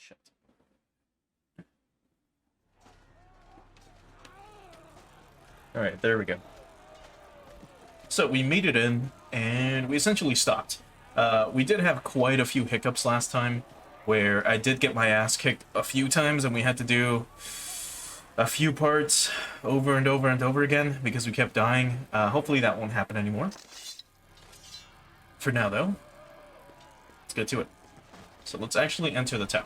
Shit. Alright, there we go. So we made it in, and we essentially stopped. We did have quite a few hiccups last time, where I did get my ass kicked a few times, and we had to do a few parts over and over and over again, because we kept dying. Hopefully that won't happen anymore. For now, though, let's get to it. So let's actually enter the tower.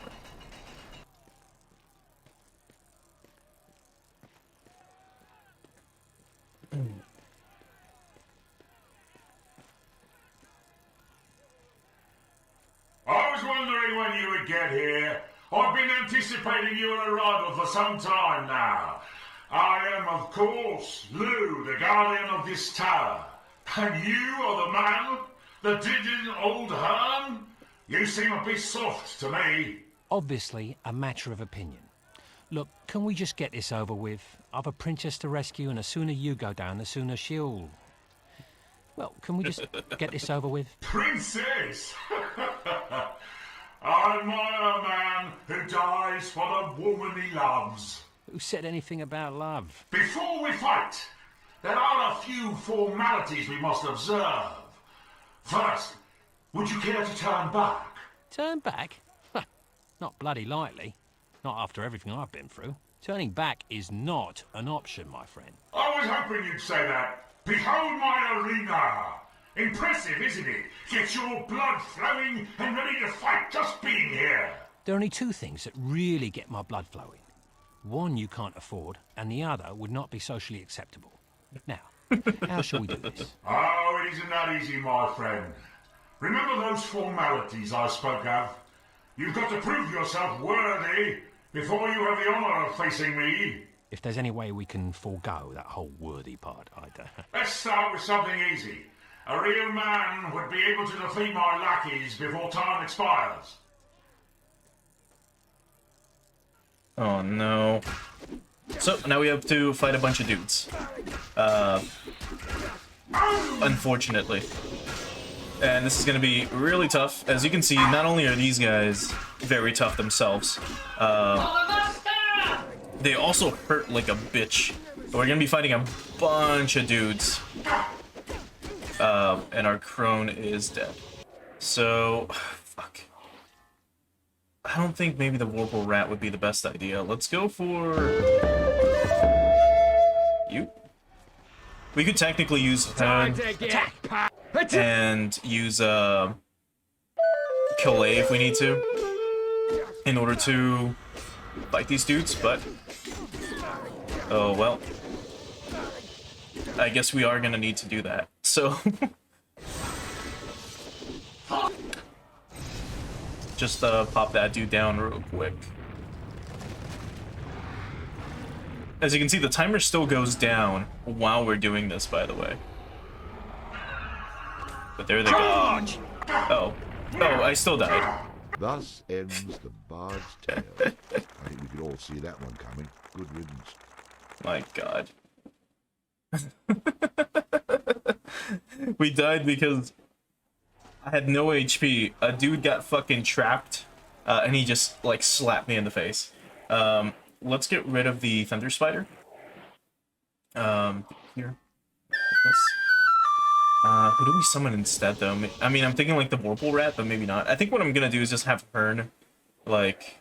I was wondering when you would get here. I've been anticipating your arrival for some time now. I am, of course, Lou, the guardian of this tower. And you are the man? The digging old Hearn? You seem a bit soft to me. Obviously, a matter of opinion. Look, can we just get this over with? I've a princess to rescue, and the sooner you go down, the sooner she'll... Well, can we just get this over with? Princess? I admire a man who dies for the woman he loves. Who said anything about love? Before we fight, there are a few formalities we must observe. First, would you care to turn back? Turn back? Not bloody likely. Not after everything I've been through. Turning back is not an option, my friend. I was hoping you'd say that. Behold my arena! Impressive, isn't it? Get your blood flowing and ready to fight just being here. There are only two things that really get my blood flowing. One you can't afford, and the other would not be socially acceptable. Now, how shall we do this? Oh, it isn't that easy, my friend. Remember those formalities I spoke of? You've got to prove yourself worthy before you have the honor of facing me. If there's any way we can forego that whole worthy part, Let's start with something easy. A real man would be able to defeat my lackeys before time expires. Oh no. So, now we have to fight a bunch of dudes. Unfortunately. And this is going to be really tough. As you can see, not only are these guys very tough themselves, they also hurt like a bitch. We're going to be fighting a bunch of dudes. And our crone is dead. So, fuck. I don't think maybe the Warble Rat would be the best idea. Let's go for... you. We could technically use Hearn and use Kill A if we need to in order to fight these dudes, but oh well. I guess we are gonna need to do that. So just pop that dude down real quick. As you can see, the timer still goes down while we're doing this, by the way. But there they go. Oh. Oh, I still died. Thus ends the bard's tale. I think we could all see that one coming. Good riddance. My god. We died because I had no HP. A dude got fucking trapped, and he just, like, slapped me in the face. Let's get rid of the Thunder Spider. Here. Who do we summon instead, though? I mean, I'm thinking, like, the Vorpal Rat, but maybe not. I think what I'm gonna do is just have Hearn, like,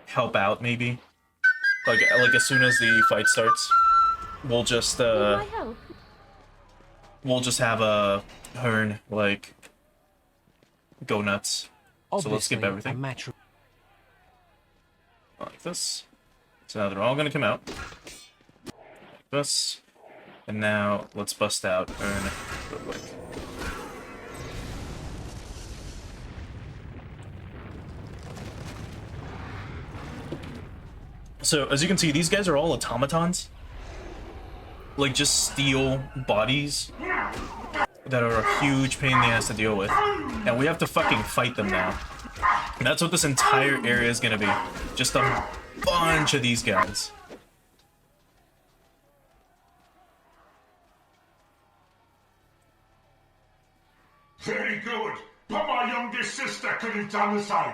help out, maybe. Like as soon as the fight starts, we'll just, we'll just have a Hearn, like, go nuts. Obviously, so let's skip everything. Like this. So now they're all gonna come out. Like this. And now let's bust out Hearn real quick. So as you can see, these guys are all automatons. Like just steel bodies that are a huge pain in the ass to deal with. And we have to fucking fight them now. And that's what this entire area is gonna be. Just a bunch of these guys. Very good, but my youngest sister could have done the same.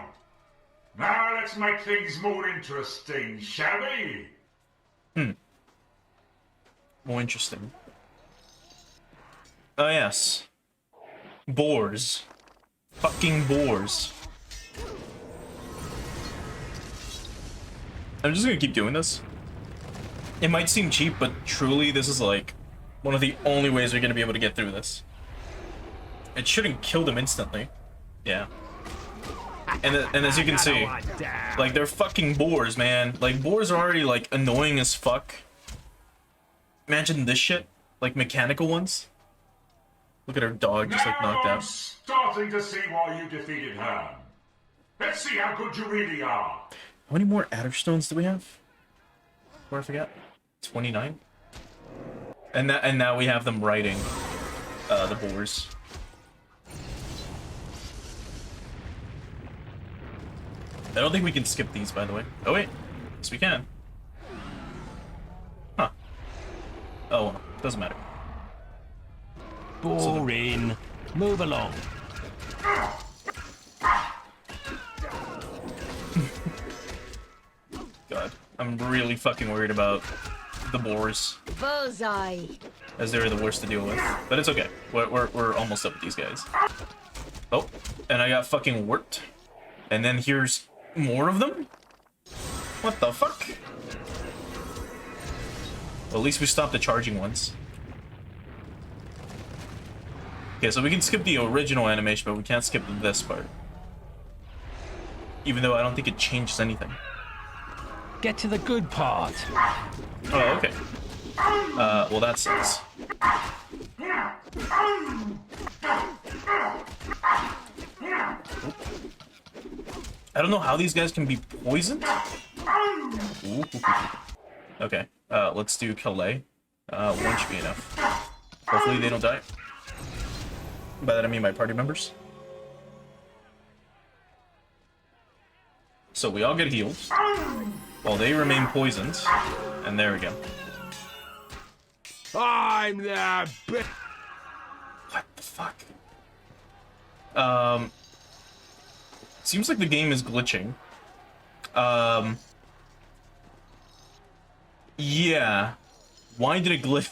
Now let's make things more interesting, shall we? More interesting. Oh, yes. Boars. Fucking boars. I'm just gonna keep doing this. It might seem cheap, but truly, this is like one of the only ways we're gonna be able to get through this. It shouldn't kill them instantly. Yeah. And as you can see, like, they're fucking boars, man. Like, boars are already, like, annoying as fuck. Imagine this shit. Like, mechanical ones. Look at her dog just, like, knocked I'm out. starting to see why you defeated her. Let's see how good you really are. How many more adder stones do we have? Where I forgot? 29? And now we have them riding the boars. I don't think we can skip these, by the way. Oh wait, yes we can. Huh. Oh well, doesn't matter. Boring. Move along. God, I'm really fucking worried about the boars, Bullseye. as they're the worst to deal with. But it's okay. We're almost up with these guys. Oh, and I got fucking warped. And then here's more of them? What the fuck? Well, at least we stopped the charging ones. Okay, so we can skip the original animation, but we can't skip this part. Even though I don't think it changes anything. Get to the good part. Oh, okay. Well, that sucks. I don't know how these guys can be poisoned. Ooh. Okay, let's do Calais. One should be enough. Hopefully they don't die. By that I mean my party members. So we all get healed, while they remain poisoned. And there we go. I'm the What the fuck? Seems like the game is glitching. Yeah. Why did it glitch?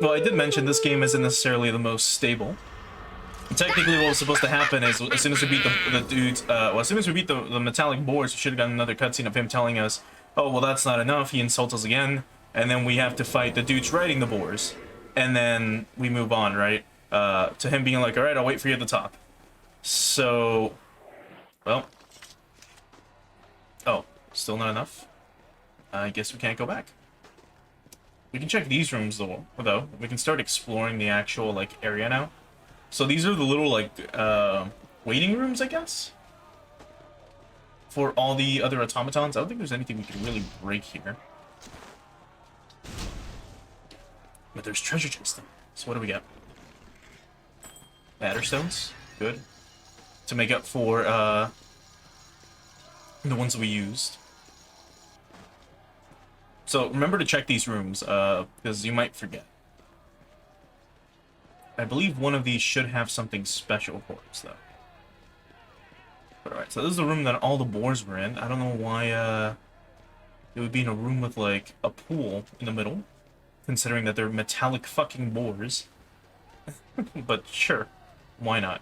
Well, I did mention this game isn't necessarily the most stable. And technically, what was supposed to happen is, as soon as we beat the dudes, well, as soon as we beat the metallic boars, we should have gotten another cutscene of him telling us, oh, well, that's not enough, he insults us again, and then we have to fight the dudes riding the boars. And then we move on, right? To him being like, alright, I'll wait for you at the top. So, well, oh, still not enough? I guess we can't go back. We can check these rooms, though. We can start exploring the actual, like, area now. So these are the little, like, waiting rooms, I guess? For all the other automatons. I don't think there's anything we can really break here. But there's treasure chests, though. So what do we got? Adder stones. Good. To make up for, the ones we used. So remember to check these rooms, because you might forget. I believe one of these should have something special for us, though. Alright, so this is the room that all the boars were in. I don't know why, it would be in a room with, like, a pool in the middle. Considering that they're metallic fucking boars. But sure, why not?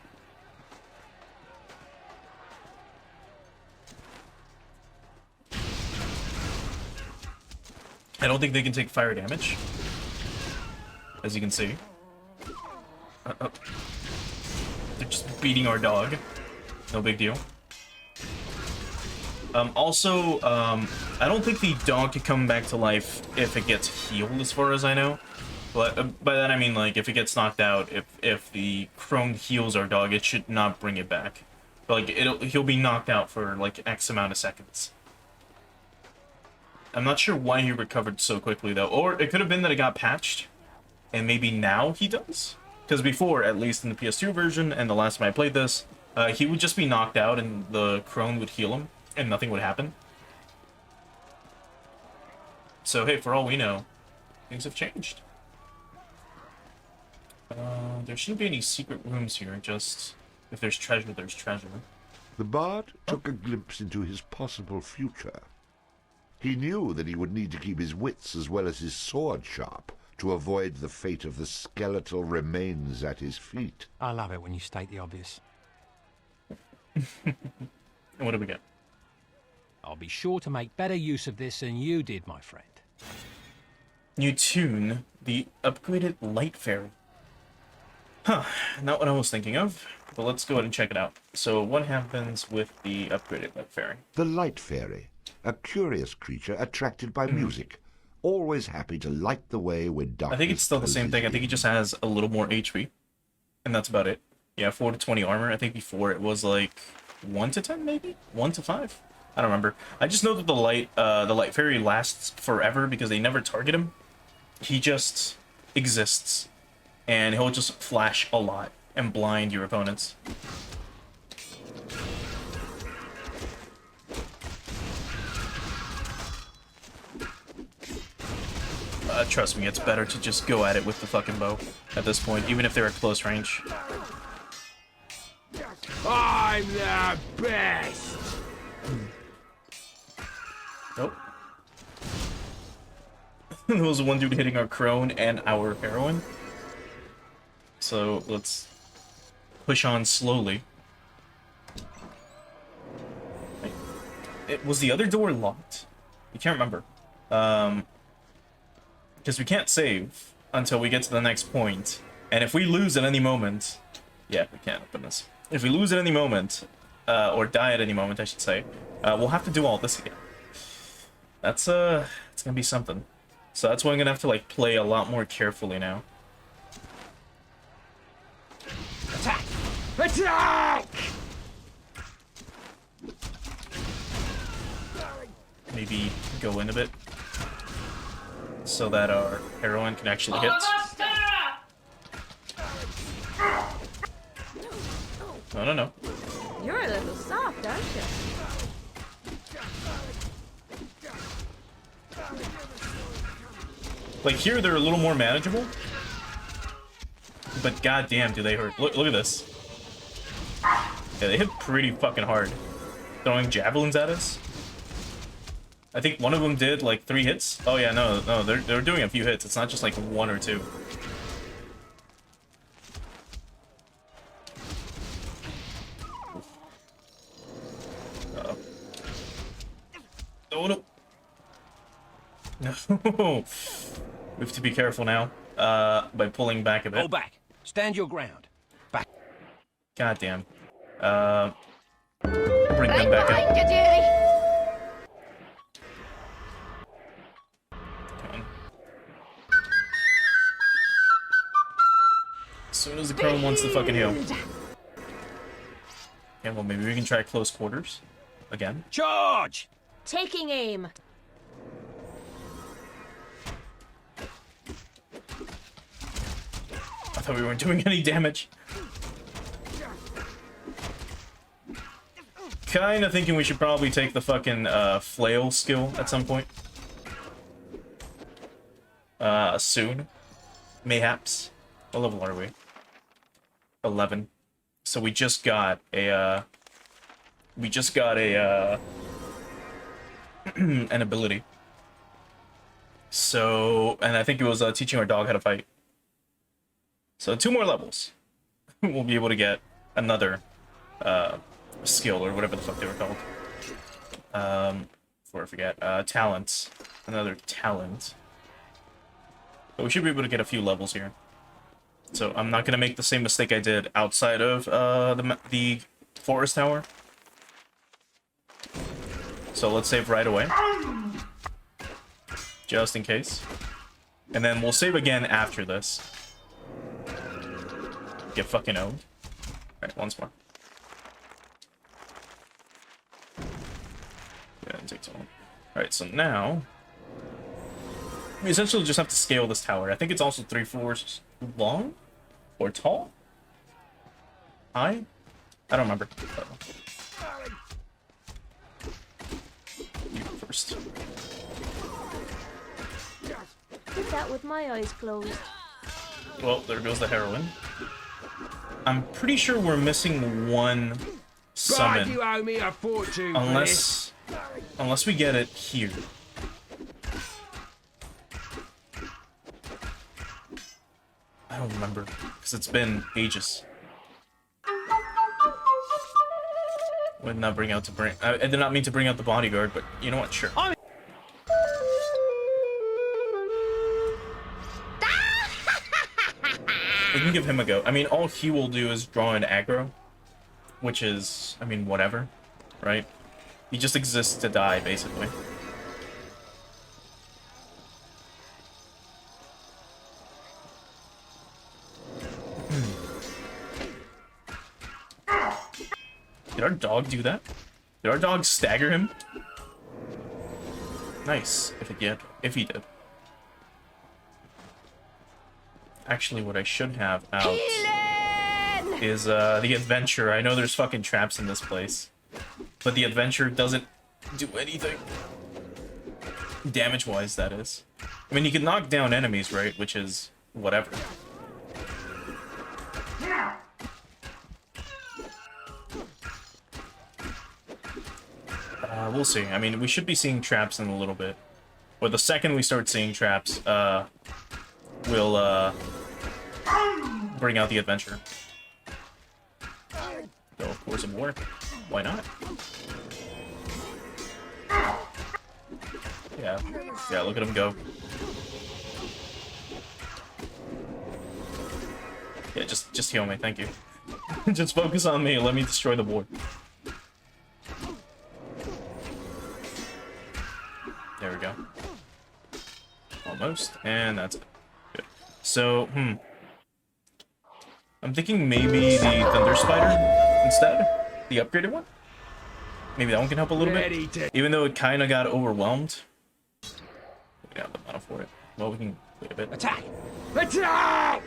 I don't think they can take fire damage, as you can see. They're just beating our dog. No big deal. Also, I don't think the dog can come back to life if it gets healed, as far as I know. But by that I mean, like, if it gets knocked out, if the crone heals our dog, it should not bring it back. But, like, he'll be knocked out for, like, X amount of seconds. I'm not sure why he recovered so quickly, though. Or it could have been that it got patched, and maybe now he does? Because before, at least in the PS2 version, and the last time I played this, he would just be knocked out, and the crone would heal him, and nothing would happen. So, hey, for all we know, things have changed. There shouldn't be any secret rooms here, just if there's treasure, there's treasure. The bard took a glimpse into his possible future. He knew that he would need to keep his wits as well as his sword sharp to avoid the fate of the skeletal remains at his feet. I love it when you state the obvious. What do we get? I'll be sure to make better use of this than you did, my friend. You tune the upgraded light fairy. Huh, not what I was thinking of, but let's go ahead and check it out. So what happens with the upgraded light fairy? The light fairy, a curious creature attracted by music, always happy to light the way when darkness. I think it's still the same thing. I think he just has a little more HP, and that's about it. Yeah, 4 to 20 armor. I think before it was like 1 to 10, maybe 1 to 5. I don't remember. I just know that the light fairy lasts forever because they never target him. He just exists, and he'll just flash a lot and blind your opponents. Trust me, it's better to just go at it with the fucking bow at this point, even if they're at close range. I'm the best! Nope. There was one dude hitting our crone and our heroine. So let's push on slowly. Was the other door locked? I can't remember. Because we can't save until we get to the next point. And if we lose at any moment... Yeah, we can't open this. If we lose at any moment, or die at any moment, I should say, we'll have to do all this again. That's, it's gonna be something. So that's why I'm gonna have to, like, play a lot more carefully now. Attack! Attack! Maybe go in a bit. So that our heroine can actually hit. No. You're a little soft, aren't you? Like here, they're a little more manageable. But goddamn, do they hurt. Look at this. Yeah, they hit pretty fucking hard. Throwing javelins at us. I think one of them did like 3 hits. Oh yeah, no, they're doing a few hits. It's not just like 1 or 2. Uh-oh. Oh no. No. We have to be careful now. By pulling back a bit. Go back. Stand your ground. Back. Goddamn. Bring them back up. You, dearie. As soon as the crone wants to fucking heal. Okay, well maybe we can try close quarters. Again. Charge! Taking aim. I thought we weren't doing any damage. Kinda thinking we should probably take the fucking flail skill at some point. Soon. Mayhaps. What level are we? 11. So we just got a an ability. So, and I think it was teaching our dog how to fight. So 2 more levels. We'll be able to get another skill or whatever the fuck they were called. Before I forget, talents. Another talent. But we should be able to get a few levels here. So I'm not gonna make the same mistake I did outside of the forest tower. So let's save right away, just in case, and then we'll save again after this. Get fucking owned. All right, once more. Yeah, it takes a while. All right, so now we essentially just have to scale this tower. I think it's also 3 floors long or tall. High? I don't remember. You go first. Did that with my eyes closed. Well, there goes the heroine. I'm pretty sure we're missing one summon. You owe me a fortune for this. Unless we get it here. I don't remember, because it's been ages. Would not bring out to bring. I did not mean to bring out the bodyguard, but you know what? Sure. We can give him a go. I mean, all he will do is draw an aggro, which is, I mean, whatever, right? He just exists to die, basically. Did our dog do that? Did our dog stagger him? Nice, if he did. Actually, what I should have out is the adventure. I know there's fucking traps in this place, but the adventure doesn't do anything damage-wise. That is, I mean, you can knock down enemies, right? Which is whatever. We'll see. I mean, we should be seeing traps in a little bit. Or the second we start seeing traps, we'll bring out the adventure. So, of course, it work. Why not? Yeah. Yeah, look at him go. Yeah, just heal me, thank you. Just focus on me and let me destroy the board. There we go. Almost, and that's it. Good. So, I'm thinking maybe the Thunder Spider instead, the upgraded one. Maybe that one can help a little bit, even though it kind of got overwhelmed. We have the mana for it. Well, we can wait a bit. Attack! Attack!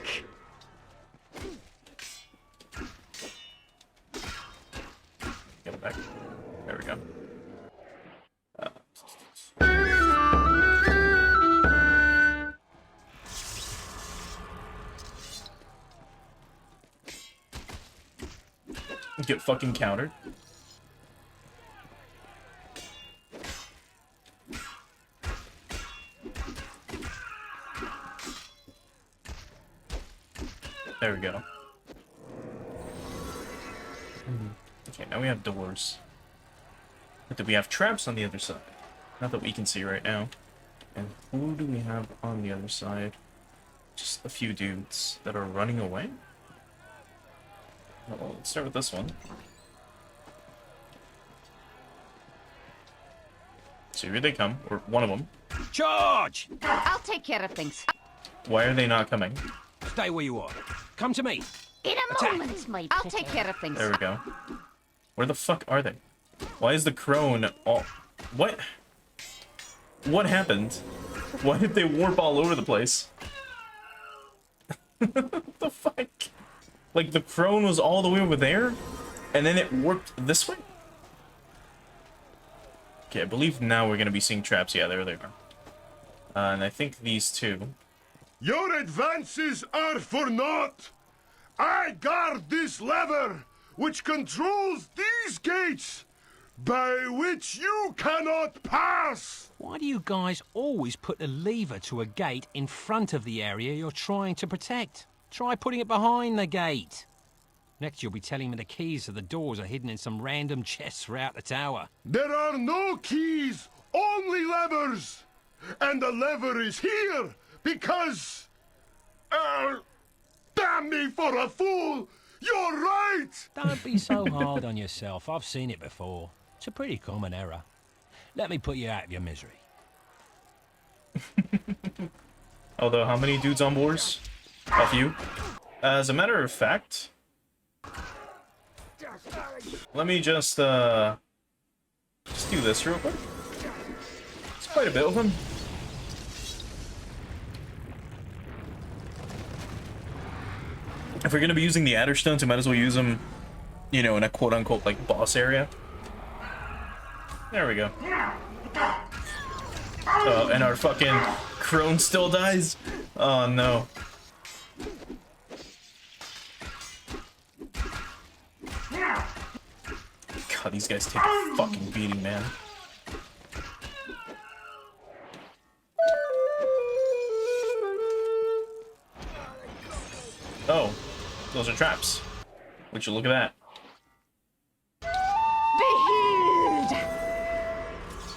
Get it back. There we go. Get fucking countered. There we go. Okay, now we have doors. But do we have traps on the other side? Not that we can see right now. And who do we have on the other side? Just a few dudes that are running away? Well, let's start with this one. So here they come, or one of them. Charge! I'll take care of things. Why are they not coming? Stay where you are. Come to me. In a Attack. moment, my I'll pretty. take care of things. There we go. Where the fuck are they? Why is the crone all... What? What happened? Why did they warp all over the place? What the fuck? Like, the crone was all the way over there, and then it warped this way? Okay, I believe now we're gonna be seeing traps. Yeah, there they are. And I think these two. Your advances are for naught. I guard this lever, which controls these gates, by which you cannot pass. Why do you guys always put a lever to a gate in front of the area you're trying to protect? Try putting it behind the gate. Next you'll be telling me the keys to the doors are hidden in some random chests throughout the tower. There are no keys, only levers. And the lever is here because... damn me for a fool! You're right! Don't be so hard on yourself. I've seen it before. It's a pretty common error. Let me put you out of your misery. Although, how many dudes on boards? A few. As a matter of fact... Let me just do this real quick. It's quite a bit of them. If we're gonna be using the Adder Stones, we might as well use them, you know, in a quote-unquote, like, boss area. There we go. Oh, and our fucking crone still dies? Oh, no. God, these guys take a fucking beating, man. Oh, those are traps. Would you look at that?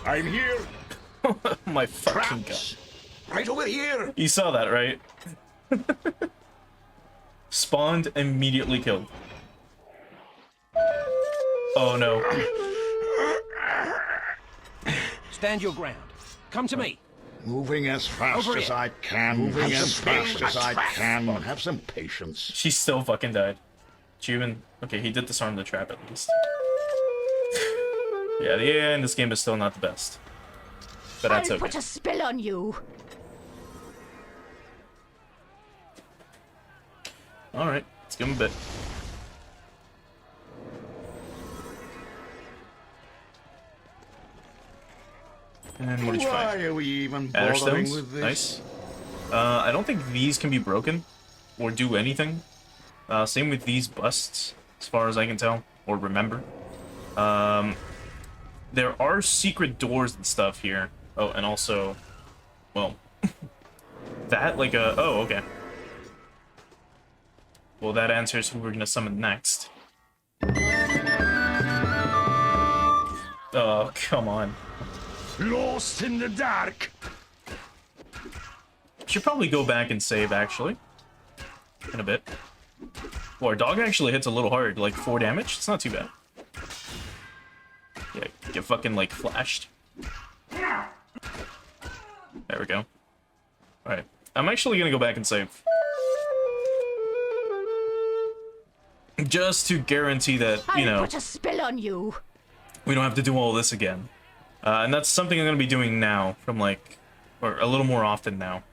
I'm here. My fucking god. Traps. Right over here. You saw that, right? Spawned, immediately killed. Oh no. Stand your ground. Come to me. Moving as fast Over as here. I can. Moving as fast as I can. Have some patience. She still fucking died. She even... Okay, he did disarm the trap at least. Yeah, the AI in this game is still not the best. But that's I'll okay. put a spell on you. Alright, let's give him a bit. And what did you Why find? are we even Adder bothering stones? with this? Nice. I don't think these can be broken or do anything. Same with these busts, as far as I can tell or remember. There are secret doors and stuff here. Oh, and also, well, that like a... Oh, okay. Well, that answers who we're gonna summon next. Oh, come on. Lost in the dark. Should probably go back and save, actually. In a bit. Well, our dog actually hits a little hard, like 4 damage. It's not too bad. Yeah, get fucking, like, flashed. There we go. Alright. I'm actually gonna go back and save. Just to guarantee that, you know, I'll put a spell on you. we don't have to do all this again. And that's something I'm gonna be doing now, from, like, or a little more often now.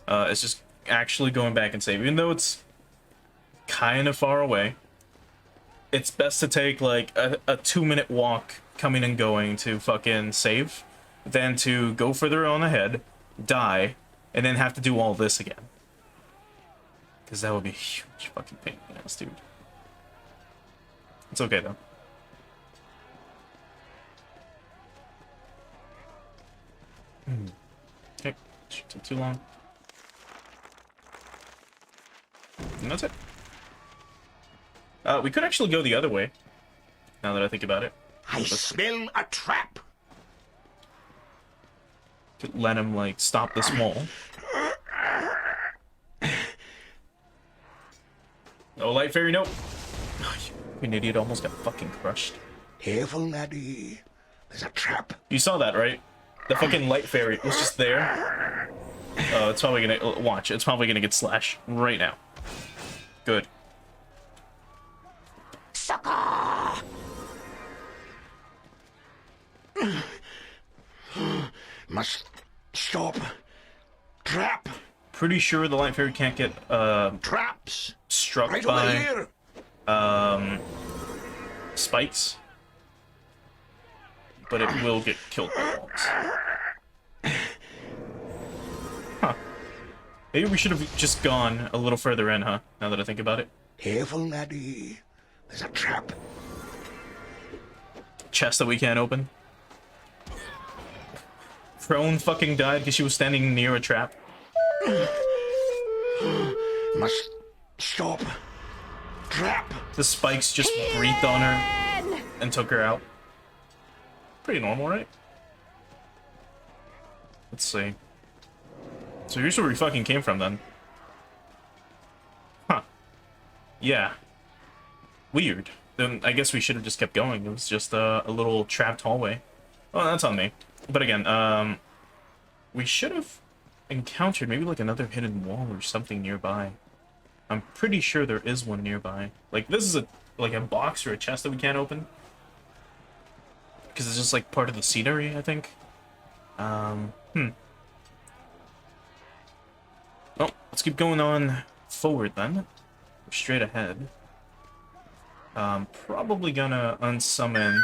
It's just actually going back and save. Even though it's kind of far away, it's best to take, like, a 2-minute walk coming and going to fucking save than to go further on ahead, die, and then have to do all this again. Because that would be a huge fucking pain in the ass, dude. It's okay, though. Okay, shouldn't take too long. And that's it. We could actually go the other way, now that I think about it. I smell a trap. Could let him, like, stop this mole. Oh, Light Fairy, nope. Oh, you idiot, almost got fucking crushed. Careful, laddie. There's a trap. You saw that, right? The fucking Light Fairy was just there. Oh, it's probably gonna... Watch, it's probably gonna get slashed right now. Good. Sucker! Must stop. Trap. Pretty sure the Light Fairy can't get, Traps. struck Right over by, here. spikes. But it will get killed by walls. Huh. Maybe we should have just gone a little further in, huh? Now that I think about it. Careful, laddie. There's a trap. Chest that we can't open. Crone fucking died because she was standing near a trap. Must stop. Trap. The spikes just breathed on her and took her out. Pretty normal, right? Let's see. So here's where we fucking came from, then. Huh. Yeah. Weird. Then I guess we should have just kept going. It was just a little trapped hallway. Oh, that's on me. But again, we should have encountered maybe like another hidden wall or something nearby. I'm pretty sure there is one nearby. Like, this is like a box or a chest that we can't open. Because it's just like part of the scenery, I think. Oh, let's keep going on forward then. We're straight ahead. Probably gonna unsummon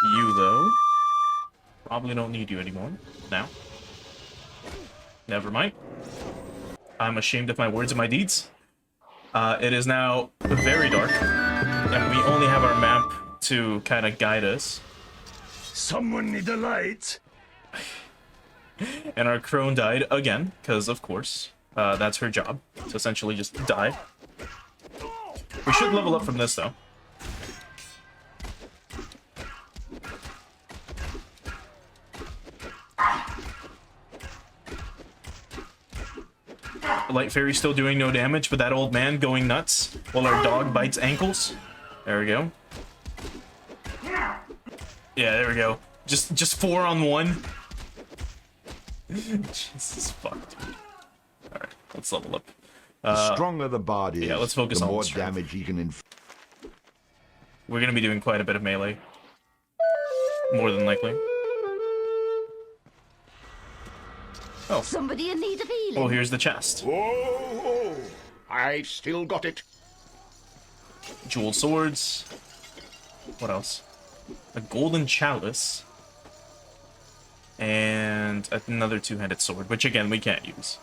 you though. Probably don't need you anymore now. Never mind. I'm ashamed of my words and my deeds. It is now very dark, and we only have our map to kind of guide us. Someone need a light. And our crone died again, because of course, that's her job, to essentially just die. We should level up from this, though. Light Fairy still doing no damage, but that old man going nuts while our dog bites ankles. There we go. Yeah, there we go. Just 4 on 1. Jesus fuck, dude. Alright, let's level up. The stronger the bard is, yeah, let's focus the on more strength. damage he can inflict. We're gonna be doing quite a bit of melee. More than likely. Oh. Somebody in need of healing. Oh, here's the chest. Whoa! I've still got it. Jeweled swords. What else? A golden chalice. And another two-handed sword, which again, we can't use.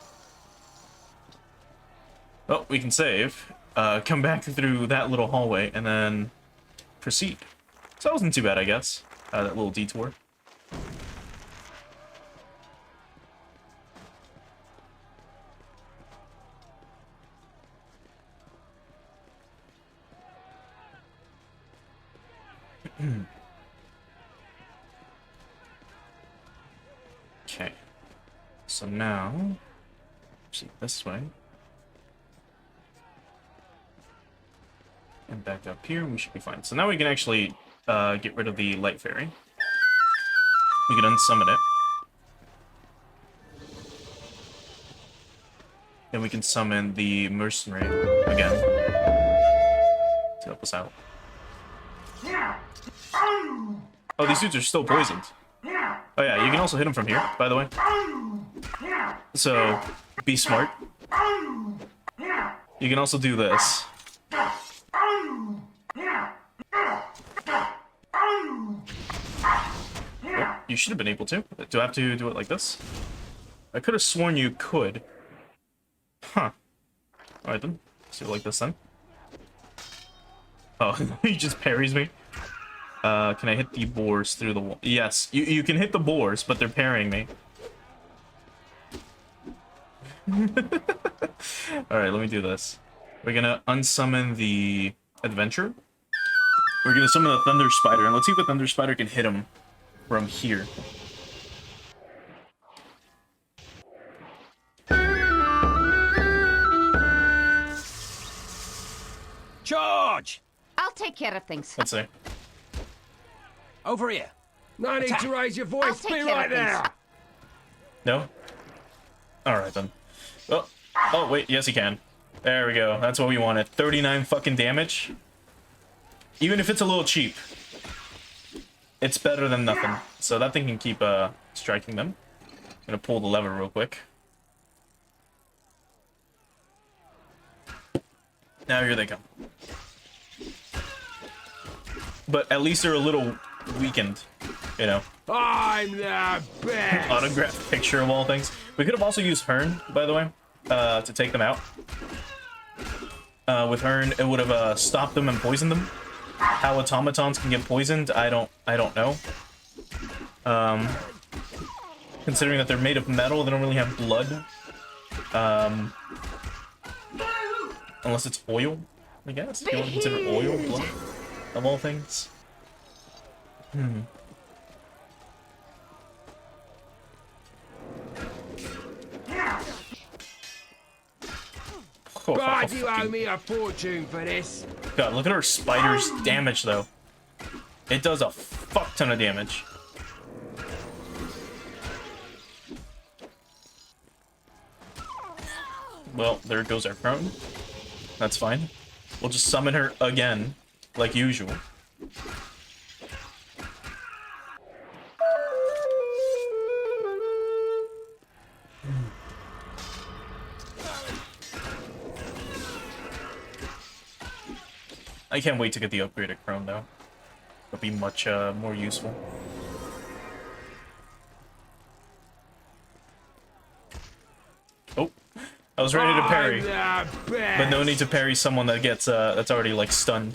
Oh, we can save. Come back through that little hallway, and then proceed. So that wasn't too bad, I guess. That little detour. Okay. So now, proceed this way. And back up here, we should be fine. So now we can actually get rid of the Light Fairy. We can unsummon it. Then we can summon the Mercenary again to help us out. Oh, these dudes are still poisoned. Oh yeah, you can also hit them from here, by the way. So, be smart. You can also do this. Oh, you should have been able to. Do I have to do it like this? I could have sworn you could. Huh. Alright then. Let's do it like this then. Oh, he just parries me. Can I hit the boars through the wall? Yes, you can hit the boars, but they're parrying me. Alright, let me do this. We're gonna unsummon the adventurer. We're gonna summon the Thunder Spider, and let's see if the Thunder Spider can hit him from here. Charge! I'll take care of things. Let's see. Over here. No need to raise your I'll voice. take Be care right of things. there. No? Alright then. Oh, wait, yes he can. There we go. That's what we wanted. 39 fucking damage. Even if it's a little cheap, it's better than nothing. So that thing can keep striking them. I'm gonna pull the lever real quick. Now here they come. But at least they're a little weakened, you know. I'm the best. Autographed picture of all things. We could have also used Hearn, by the way, to take them out. With Hearn, it would have stopped them and poisoned them. How automatons can get poisoned, I don't know. Considering that they're made of metal, they don't really have blood. Unless it's oil, I guess. You want to consider oil blood of all things? Oh, God, you owe me a fortune for this. God, look at our spider's damage, though. It does a fuck ton of damage. Well, there goes our crone. That's fine. We'll just summon her again, like usual. I can't wait to get the upgraded crone, though. It'll be much more useful. Oh, I was ready to parry, I'm the best. but no need to parry someone that gets that's already like stunned.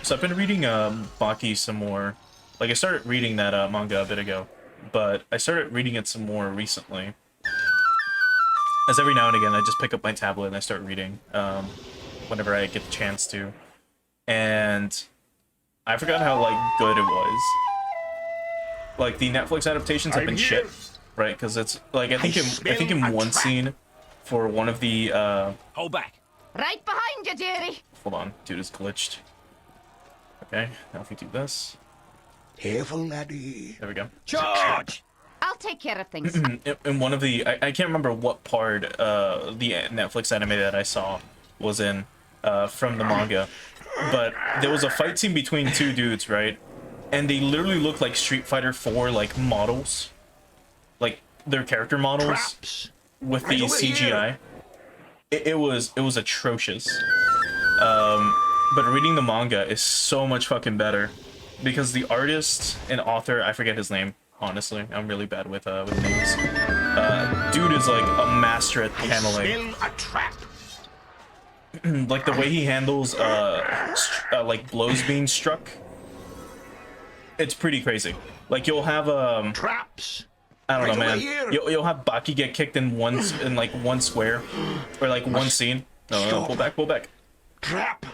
So I've been reading Baki some more. Like, I started reading that manga a bit ago, but I started reading it some more recently. As every now and again, I just pick up my tablet and I start reading whenever I get the chance to. And I forgot how, like, good it was. Like, the Netflix adaptations have been shit, right? Because it's, like, I think in one scene for one of the, Hold back. Right behind you, dearie. hold on, dude is glitched. Okay, now if we do this, Careful, laddie. there we go. Charge! I'll take care of things. In one of the, I can't remember what part the Netflix anime that I saw was in from the manga, but there was a fight scene between two dudes, right? And they literally look like Street Fighter 4 like models, like their character models Traps. with the Right over CGI. It was atrocious. But reading the manga is so much fucking better because the artist and author, I forget his name. Honestly, I'm really bad with names. Dude is like a master at paneling. Smell a trap. Like the way he handles like blows being struck. It's pretty crazy. Like you'll have Traps. I don't know, Right over man. here. You'll have Baki get kicked in like one square or like one scene. No, pull back. Trap.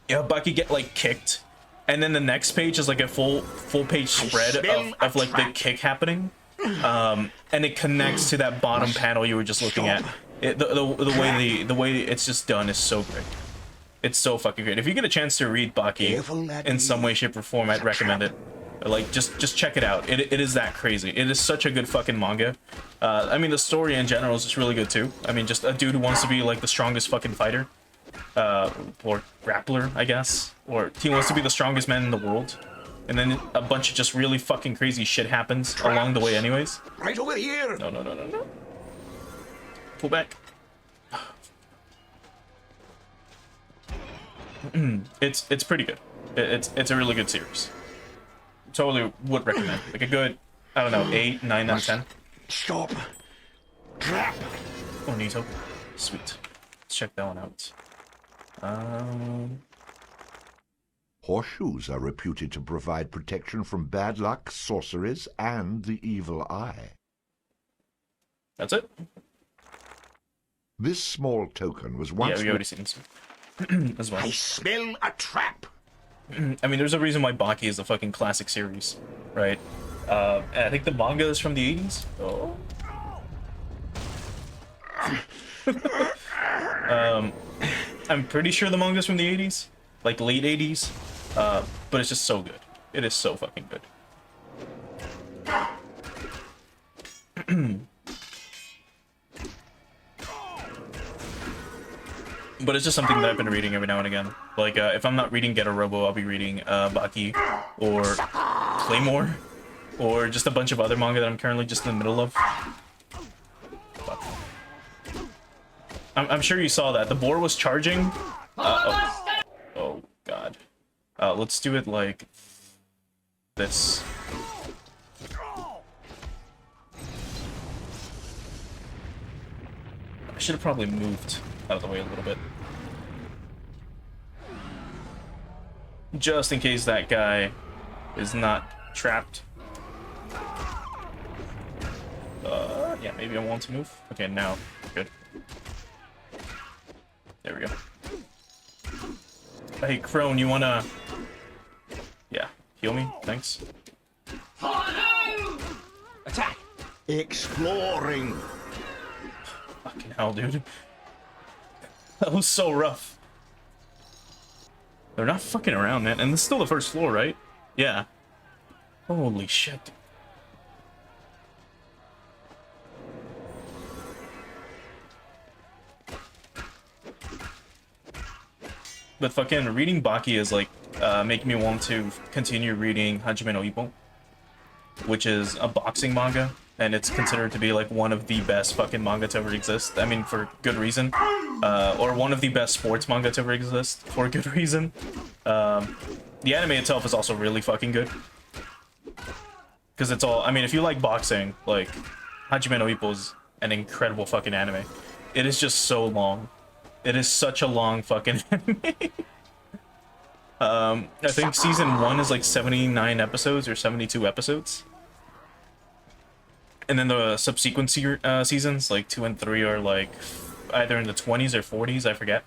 You have Baki get like kicked, and then the next page is like a full page spread of like the kick happening, and it connects to that bottom panel you were just looking at. The way it's just done is so great. It's so fucking great. If you get a chance to read Baki in some way, shape, or form, I'd recommend it. Like just check it out. It is that crazy. It is such a good fucking manga. I mean the story in general is just really good too. I mean just a dude who wants to be like the strongest fucking fighter. Or grappler, I guess, or he wants to be the strongest man in the world, and then a bunch of just really fucking crazy shit happens along the way anyways. Right over here. No. Pull back. It's pretty good. It's a really good series. Totally would recommend. Like a good, I don't know, 8, 9 out of 10. Stop. Trap. Oh, neato. Sweet. Let's check that one out. Horseshoes are reputed to provide protection from bad luck, sorceries, and the evil eye. That's it? This small token was once... Yeah, we already seen this as well. I smell a trap. I mean, there's a reason why Baki is a fucking classic series, right? And I think the manga is from the 80s. Oh. I'm pretty sure the manga's from the 80s, like late 80s, but it's just so good. It is so fucking good. But it's just something that I've been reading every now and again. Like, if I'm not reading Getter Robo, I'll be reading Baki or Claymore or just a bunch of other manga that I'm currently just in the middle of. I'm sure you saw that. The boar was charging. Oh, God. Let's do it like this. I should have probably moved out of the way a little bit. Just in case that guy is not trapped. Yeah, maybe I want to move. Okay, now. Good. There we go. Hey, Crone, you wanna... Yeah, heal me? Thanks. Attack! Exploring. Fucking hell, dude. That was so rough. They're not fucking around, man. And this is still the first floor, right? Yeah. Holy shit. But fucking reading Baki is like making me want to continue reading Hajime no Ippo, which is a boxing manga, and it's considered to be like one of the best fucking manga to ever exist. I mean, for good reason. Or one of the best sports manga to ever exist, for good reason. The anime itself is also really fucking good. Because it's all, I mean, if you like boxing, like, Hajime no Ippo is an incredible fucking anime. It is just so long. It is such a long fucking anime. I think season 1 is like 79 episodes or 72 episodes. And then the subsequent seasons, like 2 and 3, are like either in the 20s or 40s, I forget.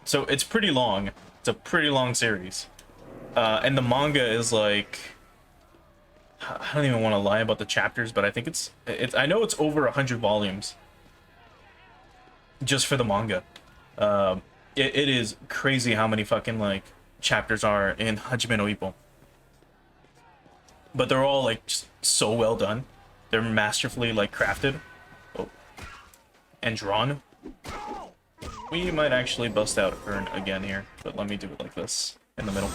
So it's pretty long. It's a pretty long series. And the manga is like... I don't even want to lie about the chapters, but I think it's I know it's over 100 volumes. Just for the manga. It is crazy how many fucking, like, chapters are in Hajime no Ippo. But they're all, like, just so well done. They're masterfully, like, crafted. Oh. And drawn. We might actually bust out Urn again here, but let me do it like this, in the middle.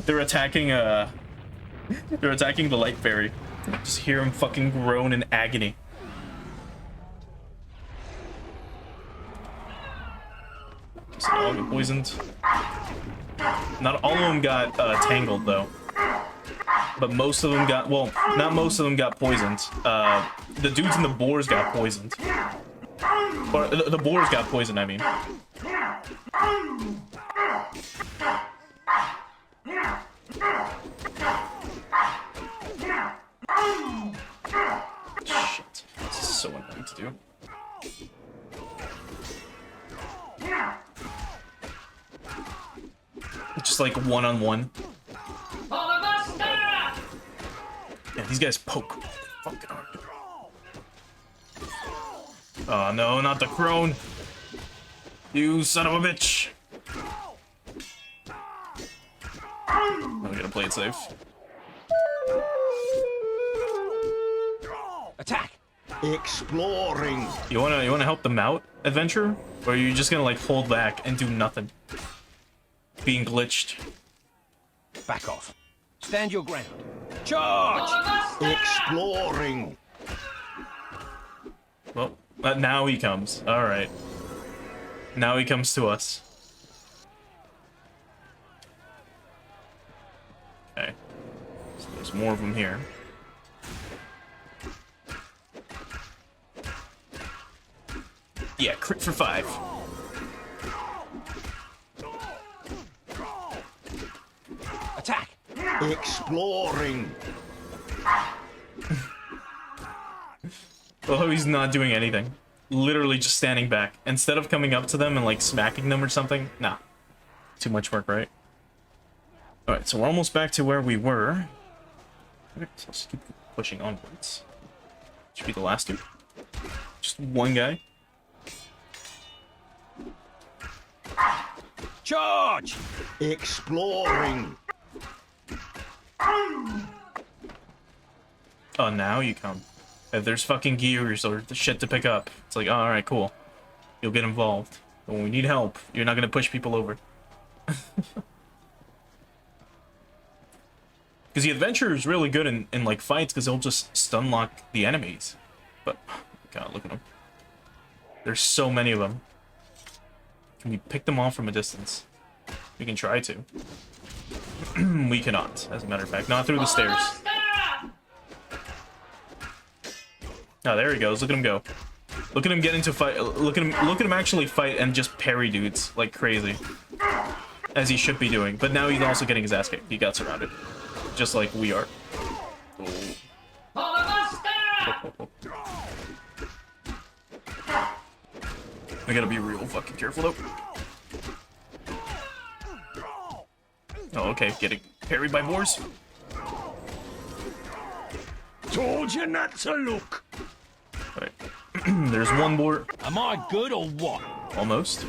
They're attacking the Light Fairy. Just hear him fucking groan in agony. So all get poisoned. Not all of them got tangled though, but most of them got, well, not most of them got poisoned. The dudes in the boars got poisoned, or the boars got poisoned, I mean. Shit, this is so annoying to do. Just like one-on-one. Yeah, these guys poke fucking hard. Oh no, not the crone! You son of a bitch! I'm gonna play it safe. Attack! Exploring. You wanna help them out, adventurer? Or are you just gonna like hold back and do nothing? Being glitched. Back off. Stand your ground. Charge! Exploring. Well, now he comes. Alright. Now he comes to us. Okay. So there's more of them here. Yeah, crit for 5. Attack! Exploring. Oh, he's not doing anything. Literally just standing back. Instead of coming up to them and like smacking them or something. Nah. Too much work, right? Alright, so we're almost back to where we were. Alright, so let's keep pushing onwards. Should be the last dude. Just one guy. Charge! Exploring. Oh, now you come. If there's fucking gears or the shit to pick up, it's like, oh, alright, cool. You'll get involved. But when we need help, you're not gonna push people over. Because the adventurer is really good in like fights because he'll just stun lock the enemies. But, God, look at them. There's so many of them. Can we pick them off from a distance? We can try to. We cannot, as a matter of fact. Not through the stairs. Oh, there he goes. Look at him go. Look at him get into fight. Look at him actually fight and just parry dudes like crazy. As he should be doing. But now he's also getting his ass kicked. He got surrounded. Just like we are. Oh. I gotta be real fucking careful though. Oh, okay, getting parried by boars. Told you not to look. Alright. There's one boar. Am I good or what? Almost.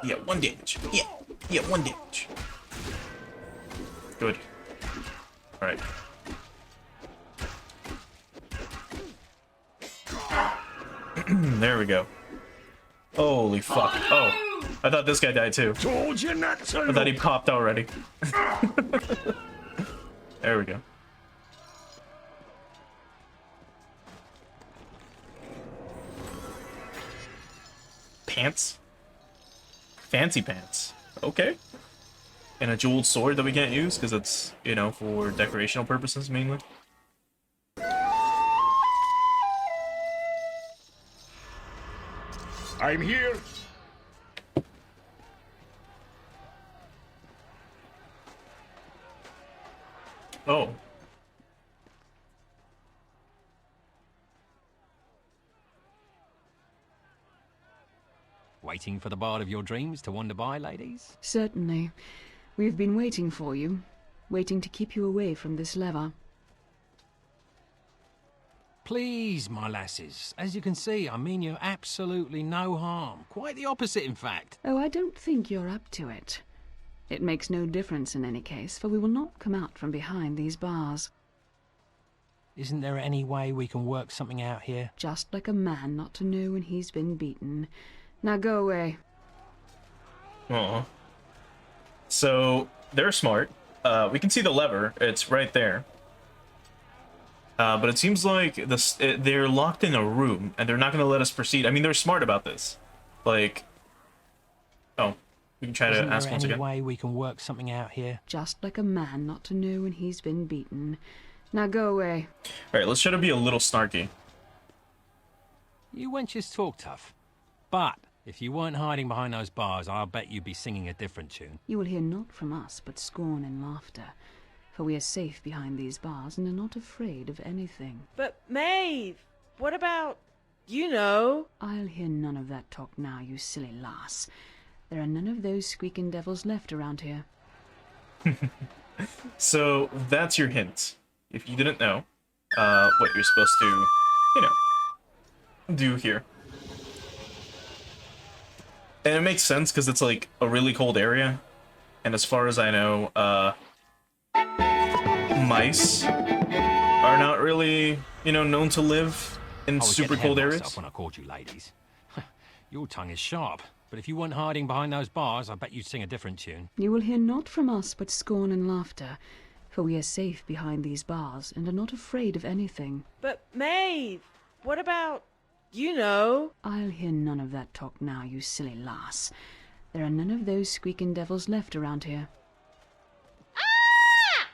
Yeah, 1 damage. Yeah, 1 damage. Good. Alright. There we go. Holy fuck. Oh, I thought this guy died too. Told you not to I look. thought he popped already. There we go. Pants? Fancy pants. Okay. And a jeweled sword that we can't use because it's, you know, for decorational purposes mainly. I'm here. Oh. Waiting for the bard of your dreams to wander by, ladies? Certainly. We've been waiting for you. Waiting to keep you away from this lever. Please, my lasses. As you can see, I mean you absolutely no harm. Quite the opposite, in fact. Oh, I don't think you're up to it. It makes no difference in any case, for we will not come out from behind these bars. Isn't there any way we can work something out here? Just like a man not to know when he's been beaten. Now go away. Aw. So, they're smart. We can see the lever. It's right there. But it seems like they're locked in a room, and they're not going to let us proceed. I mean, they're smart about this. Like... Oh, we can try to ask once again. Isn't there any way we can work something out here? Just like a man not to know when he's been beaten. Now go away. Alright, let's try to be a little snarky. You wenches talk tough. But if you weren't hiding behind those bars, I'll bet you'd be singing a different tune. You will hear not from us but scorn and laughter. For we are safe behind these bars and are not afraid of anything. But, Maeve, what about, you know? I'll hear none of that talk now, you silly lass. There are none of those squeaking devils left around here. So, that's your hint. If you didn't know what you're supposed to, you know, do here. And it makes sense because it's like a really cold area. And as far as I know, mice are not really, you know, known to live in super cold areas. When I called you ladies. Your tongue is sharp, but if you weren't hiding behind those bars, I bet you'd sing a different tune. You will hear not from us but scorn and laughter. For we are safe behind these bars and are not afraid of anything. But, Maeve, what about, you know? I'll hear none of that talk now, you silly lass. There are none of those squeaking devils left around here. Ah!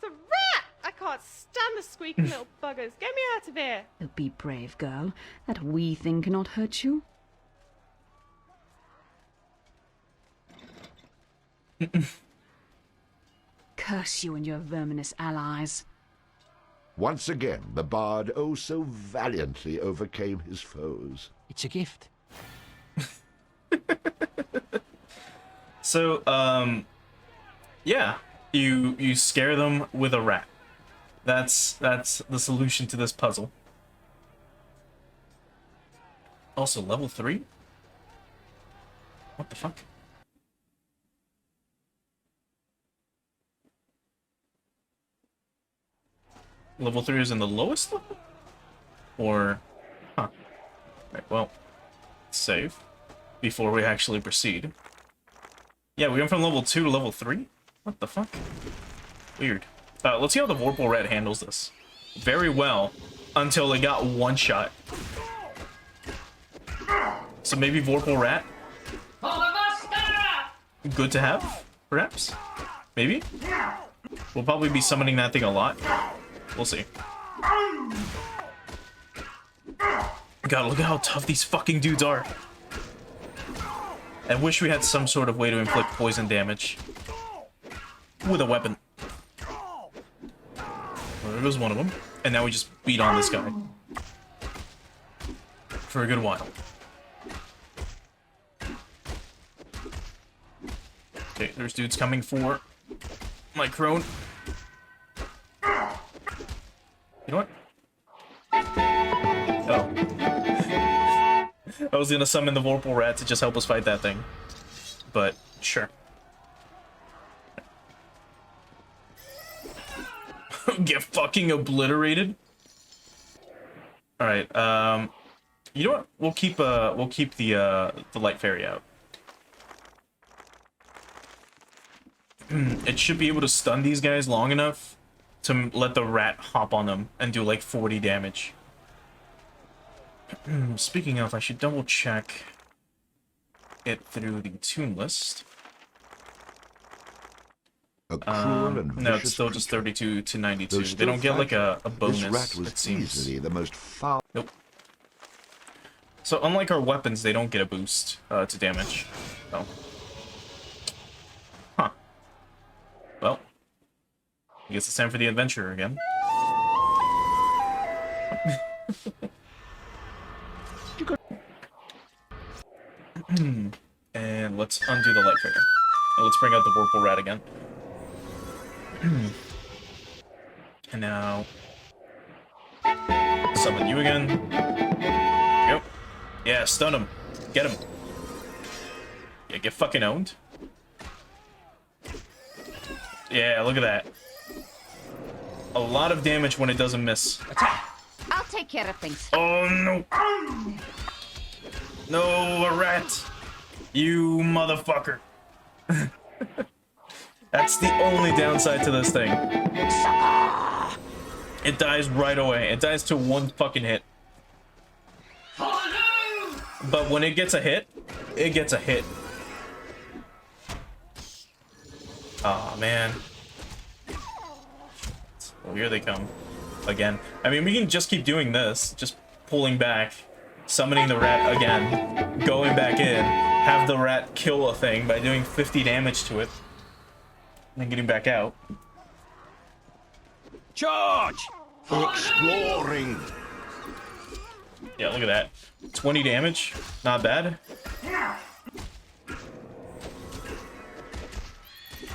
It's a rat! I can't stand the squeaking little buggers. Get me out of here! Oh, be brave, girl. That wee thing cannot hurt you. Curse you and your verminous allies. Once again, the bard oh so valiantly overcame his foes. It's a gift. So, yeah, you scare them with a rat. That's the solution to this puzzle. Also, level 3? What the fuck? Level 3 is in the lowest level? Or... Huh. Right, well, save before we actually proceed. Yeah, we went from level 2 to level 3? What the fuck? Weird. Let's see how the Vorpal Rat handles this. Very well, until it got one shot. So maybe Vorpal Rat? Good to have, perhaps? Maybe? We'll probably be summoning that thing a lot. We'll see. God, look at how tough these fucking dudes are. I wish we had some sort of way to inflict poison damage. With a weapon. Well, there goes one of them. And now we just beat on this guy. For a good while. Okay, there's dudes coming for my crone. You know what? Oh. I was gonna summon the Vorpal Rat to just help us fight that thing. But, sure. Get fucking obliterated? Alright, you know what? We'll keep the Light Fairy out. It should be able to stun these guys long enough to let the rat hop on them and do like 40 damage. Speaking of, I should double check it through the tune list. A cruel and no, it's vicious still just creature. 32 to 92. Though They still don't get like a fragile, bonus, this rat was it seems. easily the most foul. Nope. So unlike our weapons, they don't get a boost to damage. So. Huh. Well. I guess it's time for the adventure again. And let's undo the light trigger. And let's bring out the Whirlpool Rat again. And now... summon you again. Yep. Yeah, stun him. Get him. Yeah, get fucking owned. Yeah, look at that. A lot of damage when it doesn't miss. I'll take care of things. Oh, no. No, a rat. You motherfucker. That's the only downside to this thing. It dies right away. It dies to one fucking hit. But when it gets a hit, it gets a hit. Aw, man. Well, here they come. Again. I mean, we can just keep doing this. Just pulling back. Summoning the rat again. Going back in. Have the rat kill a thing by doing 50 damage to it. And then getting back out. Charge! Exploring. Yeah, look at that. 20 damage. Not bad.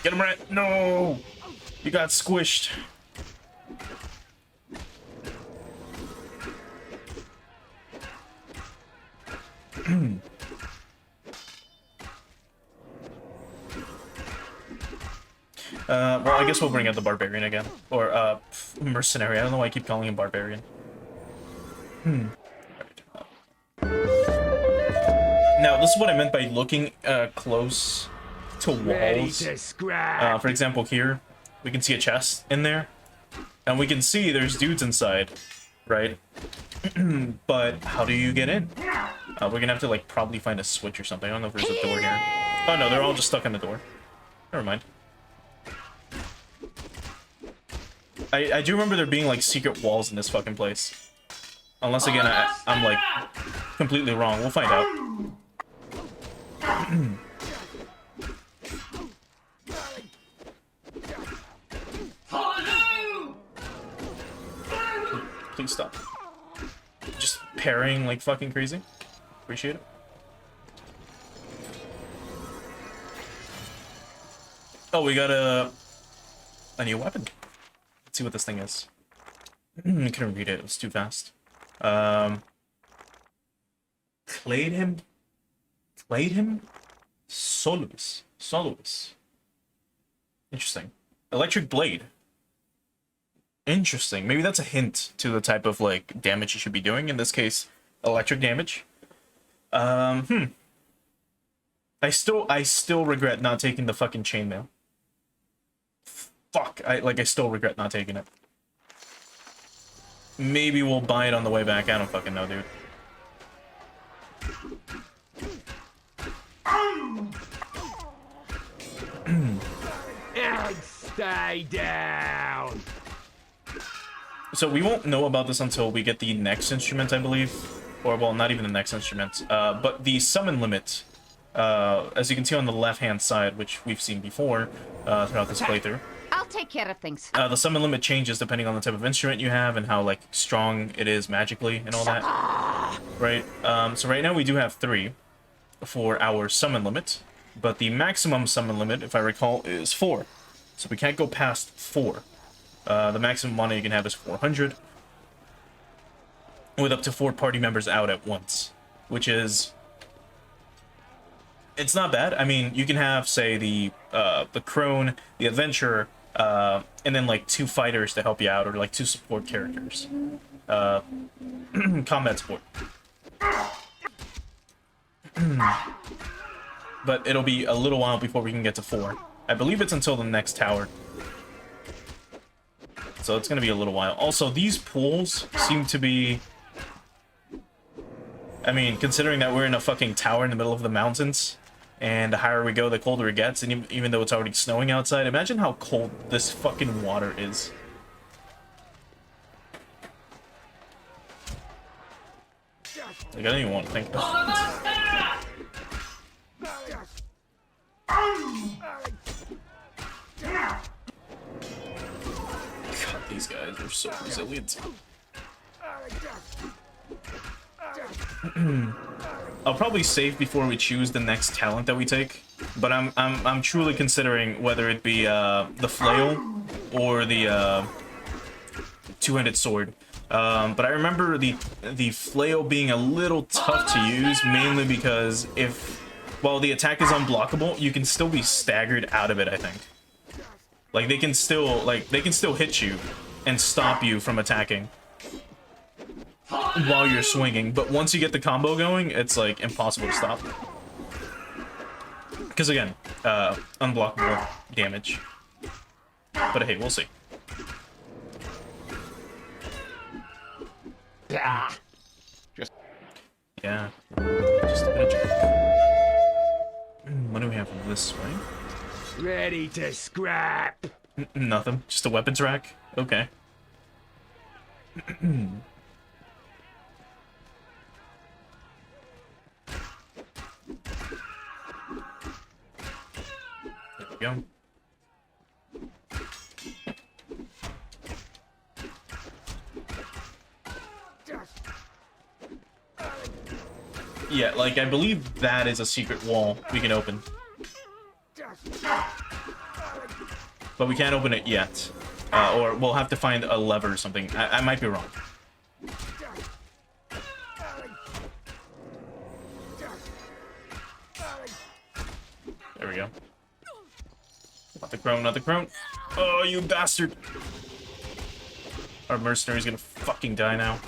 Get him, rat. No! You got squished. Well, I guess we'll bring out the Barbarian again. Or, Mercenary. I don't know why I keep calling him Barbarian. Now, this is what I meant by looking, close to walls. For example, here, we can see a chest in there. And we can see there's dudes inside, right? But how do you get in? We're gonna have to, like, probably find a switch or something. I don't know if there's a door here. Oh, no, they're all just stuck in the door. Never mind. I do remember there being, like, secret walls in this fucking place. Unless, again, I'm, like, completely wrong. We'll find out. Please stop. Just parrying like fucking crazy. Appreciate it. Oh, we got a new weapon. Let's see what this thing is. I couldn't read it. It was too fast. Played him. Solus. Interesting. Electric blade. Interesting. Maybe that's a hint to the type of, like, damage you should be doing. In this case, electric damage. I still regret not taking the fucking chainmail. Fuck. I still regret not taking it. Maybe we'll buy it on the way back. I don't fucking know, dude. And stay down. So we won't know about this until we get the next instrument, I believe. Or, well, not even the next instrument. But the summon limit, as you can see on the left-hand side, which we've seen before throughout this playthrough. I'll take care of things. The summon limit changes depending on the type of instrument you have and how, like, strong it is magically and all that. Right? So right now we do have 3 for our summon limit. But the maximum summon limit, if I recall, is 4. So we can't go past 4. The maximum mana you can have is 400. With up to 4 party members out at once. Which is... it's not bad. I mean, you can have, say, the crone, the adventurer, and then, like, 2 fighters to help you out, or, like, 2 support characters. Combat support. But it'll be a little while before we can get to 4. I believe it's until the next tower. So it's gonna be a little while. Also, these pools seem to be... I mean, considering that we're in a fucking tower in the middle of the mountains, and the higher we go, the colder it gets, and even though it's already snowing outside, imagine how cold this fucking water is. Like, I don't even want to think about it. God, these guys are so resilient. I'll probably save before we choose the next talent that we take, but I'm truly considering whether it be the flail or the two-handed sword. But I remember the flail being a little tough to use, mainly because while the attack is unblockable, you can still be staggered out of it, I think. Like they can still hit you and stop you from attacking while you're swinging, but once you get the combo going, it's like impossible to stop. Because again, unblockable damage. But hey, we'll see. Yeah. Yeah. Just a bit of... What do we have this way? Ready to scrap. Nothing. Just a weapons rack? Okay. There we go. Yeah, like, I believe that is a secret wall we can open. But we can't open it yet. Or we'll have to find a lever or something. I might be wrong. There we go. Not the crone, not the crone. Oh, you bastard! Our mercenary's gonna fucking die now.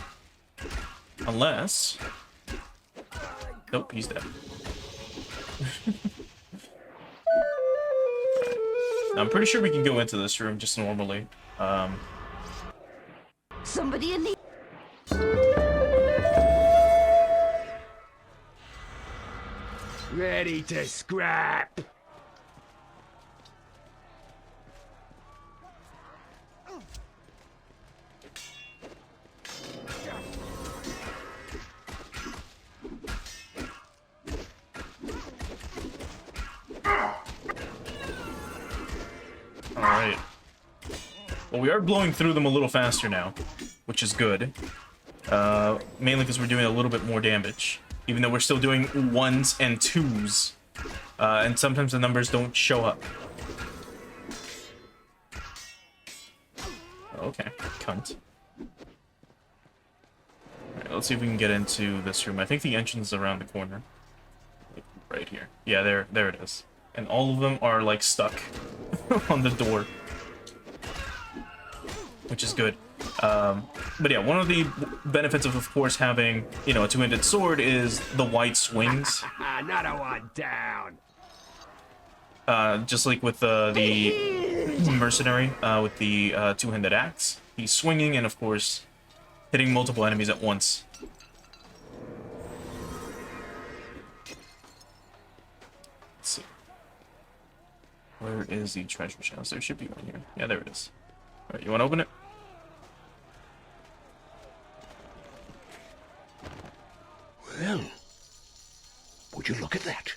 Unless... Nope, he's dead. I'm pretty sure we can go into this room just normally. Somebody in the... Ready to scrap. Alright. Well, we are blowing through them a little faster now, which is good. Mainly because we're doing a little bit more damage. Even though we're still doing 1s and 2s. And sometimes the numbers don't show up. Okay, cunt. Alright, let's see if we can get into this room. I think the entrance is around the corner. Like, right here. Yeah, there it is. And all of them are, like, stuck on the door. Which is good. But yeah, one of the benefits of course, having, you know, a two-handed sword is the wide swings. Another one down. Just like with the mercenary, with the two-handed axe. He's swinging and, of course, hitting multiple enemies at once. Let's see. Where is the treasure chest? There should be one here. Yeah, there it is. Alright, you want to open it? Well, would you look at that?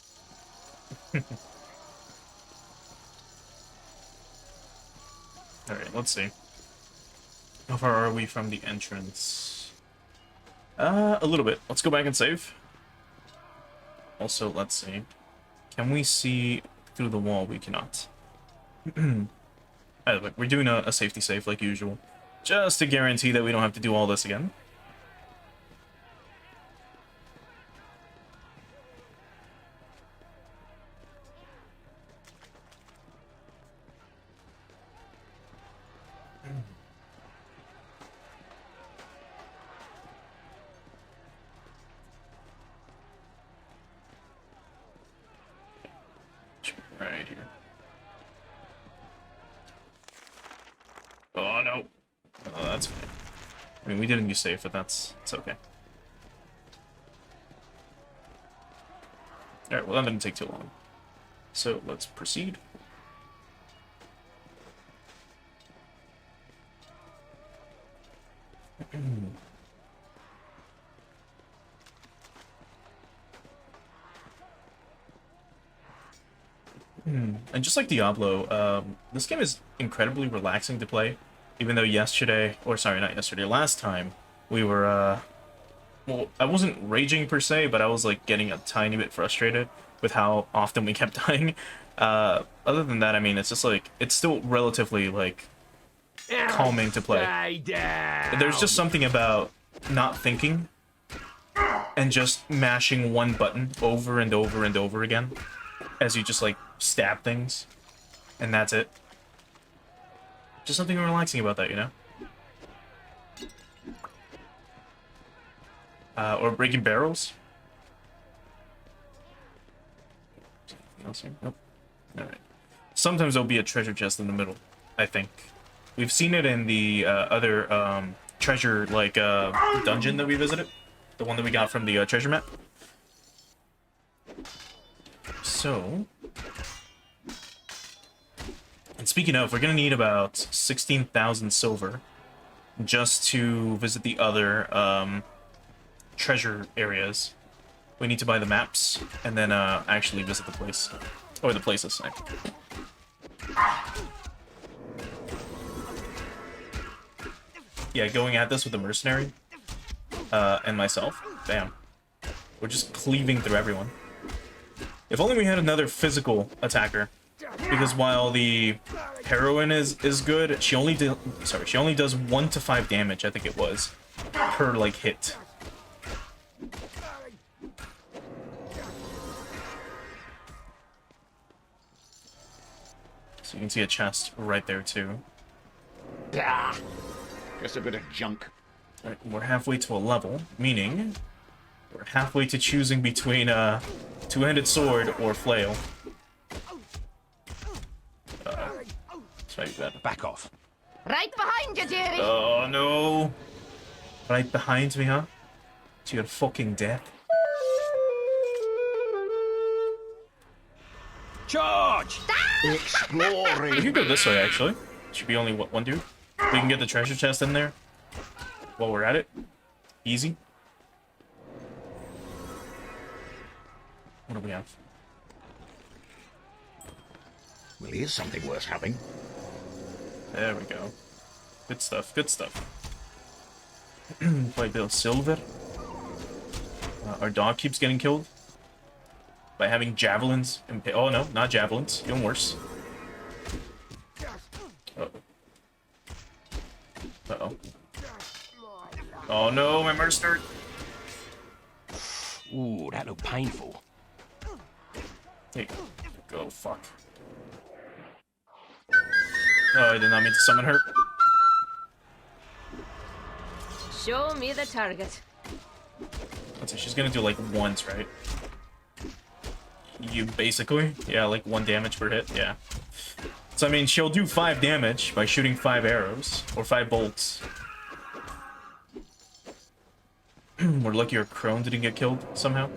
Alright, let's see. How far are we from the entrance? A little bit. Let's go back and save. Also, let's see. Can we see through the wall? We cannot. Look, we're doing a safety save like usual. Just to guarantee that we don't have to do all this again. Right here. Oh no. Oh, that's fine. I mean, we didn't use safe, but it's okay. Alright, well that didn't take too long. So let's proceed. And just like Diablo, this game is incredibly relaxing to play. Even though yesterday, or sorry, not yesterday, last time, we were, well, I wasn't raging per se, but I was like getting a tiny bit frustrated with how often we kept dying. Other than that, I mean, it's just like, it's still relatively like calming to play. Stay down. There's just something about not thinking and just mashing one button over and over and over again as you just like stab things, and that's it. Just something relaxing about that, you know? Or breaking barrels. Anything else here? Nope. Alright. Sometimes there'll be a treasure chest in the middle, I think. We've seen it in the other treasure, like, dungeon that we visited. The one that we got from the treasure map. So... And speaking of, we're gonna need about 16,000 silver just to visit the other treasure areas. We need to buy the maps and then actually visit the place. Or the places. Yeah, going at this with the mercenary and myself. Bam. We're just cleaving through everyone. If only we had another physical attacker. Because while the heroine is good, she only does 1 to 5 damage, I think it was, per like hit. So you can see a chest right there too. Ah, just a bit of junk. Alright, we're halfway to a level, meaning we're halfway to choosing between a two-handed sword or flail. This might be better. Back off. Right behind you, dearie. Oh no! Right behind me, huh? To your fucking death. Charge! Exploring. We could go this way, actually. Should be only one dude. We can get the treasure chest in there while we're at it. Easy. What do we have? Well, here's something worth having. There we go. Good stuff, good stuff. Quite a bit of silver. Our dog keeps getting killed by having javelins. Oh no, not javelins. Even worse. Uh-oh. Uh-oh. Oh no, my mercenary. Ooh, that looked painful. Hey, go, fuck. Oh, I did not mean to summon her. Show me the target. Let's see, she's gonna do like once, right? You basically? Yeah, like 1 damage per hit, yeah. So I mean, she'll do 5 damage by shooting 5 arrows, or 5 bolts. We're lucky our crone didn't get killed somehow.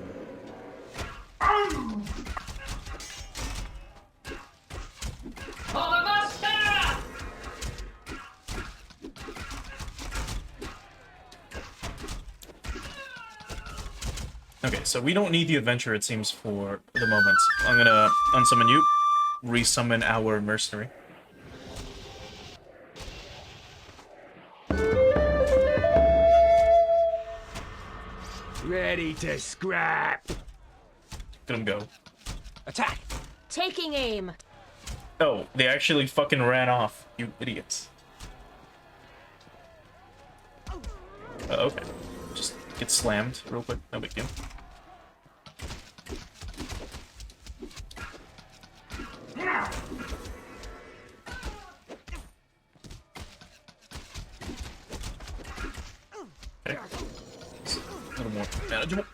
Okay, so we don't need the adventure, it seems, for the moment. I'm gonna unsummon you, resummon our mercenary. Ready to scrap. Let him go. Attack! Taking aim. Oh, they actually fucking ran off, you idiots. Okay. Just get slammed real quick, no big deal. Okay. It's a little more manageable.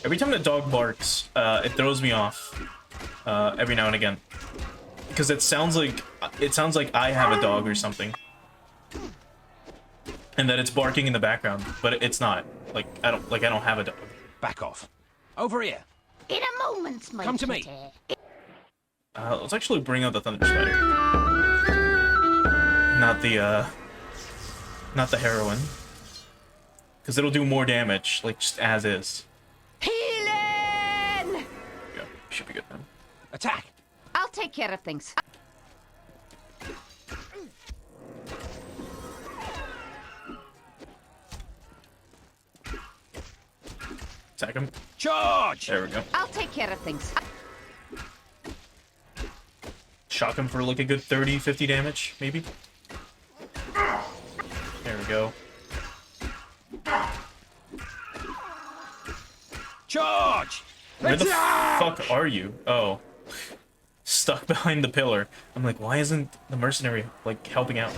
Every time the dog barks, it throws me off. Every now and again, because it sounds like I have a dog or something, and that it's barking in the background, but it's not. Like I don't have a dog. Back off. Over here. In a moment, my Come to me. kitty. Let's actually bring out the thunder spider. Not the heroine. because it'll do more damage, like just as is. Healing! Yeah, should be good then. Attack! I'll take care of things. Attack him. Charge! There we go. I'll take care of things. Shock him for like a good 30, 50 damage, maybe. There we go. Charge! Where the Attack! fuck are you? Oh. Stuck behind the pillar. I'm like, why isn't the mercenary, like, helping out?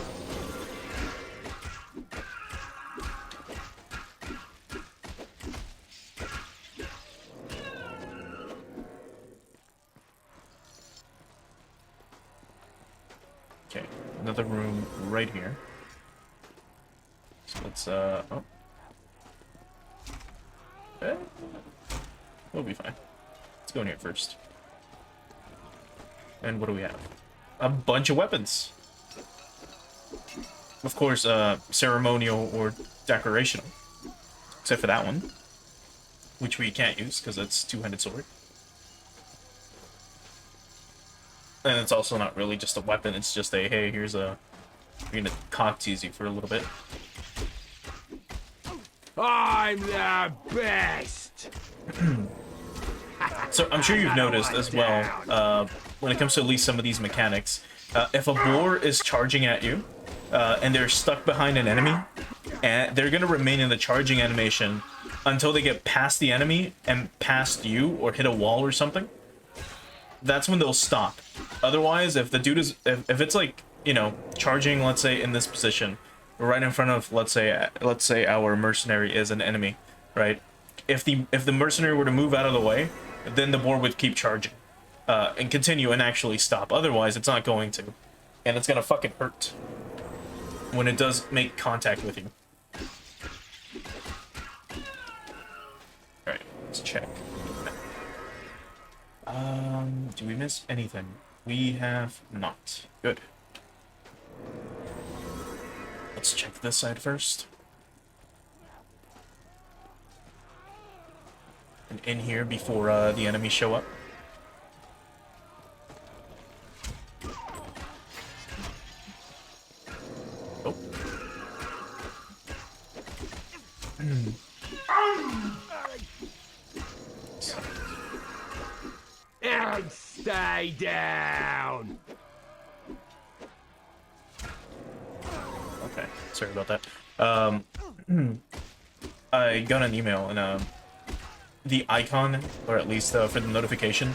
Okay, another room right here. So let's, oh. We'll be fine. Let's go in here first. And what do we have? A bunch of weapons. Of course, ceremonial or decorational. Except for that one. Which we can't use, because it's two-handed sword. And it's also not really just a weapon, it's just a, hey, here's a... We're gonna cock tease you for a little bit. I'm the best. So I'm sure you've noticed as well, when it comes to at least some of these mechanics, if a boar is charging at you, and they're stuck behind an enemy, and they're gonna remain in the charging animation until they get past the enemy and past you or hit a wall or something. That's when they'll stop. Otherwise, if the dude is, if it's like, you know, charging, let's say in this position, right in front of, let's say our mercenary is an enemy, right? If the mercenary were to move out of the way, then the boar would keep charging, and continue and actually stop. Otherwise, it's not going to, and it's gonna fucking hurt when it does make contact with you. All right, let's check. Do we miss anything? We have not. Good. Let's check this side first. And in here before the enemies show up. Oh. And stay down. Okay, sorry about that. I got an email and the icon, or at least for the notification,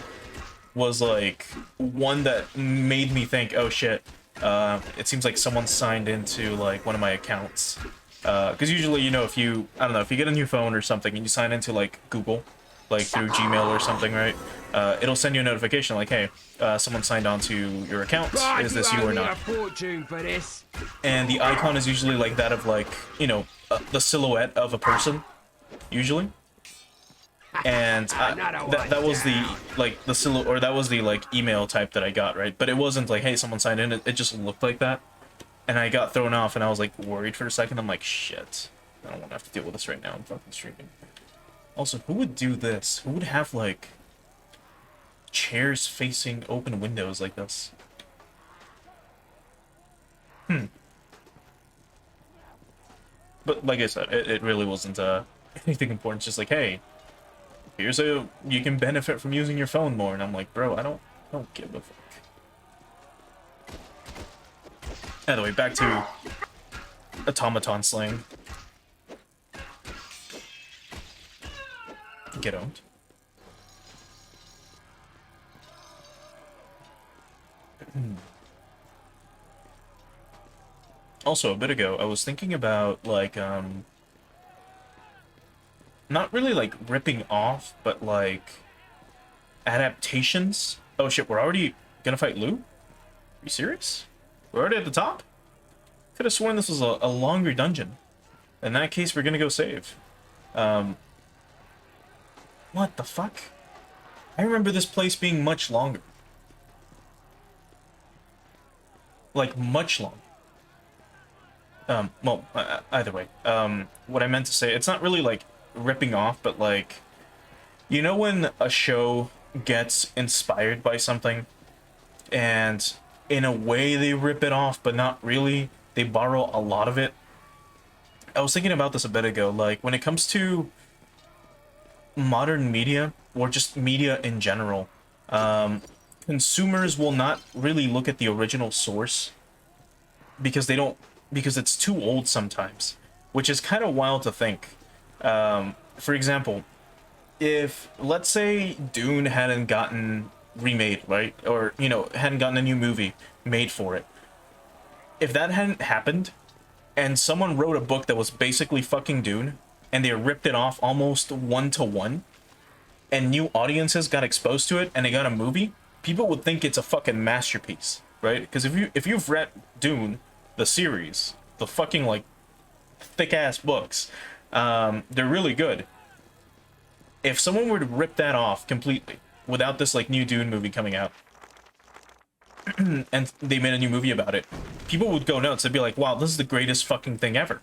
was like one that made me think, oh shit, it seems like someone signed into like one of my accounts. Because usually, you know, if you, I don't know, if you get a new phone or something and you sign into like Google, like through Gmail or something, right? It'll send you a notification like, hey, someone signed on to your account. Is this you or not? A fortune for this. And the icon is usually like that of like, you know, the silhouette of a person, usually. And that was the like the silhouette, or that was the like email type that I got, right? But it wasn't like, hey, someone signed in. It just looked like that, and I got thrown off, and I was like worried for a second. I'm like, shit, I don't want to have to deal with this right now. I'm fucking streaming. Also, who would do this? Who would have like chairs facing open windows like this? But like I said, it really wasn't anything important. It's just like, hey, here's a, you can benefit from using your phone more. And I'm like, bro, I don't give a fuck. Anyway, back to automaton slaying. Get owned. Also, a bit ago, I was thinking about, like, not really, like, ripping off, but, like, adaptations. Oh, shit, we're already gonna fight Lou? Are you serious? We're already at the top? Could have sworn this was a longer dungeon. In that case, we're gonna go save. What the fuck? I remember this place being much longer. Like, much longer. well, either way, what I meant to say, it's not really like ripping off, but like, you know when a show gets inspired by something and in a way they rip it off, but not really, they borrow a lot of it. I was thinking about this a bit ago, like when it comes to modern media or just media in general, consumers will not really look at the original source because it's too old sometimes, which is kind of wild to think. For example, if let's say Dune hadn't gotten remade, right, or you know, hadn't gotten a new movie made for it, if that hadn't happened and someone wrote a book that was basically fucking Dune and they ripped it off almost 1-to-1 and new audiences got exposed to it and they got a movie, people would think it's a fucking masterpiece, right? Because if you've read Dune, the series, the fucking like thick ass books, they're really good. If someone were to rip that off completely without this like new Dune movie coming out and they made a new movie about it, people would go nuts. They'd be like, wow, this is the greatest fucking thing ever.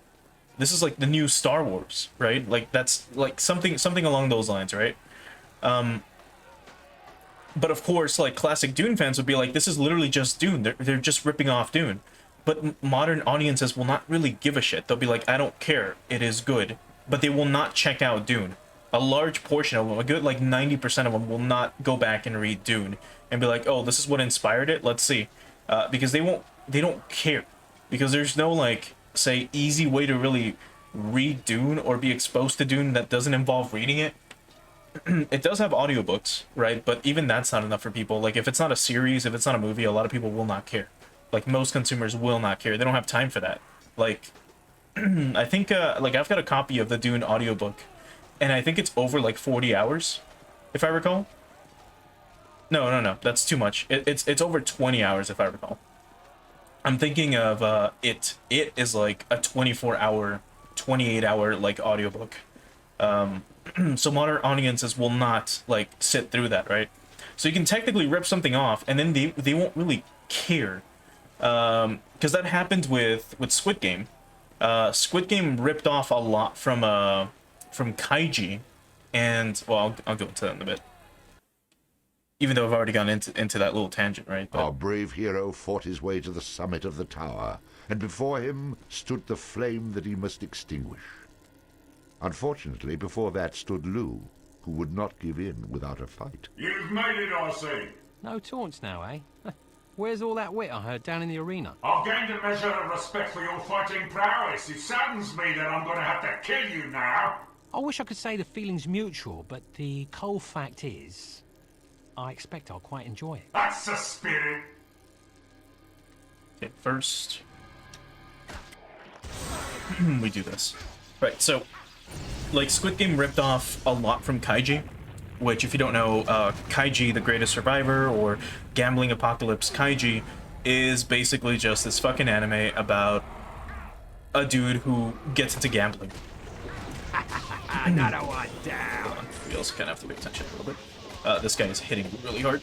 This is like the new Star Wars, right? Like that's like something along those lines, right? But of course, like classic Dune fans would be like, this is literally just Dune. They're just ripping off Dune. But modern audiences will not really give a shit. They'll be like, I don't care. It is good. But they will not check out Dune. A large portion of them, a good like 90% of them, will not go back and read Dune and be like, oh, this is what inspired it. Let's see, because they don't care, because there's no like say easy way to really read Dune or be exposed to Dune that doesn't involve reading it. It does have audiobooks, right? But even that's not enough for people. Like if it's not a series, if it's not a movie, a lot of people will not care. Like most consumers will not care. They don't have time for that. Like I think like I've got a copy of the Dune audiobook, and I think it's over like 40 hours, if I recall. No, that's too much. It's over 20 hours, if I recall. I'm thinking of it. It is like a 24-hour, 28-hour like audiobook. So modern audiences will not like sit through that, right? So you can technically rip something off, and then they won't really care, because that happened with Squid Game. Squid Game ripped off a lot from Kaiji, and well, I'll go into that in a bit. Even though I've already gone into that little tangent, right? But... Our brave hero fought his way to the summit of the tower, and before him stood the flame that he must extinguish. Unfortunately, before that stood Lou, who would not give in without a fight. You've made it, I see. No taunts now, eh? Where's all that wit I heard down in the arena? I've gained a measure of respect for your fighting prowess. It saddens me that I'm going to have to kill you now. I wish I could say the feeling's mutual, but the cold fact is, I expect I'll quite enjoy it. That's the spirit. Okay, first we do this. Right, so like Squid Game ripped off a lot from Kaiji, which if you don't know, Kaiji the Greatest Survivor or Gambling Apocalypse Kaiji is basically just this fucking anime about a dude who gets into gambling. Another one down. We also kind of have to pay attention a little bit. This guy is hitting really hard.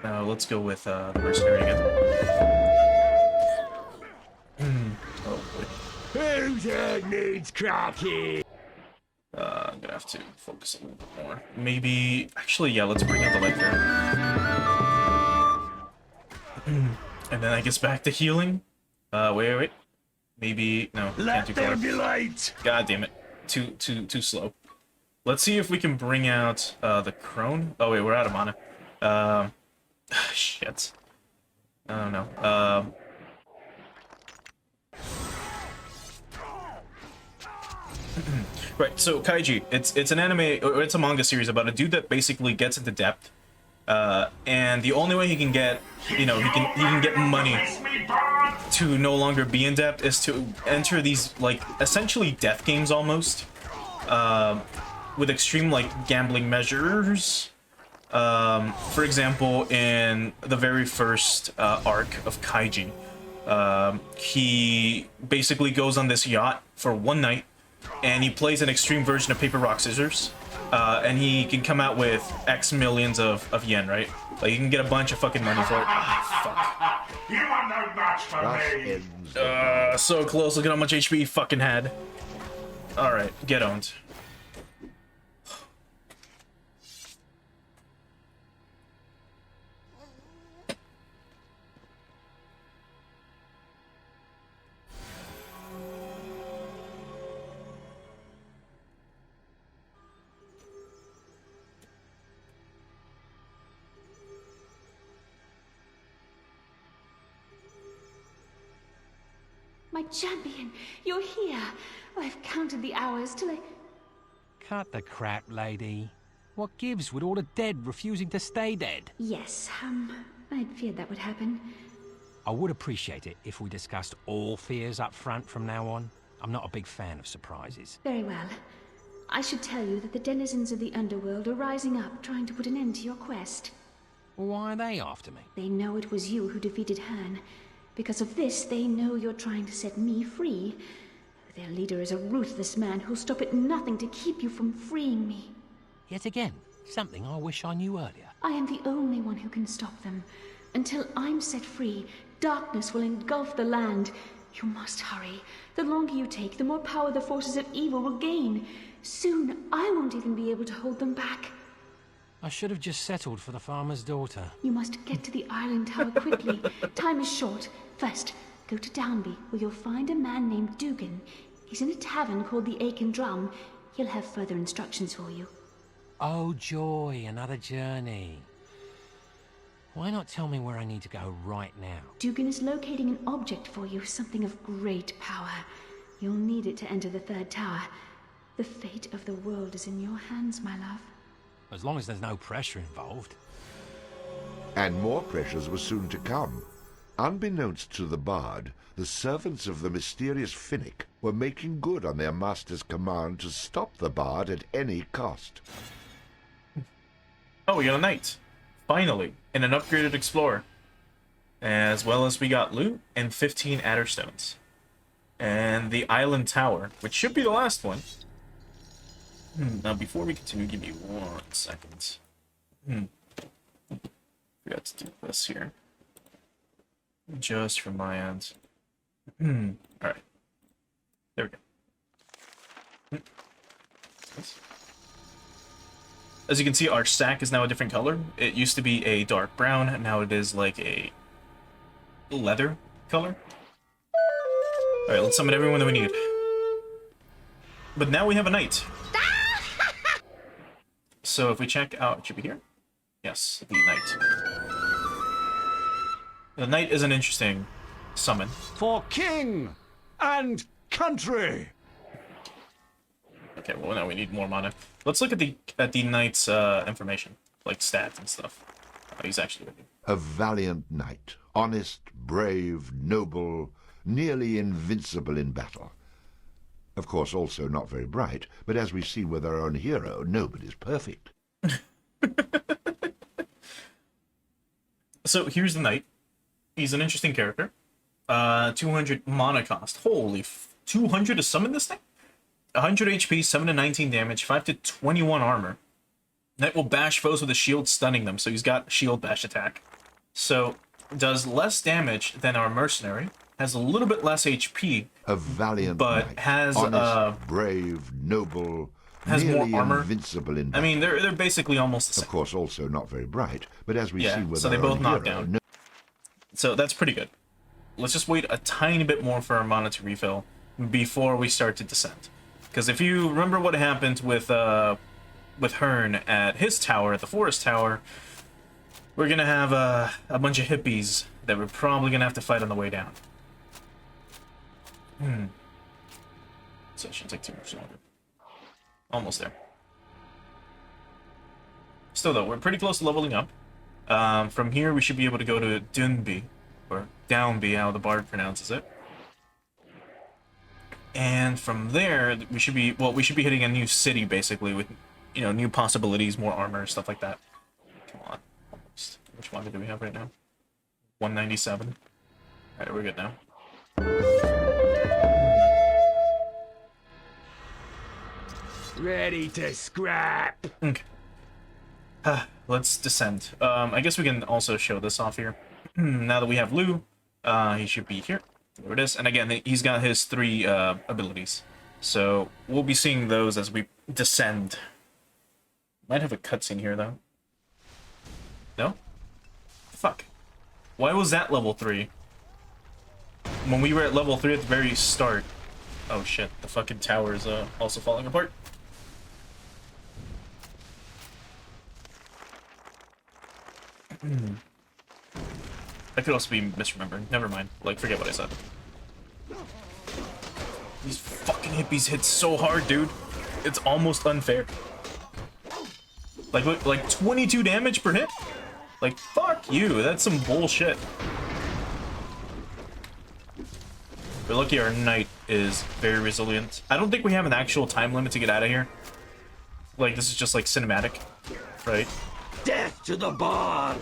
Let's go with the mercenary again. Oh boy. Whose head needs cracking? I'm gonna have to focus a little bit more. Maybe, actually, yeah, let's bring out the light there. And then I guess back to healing. Wait. Maybe, no, can't do color. Light. God damn it. Too slow. Let's see if we can bring out the crone. Oh wait, we're out of mana. Shit. I don't know. Right, so Kaiji, it's an anime, or it's a manga series about a dude that basically gets into debt, and the only way he can get, you know, he can get money to no longer be in debt is to enter these like essentially death games almost, with extreme like gambling measures. For example, in the very first arc of Kaiji, he basically goes on this yacht for one night, and he plays an extreme version of paper, rock, scissors, and he can come out with X millions of yen, right? Like, you can get a bunch of fucking money for it. Ah, fuck. You are no match for me. Ends the So close. Look at how much HP he fucking had. Alright, get owned. My champion, you're here. I've counted the hours till I... Cut the crap, lady. What gives with all the dead refusing to stay dead? Yes, I'd feared that would happen. I would appreciate it if we discussed all fears up front from now on. I'm not a big fan of surprises. Very well. I should tell you that the denizens of the underworld are rising up, trying to put an end to your quest. Why are they after me? They know it was you who defeated Hearn. Because of this, they know you're trying to set me free. Their leader is a ruthless man who'll stop at nothing to keep you from freeing me. Yet again, something I wish I knew earlier. I am the only one who can stop them. Until I'm set free, darkness will engulf the land. You must hurry. The longer you take, the more power the forces of evil will gain. Soon, I won't even be able to hold them back. I should have just settled for the farmer's daughter. You must get to the island tower quickly. Time is short. First, go to Downby, where you'll find a man named Dugan. He's in a tavern called the Ache and Drum. He'll have further instructions for you. Oh joy, another journey. Why not tell me where I need to go right now? Dugan is locating an object for you, something of great power. You'll need it to enter the third tower. The fate of the world is in your hands, my love. As long as there's no pressure involved. And more pressures were soon to come. Unbeknownst to the bard, the servants of the mysterious Finnick were making good on their master's command to stop the bard at any cost. Oh, we got a knight. Finally, and an upgraded explorer. As well as we got loot and 15 adder stones. And the island tower, which should be the last one. Now, before we continue, give me 1 second. Forgot to do this here. Just from my end. Alright. There we go. As you can see, our sack is now a different color. It used to be a dark brown, and now it is like a leather color. Alright, let's summon everyone that we need. But now we have a knight. So if we check out, it should be here. Yes, the knight. The knight is an interesting summon. For king and country. Okay, well now we need more mana. Let's look at the knight's information, like stats and stuff. He's actually with you. A valiant knight, honest, brave, noble, nearly invincible in battle. Of course, also not very bright, but as we see with our own hero, nobody's perfect. So here's the knight. He's an interesting character. 200 mana cost. Holy 200 to summon this thing? 100 HP, 7 to 19 damage, 5 to 21 armor. Knight will bash foes with a shield, stunning them, so he's got shield bash attack. So, does less damage than our mercenary, has a little bit less HP, a valiant but knight, has honest, brave, noble, has nearly more armor. Invincible in I mean, they're basically almost the same. Of course, also not very bright, but as we see with so our they both own knock hero, down. So that's pretty good. Let's just wait a tiny bit more for our mana to refill before we start to descend. Because if you remember what happened with Hearn at his tower, at the Forest Tower, we're gonna have a bunch of hippies that we're probably gonna have to fight on the way down. So it shouldn't take too much longer. Almost there. Still though, we're pretty close to leveling up. From here we should be able to go to Dunby, or Downby, how the bard pronounces it. And from there, we should be hitting a new city, basically, with, you know, new possibilities, more armor, stuff like that. Come on. Which one do we have right now? 197. Alright, we're good now. Ready to scrap. Okay. Let's descend. I guess we can also show this off here. Now that we have Lou, he should be here. There it is. And again, he's got his 3 abilities. So we'll be seeing those as we descend. Might have a cutscene here, though. No? Fuck. Why was that level 3? When we were at level 3 at the very start. Oh shit, the fucking tower is also falling apart. That could also be misremembered. Never mind. Like, forget what I said. These fucking hippies hit so hard, dude. It's almost unfair. Like 22 damage per hit? Like, fuck you. That's some bullshit. We're lucky our knight is very resilient. I don't think we have an actual time limit to get out of here. Like, this is just, like, cinematic. Right? Death to the bard.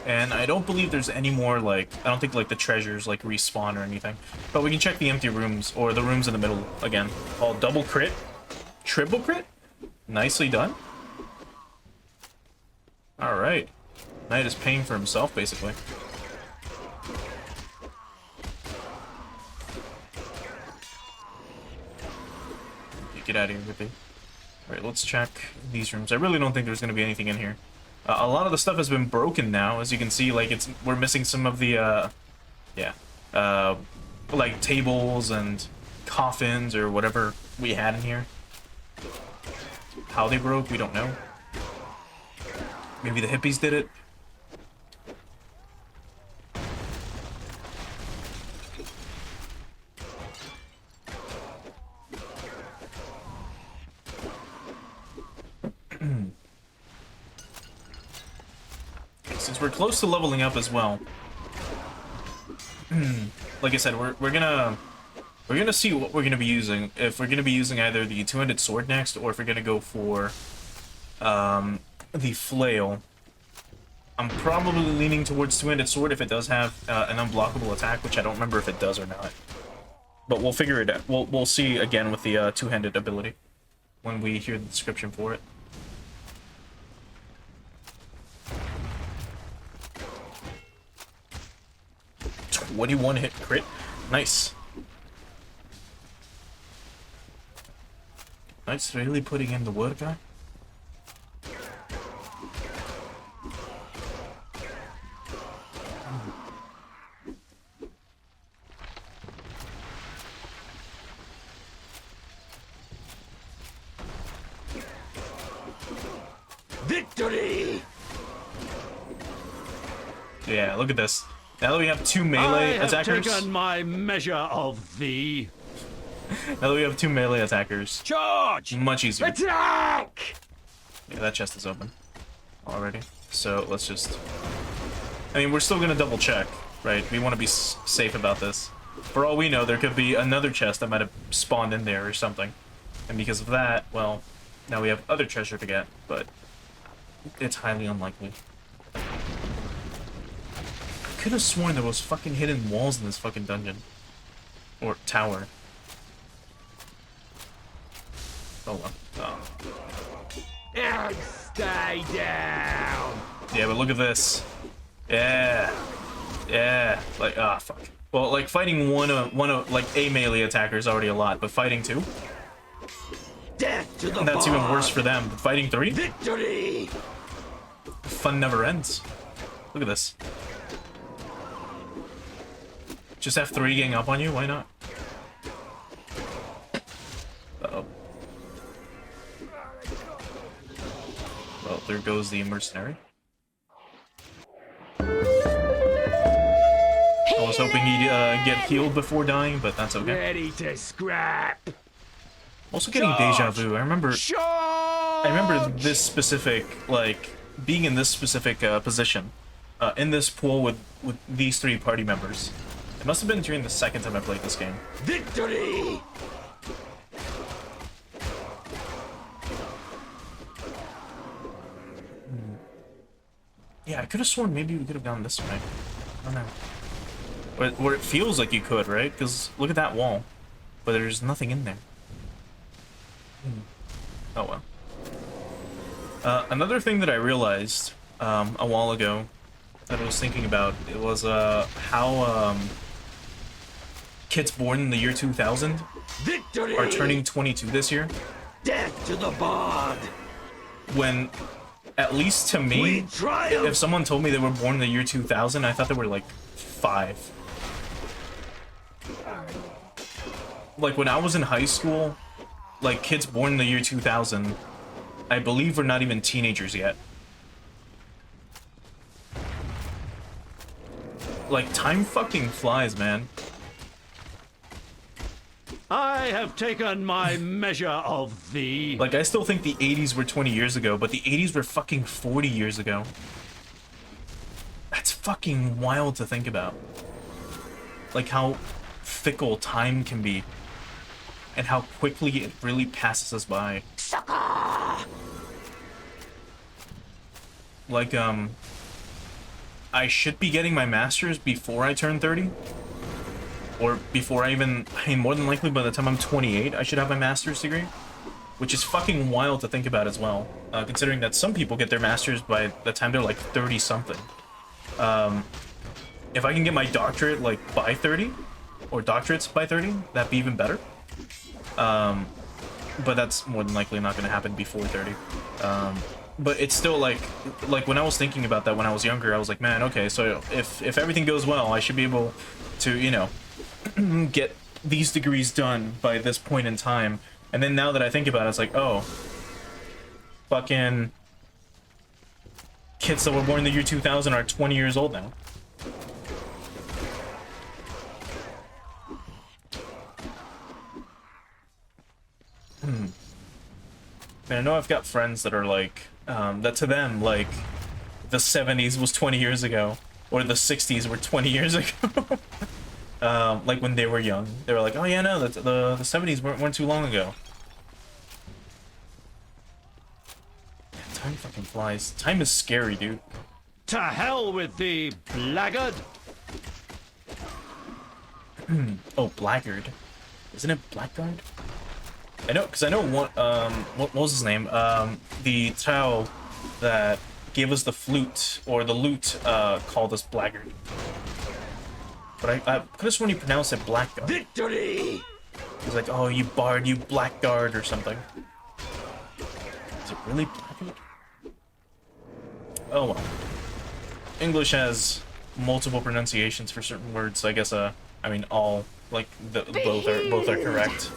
And I don't believe there's any more, like, I don't think, like, the treasures, like, respawn or anything. But we can check the empty rooms, or the rooms in the middle, again. Oh, double crit? Triple crit? Nicely done. Alright. Knight is paying for himself, basically. Get out of here with me. Alright, let's check these rooms. I really don't think there's going to be anything in here. A lot of the stuff has been broken now, as you can see. Like, we're missing some of the, like tables and coffins or whatever we had in here. How they broke, we don't know. Maybe the hippies did it. Since we're close to leveling up as well, like I said, we're gonna see what we're gonna be using. If we're gonna be using either the two-handed sword next, or if we're gonna go for the flail. I'm probably leaning towards two-handed sword if it does have an unblockable attack, which I don't remember if it does or not. But we'll figure it out. We'll see again with the two-handed ability when we hear the description for it. "21 hit crit. Nice. Nice, really putting in the work, guy. Victory! Yeah, look at this. Now that we have two melee attackers. I have taken my measure of thee. Now that we have two melee attackers. Charge! Much easier. Attack! Yeah, that chest is open already. So let's just... I mean, we're still gonna double check, right? We want to be safe about this. For all we know, there could be another chest that might have spawned in there or something. And because of that, well, now we have other treasure to get, but it's highly unlikely. I could have sworn there was fucking hidden walls in this fucking dungeon. Or tower. Oh well. Oh. And stay down! Yeah, but look at this. Yeah. Yeah. Like, ah, fuck. Well, like, fighting one of like, a melee attacker is already a lot, but fighting two? Death to the That's even bar. worse for them. But fighting three? Victory! The fun never ends. Look at this. Just have three gang up on you? Why not? Uh-oh. Well, there goes the mercenary. I was hoping he'd get healed before dying, but that's okay. Ready to scrap! Also getting deja vu. I remember this specific, like, being in this specific position, in this pool with these three party members. It must have been during the second time I played this game. Victory! Yeah, I could have sworn maybe we could have gone this way. I don't know. Or it feels like you could, right? Because look at that wall. But there's nothing in there. Another thing that I realized a while ago that I was thinking about, it was how kids born in the year 2000 Victory! are turning 22 this year. Death to the bard! When, at least to me, We triumph! if someone told me they were born in the year 2000, I thought they were like 5. Like when I was in high school, like kids born in the year 2000, I believe were not even teenagers yet. Like, time fucking flies, man. I have taken my measure of thee. Like, I still think the 80s were 20 years ago, but the 80s were fucking 40 years ago. That's fucking wild to think about. Like, how fickle time can be. And how quickly it really passes us by. Sucker! Like, I should be getting my master's before I turn 30. Or before I mean, more than likely by the time I'm 28, I should have my master's degree. Which is fucking wild to think about as well. Considering that some people get their master's by the time they're like 30-something. If I can get my doctorate, like, by 30, or doctorates by 30, that'd be even better. But that's more than likely not going to happen before 30. But it's still like when I was thinking about that when I was younger, I was like, man, okay, so if everything goes well, I should be able to, you know, get these degrees done by this point in time. And then now that I think about it, it's like, oh, fucking kids that were born in the year 2000 are 20 years old now. And I know I've got friends that are like, that to them, like, the 70s was 20 years ago, or the 60s were 20 years ago. Like when they were young. They were like, oh yeah, no, the 70s weren't too long ago. Time fucking flies. Time is scary, dude. To hell with thee, blackguard! Oh, blackguard. Isn't it blackguard? I know, because I know one, what was his name? The Tao that gave us the flute, or the lute, called us blackguard. But I could have sworn he pronounced it blackguard. Victory! He's like, oh, you bard, you blackguard, or something. Is it really blackguard? Oh well. English has multiple pronunciations for certain words, so I guess, I mean, all, like, both are correct.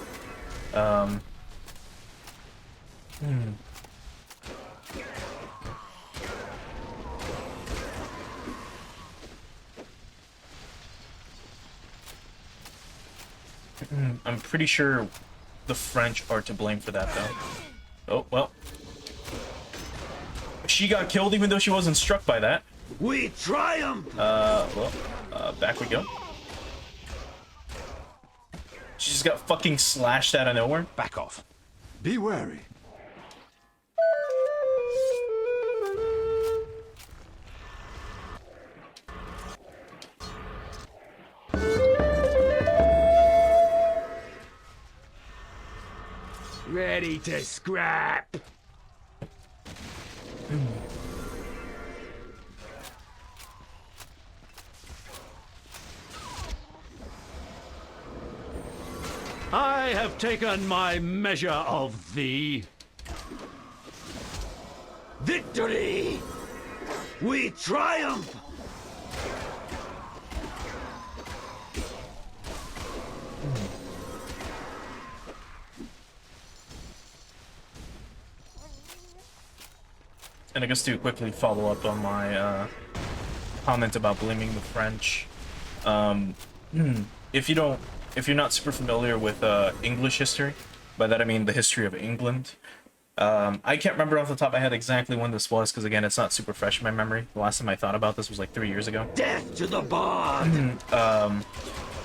I'm pretty sure the French are to blame for that, though. Oh, well. She got killed even though she wasn't struck by that. We triumph! Back we go. She just got fucking slashed out of nowhere. Back off. Be wary. Ready to scrap. I have taken my measure of thee. Victory! We triumph! And I guess to quickly follow up on my comment about blaming the French, if you're not super familiar with English history, by that I mean the history of England, I can't remember off the top of my head exactly when this was, because again, it's not super fresh in my memory. The last time I thought about this was like 3 years ago. Death to the bard!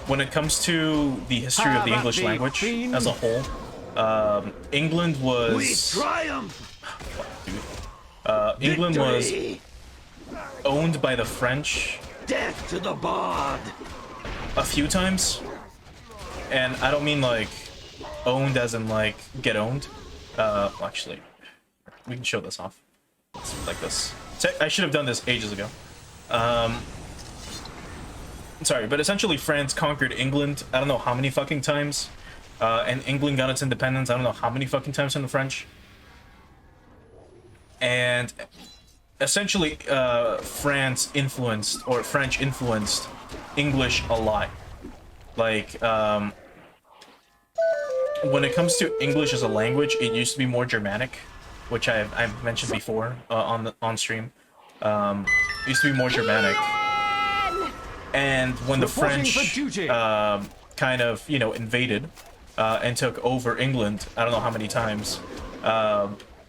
When it comes to the history of the English language as a whole, England was... We triumph! Fuck, dude. England was owned by the French. Death to the bard! A few times. And I don't mean like owned as in like get owned. Actually, we can show this off. like this. I should have done this ages ago. Sorry, but essentially France conquered England, I don't know how many fucking times. And England got its independence, I don't know how many fucking times from the French. And essentially, French influenced English a lot. Like, when it comes to English as a language, it used to be more Germanic, which I've mentioned before on stream. It used to be more Germanic. And when the French kind of, you know, invaded and took over England, I don't know how many times,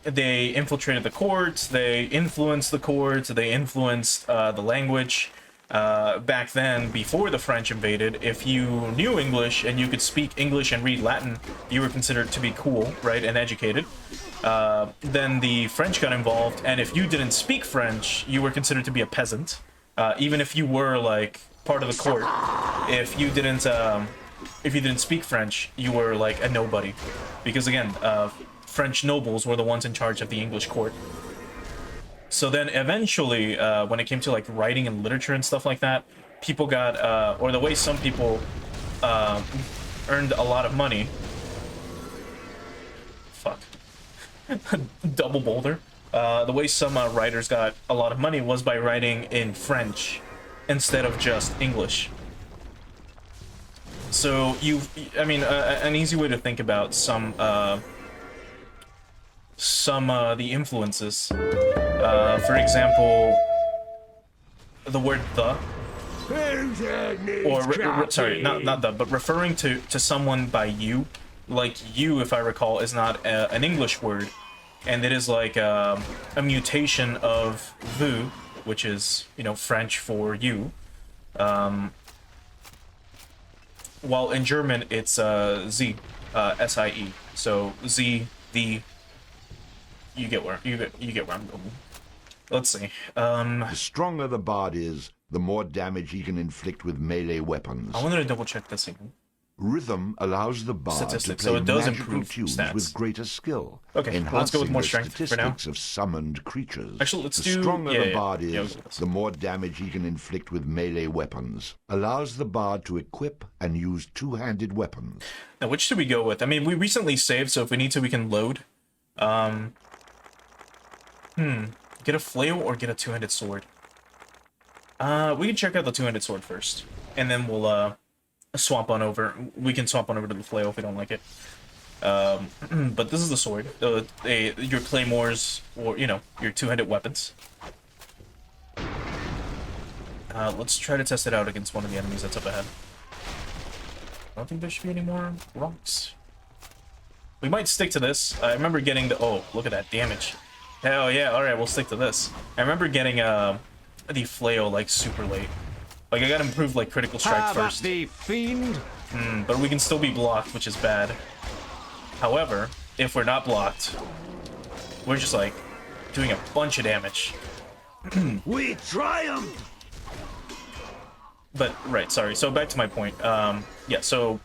they infiltrated the courts, they influenced the courts, they influenced the language. Back then, before the French invaded, if you knew English and you could speak English and read Latin, you were considered to be cool, right, and educated. Then the French got involved, and if you didn't speak French, you were considered to be a peasant. Even if you were, like, part of the court. If you didn't speak French, you were, like, a nobody. Because, again, French nobles were the ones in charge of the English court. So then eventually, when it came to like writing and literature and stuff like that, people got, or the way some people earned a lot of money. Fuck. Double boulder. The way some writers got a lot of money was by writing in French instead of just English. So an easy way to think about the influences. For example, the word "the," or sorry, not "the," but referring to someone by "you," like "you," if I recall, is not an English word, and it is like a mutation of "vous," which is, you know, French for "you." While in German it's "sie," "sie." So "sie," "the." You get where I'm going. Let's see. The stronger the bard is, the more damage he can inflict with melee weapons. I wanted to double check this again. Rhythm allows the bard to play so it does magical improve tunes stats. with greater skill. Okay, well, let's go with more enhancing strength the for now. statistics of summoned creatures. Actually, let's the do... stronger the bard yeah, is, the more damage he can inflict with melee weapons. Allows the bard to equip and use two-handed weapons. Now, which should we go with? I mean, we recently saved, so if we need to, we can load. Get a flail or get a two-handed sword? We can check out the two-handed sword first, and then we'll swap on over. We can swap on over to the flail if we don't like it. But this is the sword. Your claymores, or you know, your two-handed weapons. Let's try to test it out against one of the enemies that's up ahead. I don't think there should be any more rocks. We might stick to this. I remember getting the... Oh, look at that damage. Hell yeah, alright, we'll stick to this. I remember getting the flail, like, super late. Like, I got improved, like, critical strike first. The fiend? But we can still be blocked, which is bad. However, if we're not blocked, we're just, like, doing a bunch of damage. We triumph! But, right, sorry. So, back to my point. Yeah, so...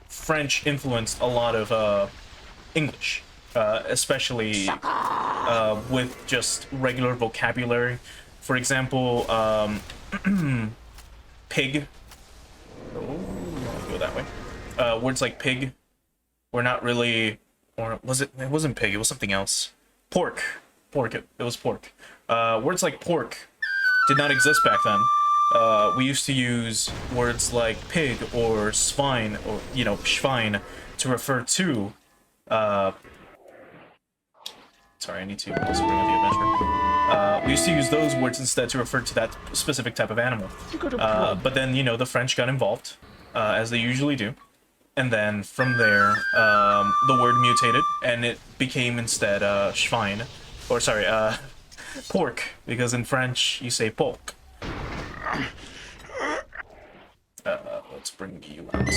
French influenced a lot of, English. Especially with just regular vocabulary. For example, pig. Oh, go that way. Words like pig were not really, or was it? It wasn't pig. It was something else. Pork. Pork. It was pork. Words like pork did not exist back then. We used to use words like pig or swine, or you know, schwein, to refer to. Sorry, I need to also bring up the adventure. We used to use those words instead to refer to that specific type of animal. But then, you know, the French got involved, as they usually do. And then from there, the word mutated, and it became instead schwein. Or, sorry, pork, because in French, you say pork. Let's bring you out.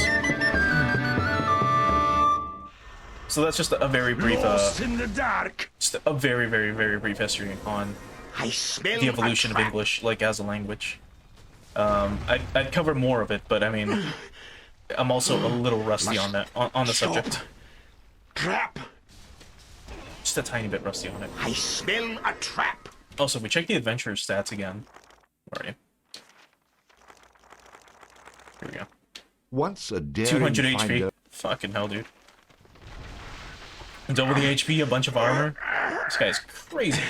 So that's just a very brief, in the dark. just a very, very, very brief history on the evolution of English, like, as a language. I'd cover more of it, but I mean, I'm also a little rusty on that, on the subject. Trap. Just a tiny bit rusty on it. I smell a trap. Also, we check the adventurer stats again. Where are you? Here we go. Once a daring 200 finder... HP. Fucking hell, dude. Double the HP, a bunch of armor. This guy's crazy.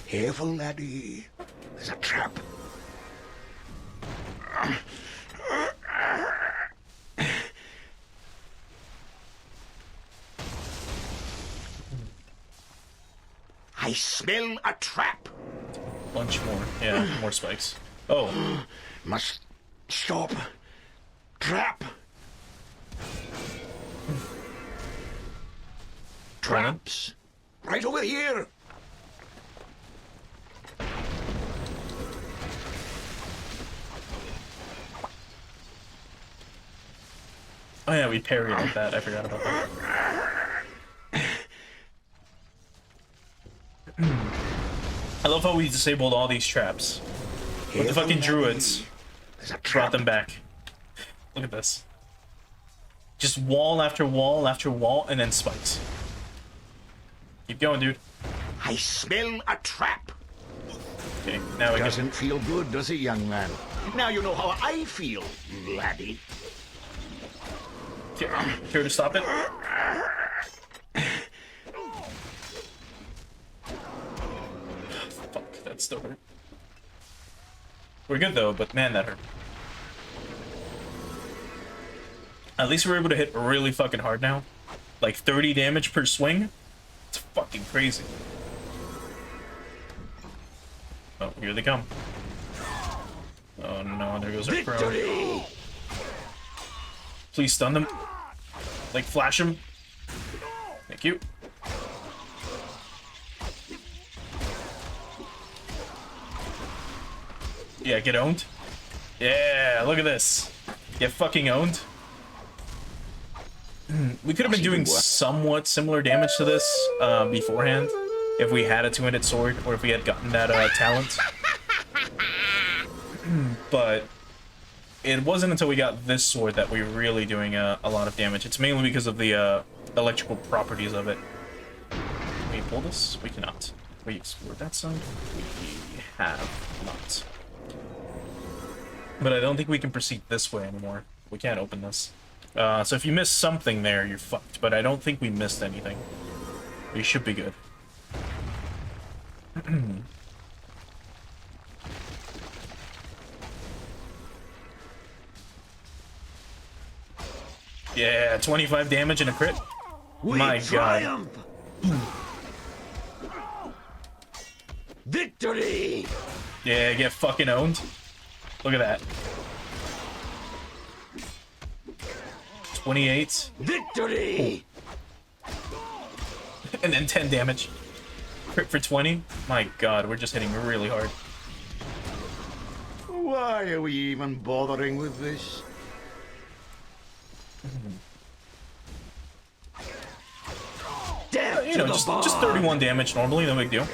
Careful, laddie. There's a trap. I smell a trap. Bunch more. Yeah, more spikes. Oh. Must stop. Trap. Traps. Right over here. Oh yeah, we parry like that. I forgot about that. I love how we disabled all these traps. With the fucking druids. Brought them back. Look at this. Just wall after wall after wall, and then spikes. Keep going, dude. I smell a trap. Okay, now we Doesn't feel good, does it, young man? Now you know how I feel, laddie. Here to stop it. Fuck, that still hurt. We're good though, but man, that hurt. At least we're able to hit really fucking hard now. Like 30 damage per swing. It's fucking crazy. Oh, here they come. Oh no, there goes our crow. Please stun them. Like, flash them. Thank you. Yeah, get owned. Yeah, look at this. Get fucking owned. We could have been doing somewhat similar damage to this beforehand if we had a two-handed sword or if we had gotten that talent. But it wasn't until we got this sword that we were really doing a lot of damage. It's mainly because of the electrical properties of it. Can we pull this? We cannot. We explored that side? We have not. But I don't think we can proceed this way anymore. We can't open this. So if you missed something there, you're fucked. But I don't think we missed anything. We should be good. Yeah, 25 damage and a crit. My god. Victory! Yeah, get fucking owned. Look at that. 28. Victory! And then 10 damage. Crit for 20. My god, we're just hitting really hard. Why are we even bothering with this? You know, just 31 damage normally, no big deal.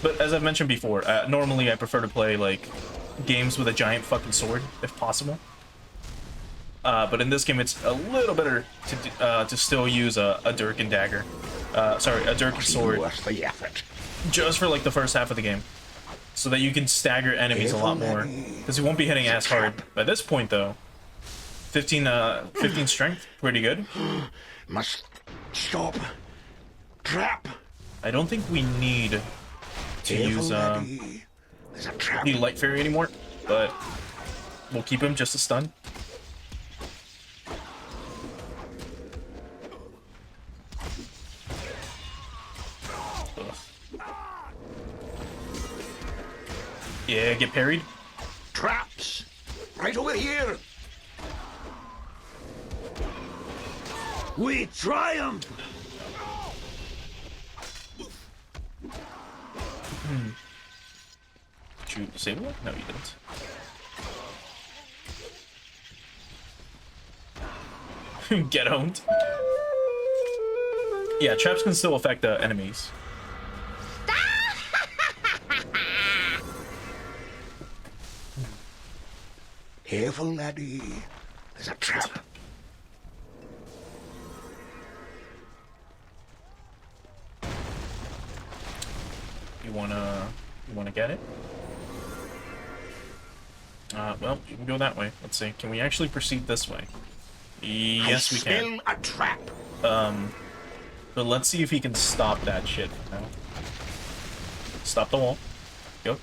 But as I've mentioned before, normally I prefer to play like games with a giant fucking sword, if possible. But in this game, it's a little better to still use a dirk and dagger. Sorry, a dirk and sword. Just for like the first half of the game, so that you can stagger enemies a lot more, because you won't be hitting as hard. By this point, though, 15 strength, pretty good. Must stop. Trap. I don't think we need to use the light fairy anymore, but we'll keep him just a stun. Yeah, get parried. Traps. Right over here. We triumph. Did you disable it? No, you didn't. Get owned. Yeah, traps can still affect enemies. Careful, laddie. There's a trap. wanna get it? Well, you can go that way. Let's see. Can we actually proceed this way? Yes, we can. Smell a trap. But let's see if he can stop that shit now. Stop the wall. Go.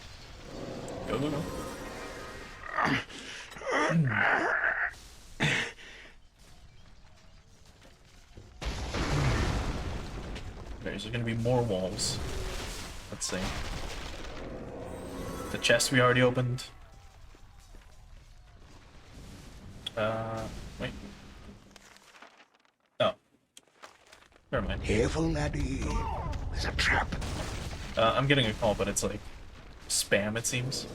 Go, go, go. There's gonna be more walls. Let's see. The chest we already opened. Wait. Oh. Never mind. Careful, laddie. There's a trap. I'm getting a call, but it's like spam, it seems.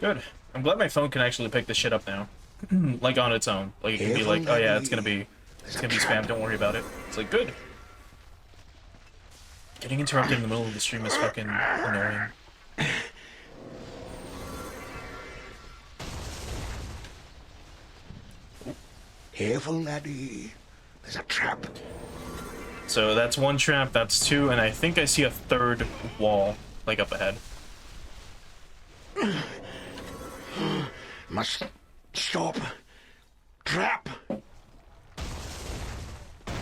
Good. I'm glad my phone can actually pick this shit up now. Like on its own. Like it can be like, oh yeah, it's gonna be spam, don't worry about it. It's like, good. Getting interrupted in the middle of the stream is fucking annoying. Careful, laddie. There's a trap. So that's one trap, that's two, and I think I see a third wall, like up ahead. Must stop. Trap.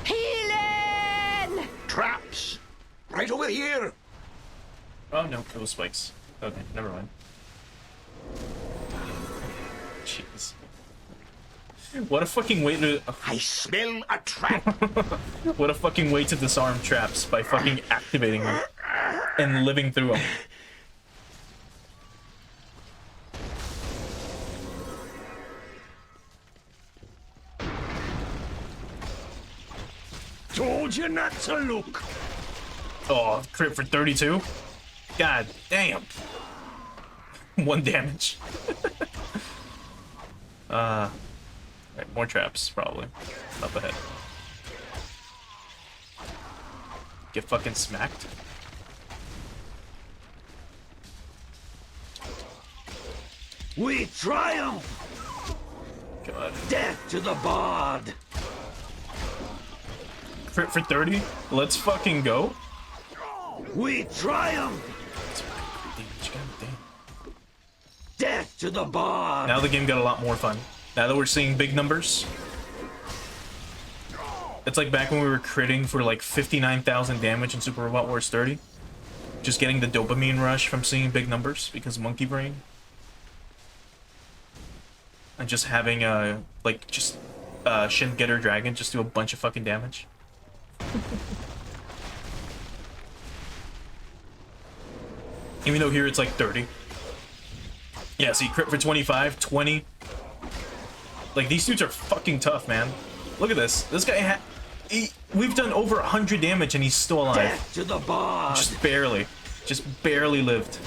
Healing! Traps. Right over here. Oh no, it was spikes. Okay, never mind. Jeez. What a fucking way to... I smell a trap. What a fucking way to disarm traps by fucking activating them and living through them. Told you not to look. Oh, crit for 32? God damn. 1 damage. Right, more traps, probably. Up ahead. Get fucking smacked. We triumph. God. Death to the bard. Crit for 30? Let's fucking go. We triumph. God damn. Death to the bard. Now the game got a lot more fun. Now that we're seeing big numbers. It's like back when we were critting for like 59,000 damage in Super Robot Wars 30. Just getting the dopamine rush from seeing big numbers because monkey brain. And just having Shin Getter Dragon just do a bunch of fucking damage. Even though here it's like 30. Yeah, see, crit for 25, 20. Like, these dudes are fucking tough, man. Look at this. This guy we've done over 100 damage and he's still alive. Death to the bard. Just barely. Just barely lived.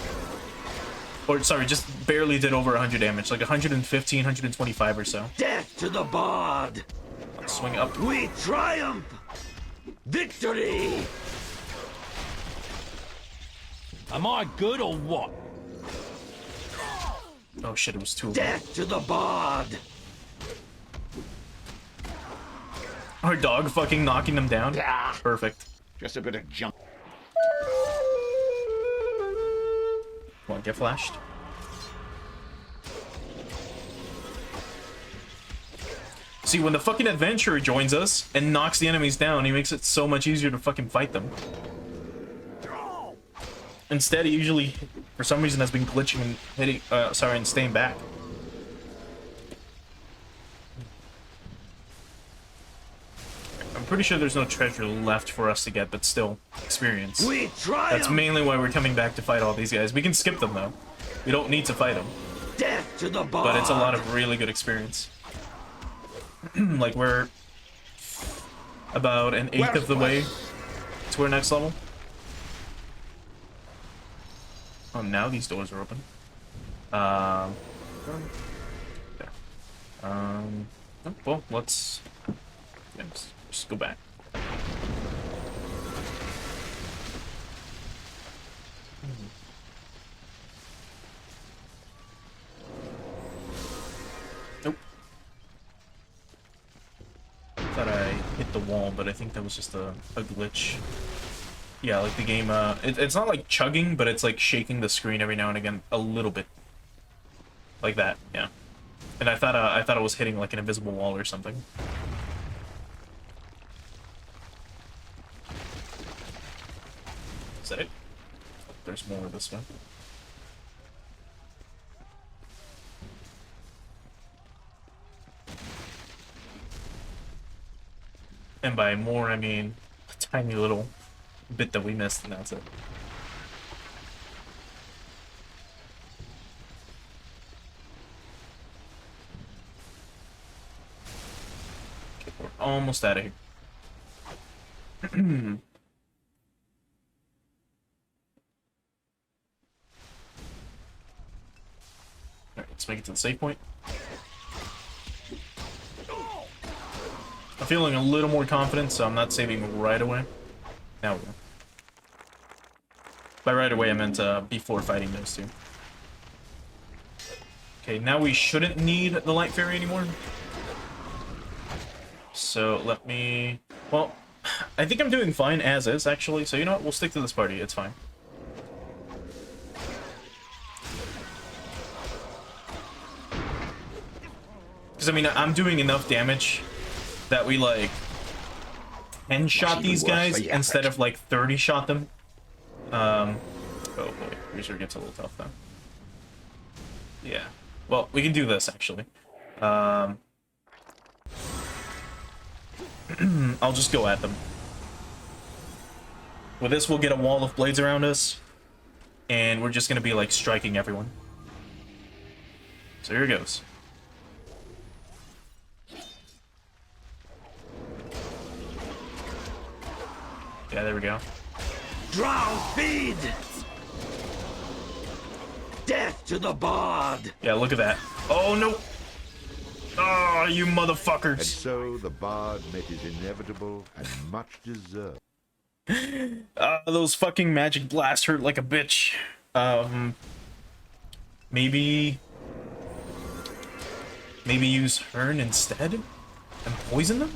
Or, sorry, just barely did over 100 damage. Like 115, 125 or so. Death to the bard. Swing up. We triumph. Victory. Am I good or what? Oh shit, it was 2 of them. Death to the bard. Our dog fucking knocking them down? Ah. Perfect. Just a bit of junk. Come on, get flashed. See, when the fucking adventurer joins us and knocks the enemies down, he makes it so much easier to fucking fight them. Instead, he usually, for some reason, has been glitching and hitting, and staying back. I'm pretty sure there's no treasure left for us to get, but still, experience. We triumph. That's mainly why we're coming back to fight all these guys. We can skip them, though. We don't need to fight them. Death to the bard. But it's a lot of really good experience. Like, we're about an 1/8 of the way to our next level. Oh, now these doors are open. Oh, well, let's just go back. Nope. Thought I hit the wall, but I think that was just a glitch. Yeah, like the game, it's not like chugging, but it's like shaking the screen every now and again a little bit. Like that, yeah. And I thought it was hitting like an invisible wall or something. Is that it? There's more this way. And by more, I mean a tiny little bit that we missed, and that's it. Okay, we're almost out of here. Alright, let's make it to the save point. I'm feeling a little more confident, so I'm not saving right away. Now we go. By right away, I meant before fighting those two. Okay, now we shouldn't need the Light Fairy anymore. So let me... Well, I think I'm doing fine as is, actually. So you know what? We'll stick to this party. It's fine. Because, I mean, I'm doing enough damage that we, like, 10 shot these guys instead of, like, 30 shot them. Oh boy, Reaser gets a little tough, though. Yeah. Well, we can do this, actually. I'll just go at them. With this, we'll get a wall of blades around us, and we're just gonna be, like, striking everyone. So here goes. Yeah, there we go. Drown feed! Death to the bard! Yeah, look at that. Oh, no! Oh, you And motherfuckers! so the bard met his inevitable and much deserved. Those fucking magic blasts hurt like a bitch. Maybe use Hearn instead? And poison them?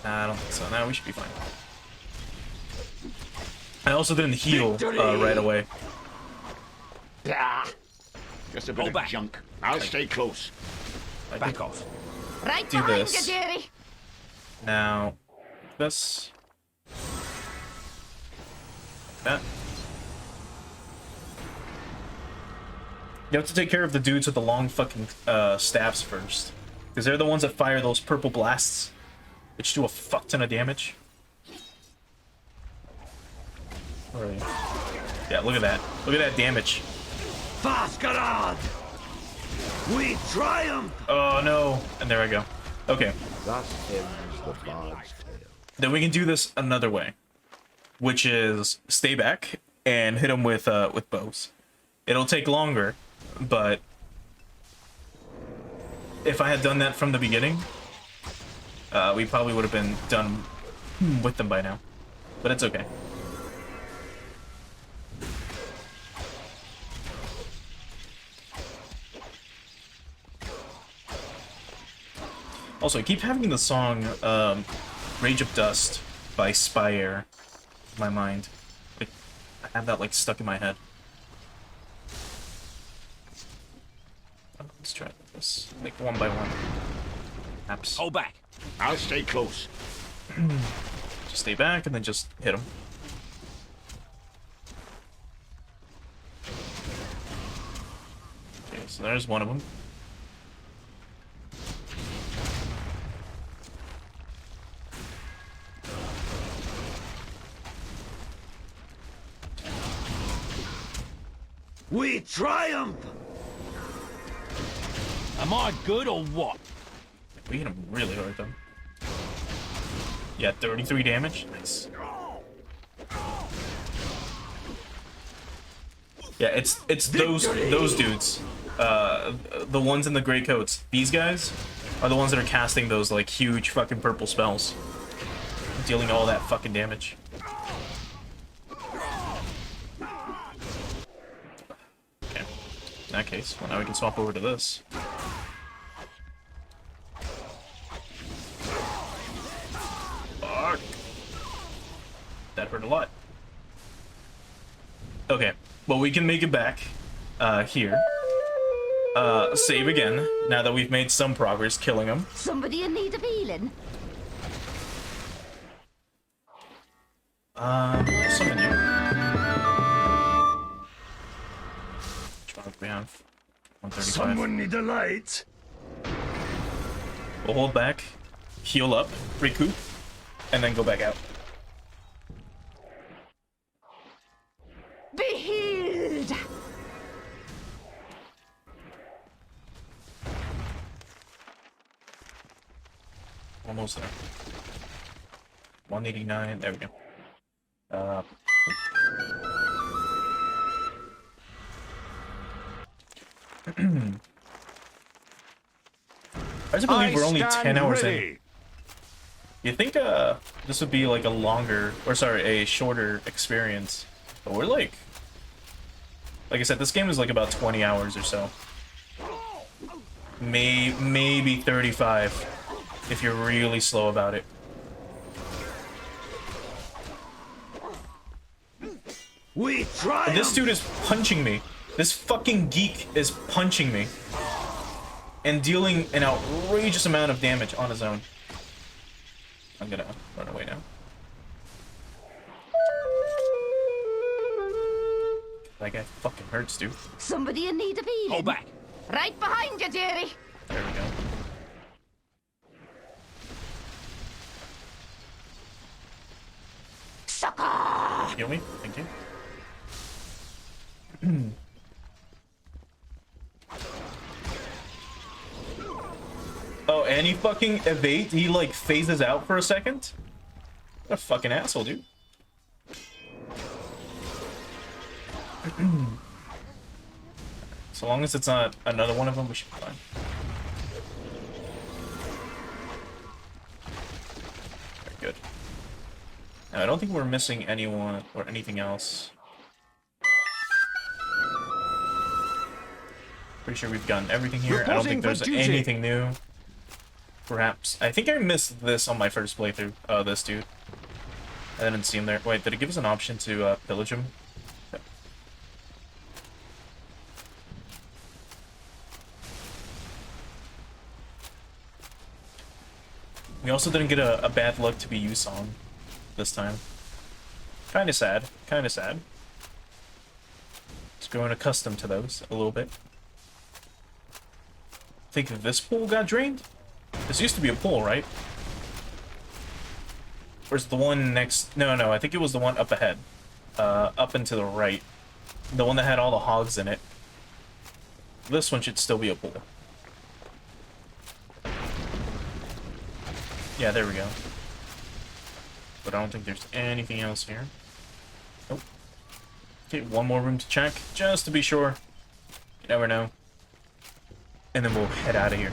Nah, I don't think so. Nah, we should be fine. I also didn't heal right away. Ah, just a bit of junk. I'll stay close. Back off. Right Do behind this. you, dearie. Now, this. That. You have to take care of the dudes with the long fucking staffs first. Because they're the ones that fire those purple blasts, which do a fuck ton of damage. Alright. Yeah, look at that. Look at that damage. Faskarad! We triumph! Oh no. And there I go. Okay. Thus ends the bard's tale. Then we can do this another way, which is stay back and hit them with bows. It'll take longer, but if I had done that from the beginning, we probably would have been done with them by now. But it's okay. Also, I keep having the song Rage of Dust by Spire in my mind. Like, I have that like stuck in my head. Let's try this. Like one by one. Perhaps. Hold back. I'll stay close. Just stay back and then just hit them. Okay, so there's one of them. We triumph! Am I good or what? We hit him really hard though. Yeah, 33 damage. Nice. Yeah, it's those dudes. The ones in the gray coats. These guys are the ones that are casting those like huge fucking purple spells, dealing all that fucking damage. Okay. In that case, well now we can swap over to this. a lot. Okay, well, we can make it back here. Save again, now that we've made some progress killing him. Somebody in need of healing? Summon you. What do we have? 135. Someone need a light? We'll hold back, heal up, recoup, and then go back out. Be healed! Almost there. 189, there we go. I just believe we're only 10 hours in. You think this would be like a longer, or sorry, a shorter experience, but we're like I said, this game is like about 20 hours or so. Maybe 35 if you're really slow about it. We try. This dude is punching me. This fucking geek is punching me and dealing an outrageous amount of damage on his own. I'm gonna run away now. That guy fucking hurts, dude. Somebody in need of healing? Hold back. Right behind you, dearie. There we go. Sucker! Heal me, thank you. Oh, and he fucking evades. He like phases out for a second. What a fucking asshole, dude. So long as it's not another one of them, we should be fine. Very good. Now, I don't think we're missing anyone or anything else. Pretty sure we've gotten everything here. I don't think there's anything new. Perhaps. I think I missed this on my first playthrough. This dude. I didn't see him there. Wait, did it give us an option to pillage him? No. We also didn't get a bad luck to be you song this time. Kinda sad. Kinda sad. Just growing accustomed to those a little bit. Think that this pool got drained? This used to be a pool, right? Where's the one next? No, I think it was the one up ahead. Up and to the right. The one that had all the hogs in it. This one should still be a pool. Yeah, there we go. But I don't think there's anything else here. Nope. Okay, one more room to check, just to be sure. You never know. And then we'll head out of here.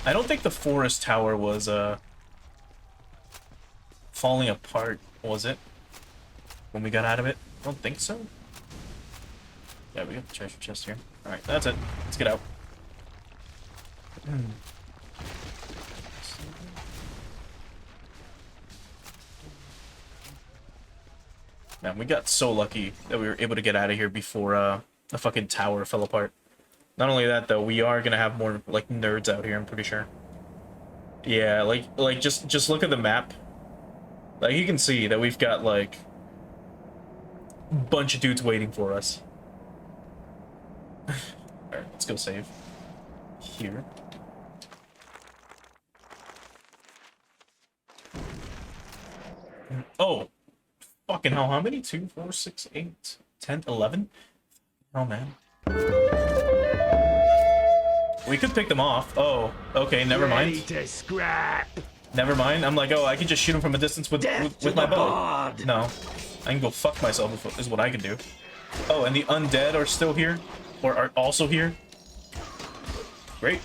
I don't think the forest tower was, falling apart, was it? When we got out of it? I don't think so. Yeah, we got the treasure chest here. Alright, that's it. Let's get out. Man, we got so lucky that we were able to get out of here before, the fucking tower fell apart. Not only that, though, we are gonna have more, like, nerds out here, I'm pretty sure. Yeah, like just look at the map. Like, you can see that we've got, like, a bunch of dudes waiting for us. Alright, let's go save. Here. Oh! Fucking hell, how many? 2, 4, 6, 8, 10, 11? Oh, man. We could pick them off. Oh, okay, never mind. Never mind. I'm like, oh, I can just shoot him from a distance with my bow. No. I can go fuck myself, is what I can do. Oh, and the undead are still here? Or are also here? Great.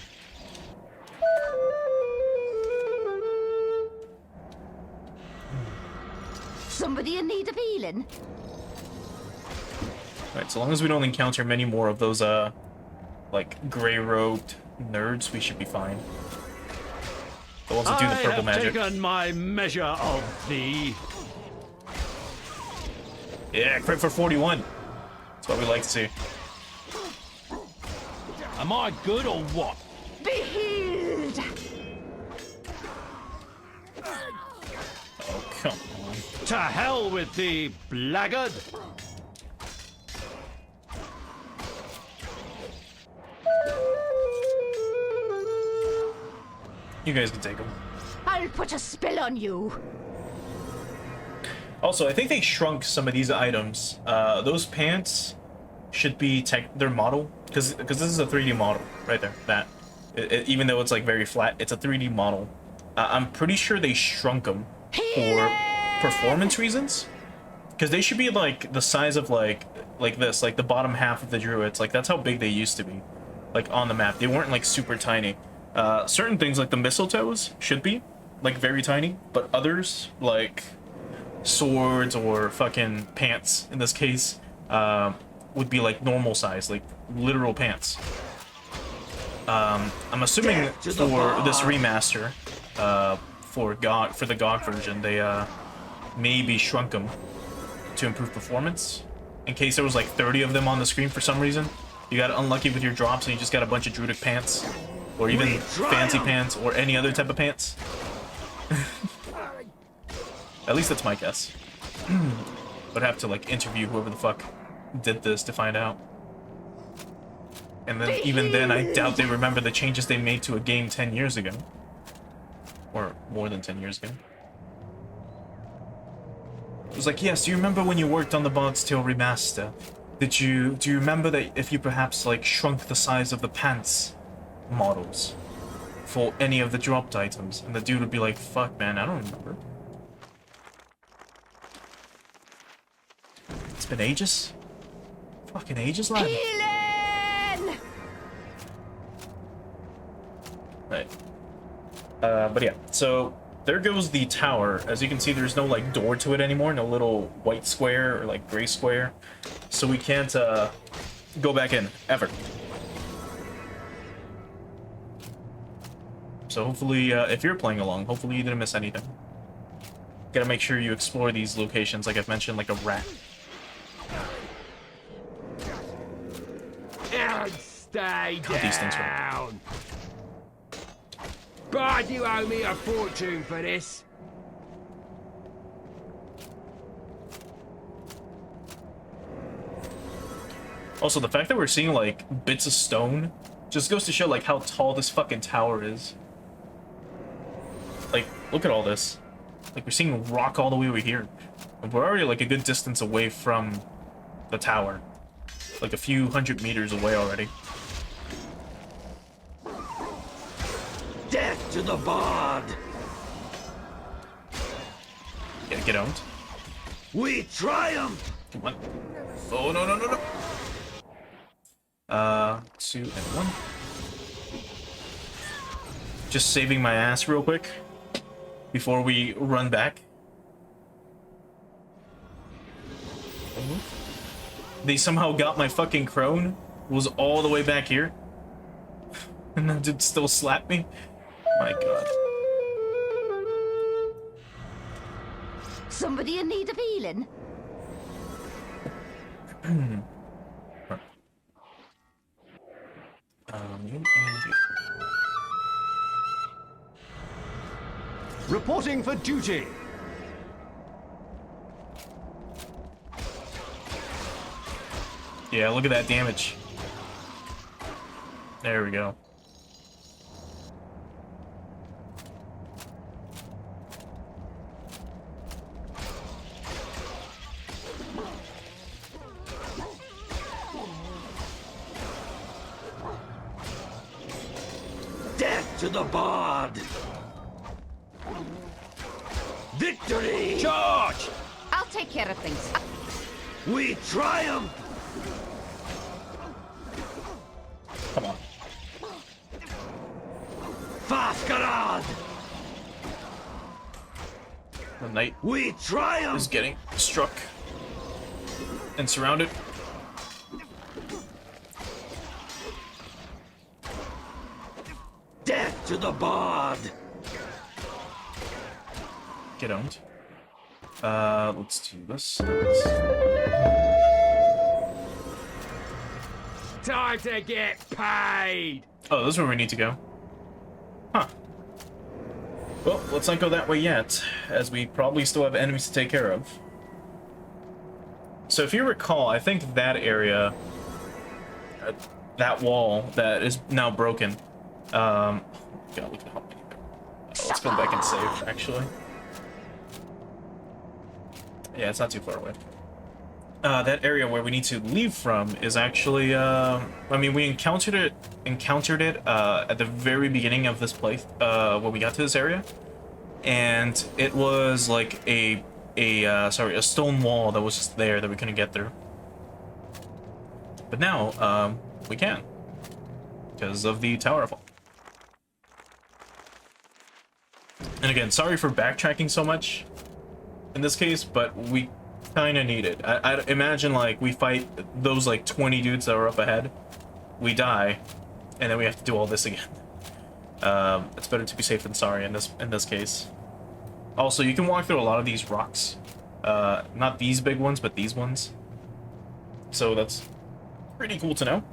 Somebody in need of healing? Right, so long as we don't encounter many more of those, like, gray-robed nerds, we should be fine. The ones that do the I purple have magic. taken my measure of thee. Yeah, crit for 41. That's what we like to see. Am I good or what? Be healed! Oh, come on. To hell with thee, blackguard. You guys can take them. I'll put a spell on you. Also, I think they shrunk some of these items. Those pants should be their model, because this is a 3D model right there. That even though it's like very flat, it's a 3D model. I'm pretty sure they shrunk them for performance reasons, because they should be like the size of like this, like the bottom half of the druids. Like that's how big they used to be, like on the map. They weren't like super tiny. Certain things like the mistletoes should be like very tiny, but others like swords or fucking pants in this case would be like normal size, like literal pants. I'm assuming for this remaster, for the GOG version, they maybe shrunk them to improve performance. In case there was like 30 of them on the screen for some reason, you got unlucky with your drops and you just got a bunch of druidic pants, or even fancy pants, or any other type of pants. At least that's my guess. Would have to like interview whoever the fuck did this to find out. And then even then, I doubt they remember the changes they made to a game 10 years ago. Or more than 10 years ago. It was like, yes, do you remember when you worked on the Bard's Tale Remaster? Do you remember that if you perhaps like shrunk the size of the pants models for any of the dropped items? And the dude would be like, fuck man, I don't remember. It's been ages. Fucking ages, lad. Healing! Right. But yeah, so there goes the tower. As you can see, there's no like door to it anymore, no little white square or like gray square. So we can't go back in, ever. So hopefully, if you're playing along, hopefully you didn't miss anything. Gotta make sure you explore these locations, like I've mentioned, like a rat. And stay God, these things are... down. But you owe me a fortune for this. Also, the fact that we're seeing like bits of stone just goes to show like how tall this fucking tower is. Like, look at all this. Like, we're seeing rock all the way over here. And we're already like a good distance away from the tower. Like a few hundred meters away already. Death to the bard. Yeah, get owned. We triumph. Come on. Oh, no, no, no, no. 2 and 1. Just saving my ass real quick before we run back. They somehow got my fucking crone. Was all the way back here. And then did still slap me. My god. Somebody in need of healing? Reporting for duty. Yeah, look at that damage. There we go. Death to the bard. Victory. Charge! I'll take care of things. We triumph. Come on. Fascarad. The knight We triumph. is getting struck and surrounded. Death to the bard. get owned. Let's do this. Time to get paid! Oh, this is where we need to go. Huh. Well, let's not go that way yet, as we probably still have enemies to take care of. So if you recall, I think that area, that wall that is now broken, God, look at how many. Let's go back and save, actually. Yeah, it's not too far away. That area where we need to leave from is actually, I mean, we encountered it at the very beginning of this place, when we got to this area, and it was like a stone wall that was just there that we couldn't get through. But now, we can, because of the Tower of Fall. And again, sorry for backtracking so much in this case, but we kind of need it. I imagine, like, we fight those, like, 20 dudes that are up ahead, we die, and then we have to do all this again. It's better to be safe than sorry in this case. Also, you can walk through a lot of these rocks. Not these big ones, but these ones. So that's pretty cool to know.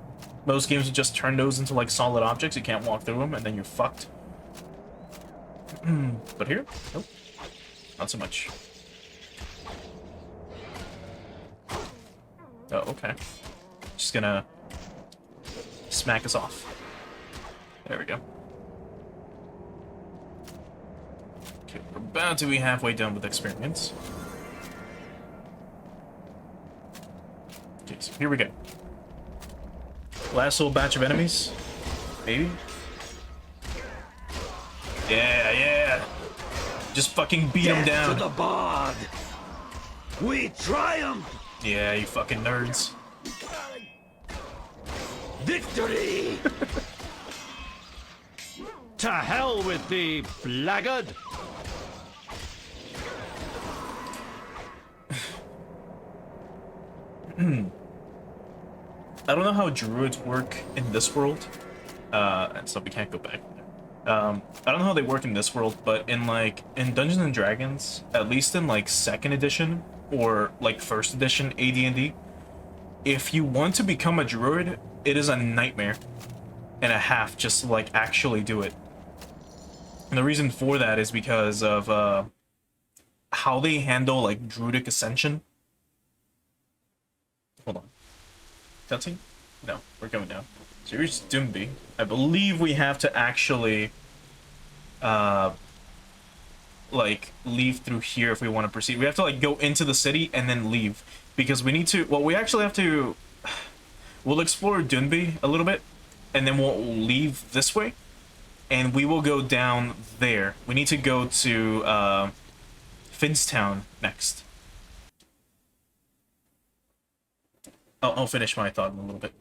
Most games would just turn those into, like, solid objects. You can't walk through them, and then you're fucked. But here? Nope. Not so much. Oh, okay. Just gonna smack us off. There we go. Okay, we're about to be halfway done with experience. Okay, so here we go. Last little batch of enemies. Maybe? Yeah. Just fucking beat them down. To the bard. We triumph. Yeah, you fucking nerds. Victory. To hell with thee, blackguard. I don't know how druids work in this world. And so we can't go back. I don't know how they work in this world, but in Dungeons and Dragons, at least in like 2nd edition or like 1st edition AD&D, if you want to become a druid, it is a nightmare and a half just to like actually do it. And the reason for that is because of how they handle like druidic ascension. Hold on. Cutscene? No, we're going down. So here's Doomby. I believe we have to actually, like, leave through here if we want to proceed. We have to, like, go into the city and then leave. Because we need to, well, we actually have to, we'll explore Doomby a little bit, and then we'll leave this way, and we will go down there. We need to go to, Finstown next. I'll finish my thought in a little bit.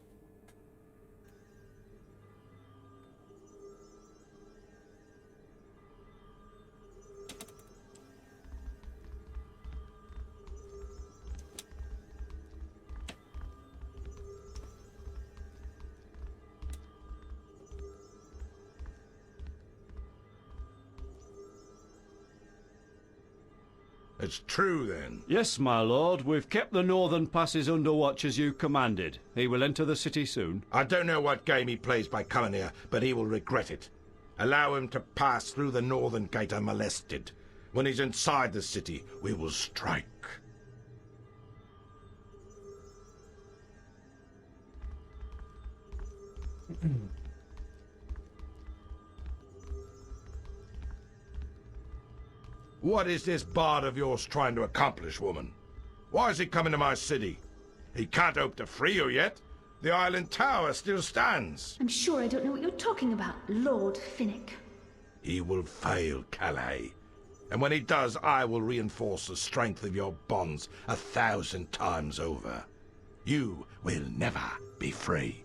It's true, then? Yes, my lord. We've kept the northern passes under watch as you commanded. He will enter the city soon. I don't know what game he plays by coming here, but he will regret it. Allow him to pass through the northern gate unmolested. When he's inside the city, we will strike. What is this bard of yours trying to accomplish, woman? Why is he coming to my city? He can't hope to free you yet. The island tower still stands. I'm sure I don't know what you're talking about, Lord Finnick. He will fail, Calais. And when he does, I will reinforce the strength of your bonds 1,000 times over. You will never be free.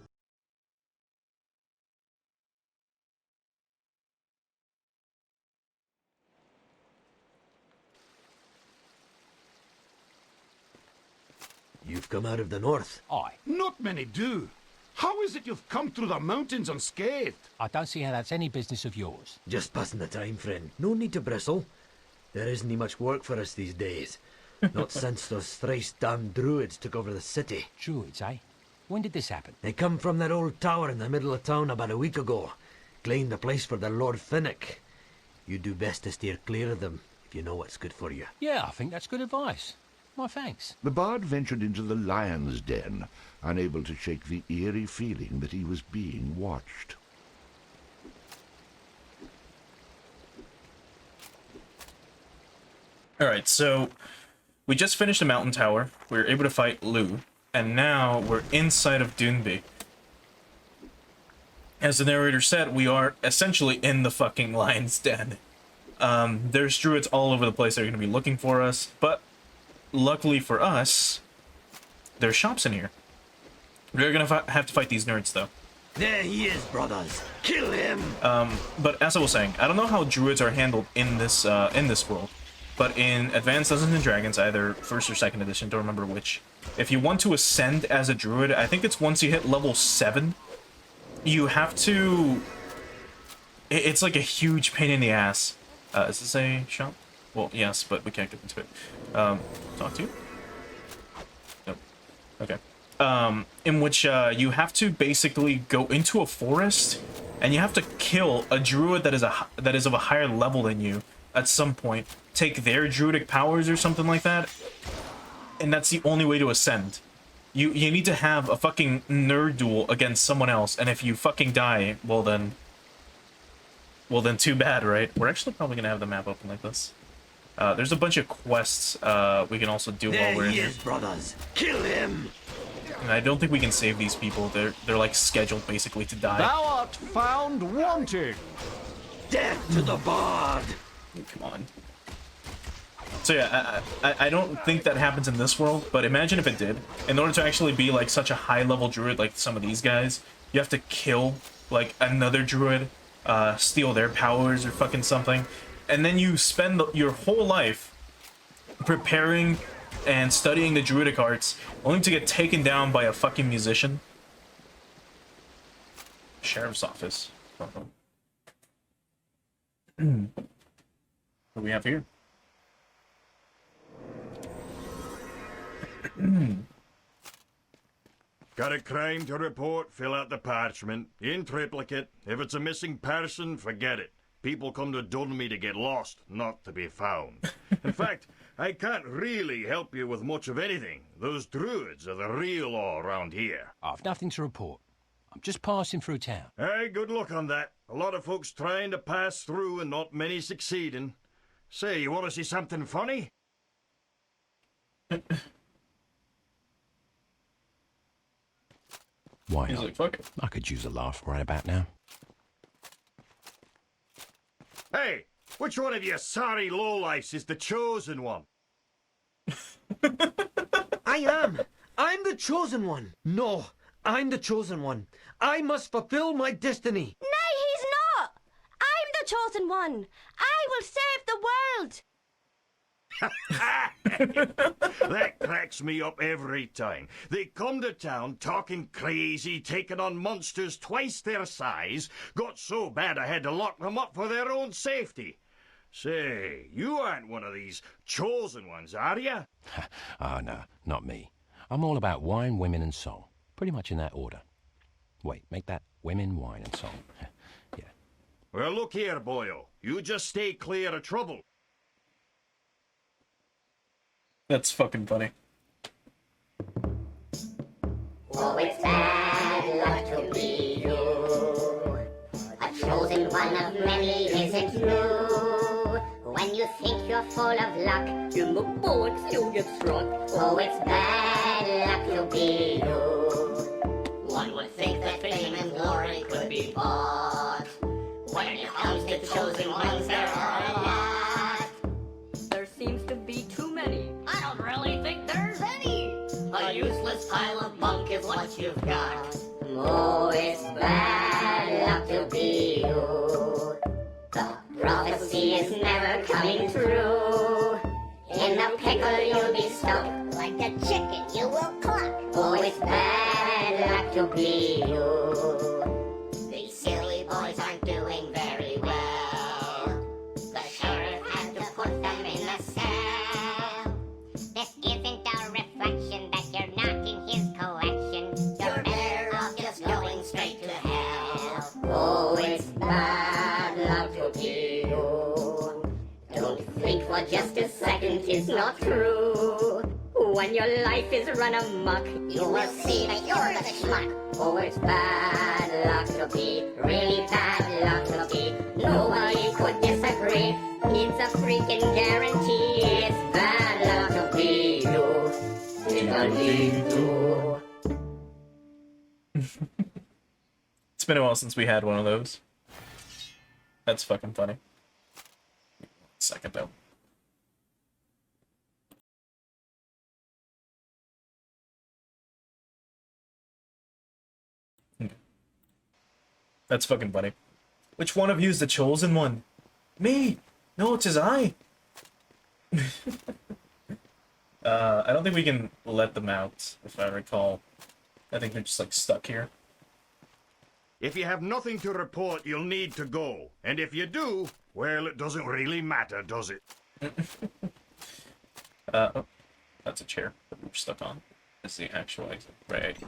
You've come out of the north. Aye. Not many do. How is it you've come through the mountains unscathed? I don't see how that's any business of yours. Just passing the time, friend. No need to bristle. There isn't much work for us these days. Not since those thrice damned druids took over the city. Druids, eh? When did this happen? They come from that old tower in the middle of town about a week ago. Claimed the place for their Lord Finnick. You do best to steer clear of them, if you know what's good for you. Yeah, I think that's good advice. My thanks. The bard ventured into the lion's den, unable to shake the eerie feeling that he was being watched. Alright, so we just finished the mountain tower. We were able to fight Lou, and now we're inside of Dunby. As the narrator said, we are essentially in the fucking lion's den. There's druids all over the place that are going to be looking for us, but luckily for us, there's shops in here. We're going to have to fight these nerds, though. There he is, brothers. Kill him! But as I was saying, I don't know how druids are handled in this world. But in Advanced Dungeons and Dragons, either 1st or 2nd edition, don't remember which, if you want to ascend as a druid, I think it's once you hit level 7, you have to... It's like a huge pain in the ass. Is this a shop? Well, yes, but we can't get into it. Talk to you? Nope. Okay. In which you have to basically go into a forest, and you have to kill a druid that is of a higher level than you at some point. Take their druidic powers or something like that, and that's the only way to ascend. You need to have a fucking nerd duel against someone else, and if you fucking die, well then too bad, right? We're actually probably gonna have the map open like this. There's a bunch of quests we can also do while we're in here. There he is, brothers. Kill him! And I don't think we can save these people. They're like scheduled basically to die. Thou art found wanting. Death to the bard! Oh, come on. So yeah, I don't think that happens in this world, but imagine if it did. In order to actually be like such a high-level druid like some of these guys, you have to kill like another druid, steal their powers or fucking something, and then you spend your whole life preparing and studying the druidic arts, only to get taken down by a fucking musician. Sheriff's office. What do we have here? Got a crime to report? Fill out the parchment. In triplicate. If it's a missing person, forget it. People come to Dunby to get lost, not to be found. In fact, I can't really help you with much of anything. Those druids are the real law around here. I've nothing to report. I'm just passing through town. Hey, good luck on that. A lot of folks trying to pass through and not many succeeding. Say, you want to see something funny? Why He's not? like, fuck it. I could use a laugh right about now. Hey, which one of you sorry lowlifes is the chosen one? I am. I'm the chosen one. No, I'm the chosen one. I must fulfill my destiny. Nay, he's not. I'm the chosen one. I will save the world. That cracks me up every time. They come to town talking crazy, taking on monsters twice their size, got so bad I had to lock them up for their own safety. Say, you aren't one of these chosen ones, are you? Oh, no, not me. I'm all about wine, women, and song. Pretty much in that order. Wait, make that women, wine, and song. Yeah. Well, look here, boyo. You just stay clear of trouble. That's fucking funny. Oh, it's bad luck to be you. A chosen one of many, is it true? When you think you're full of luck, in the bullocks you'll get struck. Oh, it's bad luck to be you. One would think that fame and glory could be bought. When it comes to chosen ones, there are a lot. There seems to be too many. I don't really think there's any. A useless pile of bunk is what you've got. Oh, it's bad luck to be you. The prophecy is never coming true. In a pickle you'll be stuck. Like a chicken you will cluck. Oh, it's bad luck to be you. These silly boys aren't doing very well. The sheriff had to put them in for just a second is not true. When your life is run amok, you will see that you're the schmuck. Oh, it's bad luck to be, really bad luck to be. Nobody could disagree. It's a freaking guarantee. It's bad luck to be you. In the league too. It's been a while since we had one of those. That's fucking funny. Second though. That's fucking funny. Which one of you is the chosen one? Me! No, it's his eye! I don't think we can let them out, if I recall. I think they're just, like, stuck here. If you have nothing to report, you'll need to go. And if you do, well, it doesn't really matter, does it? Oh, that's a chair that we're stuck on. That's the actual exit. Right.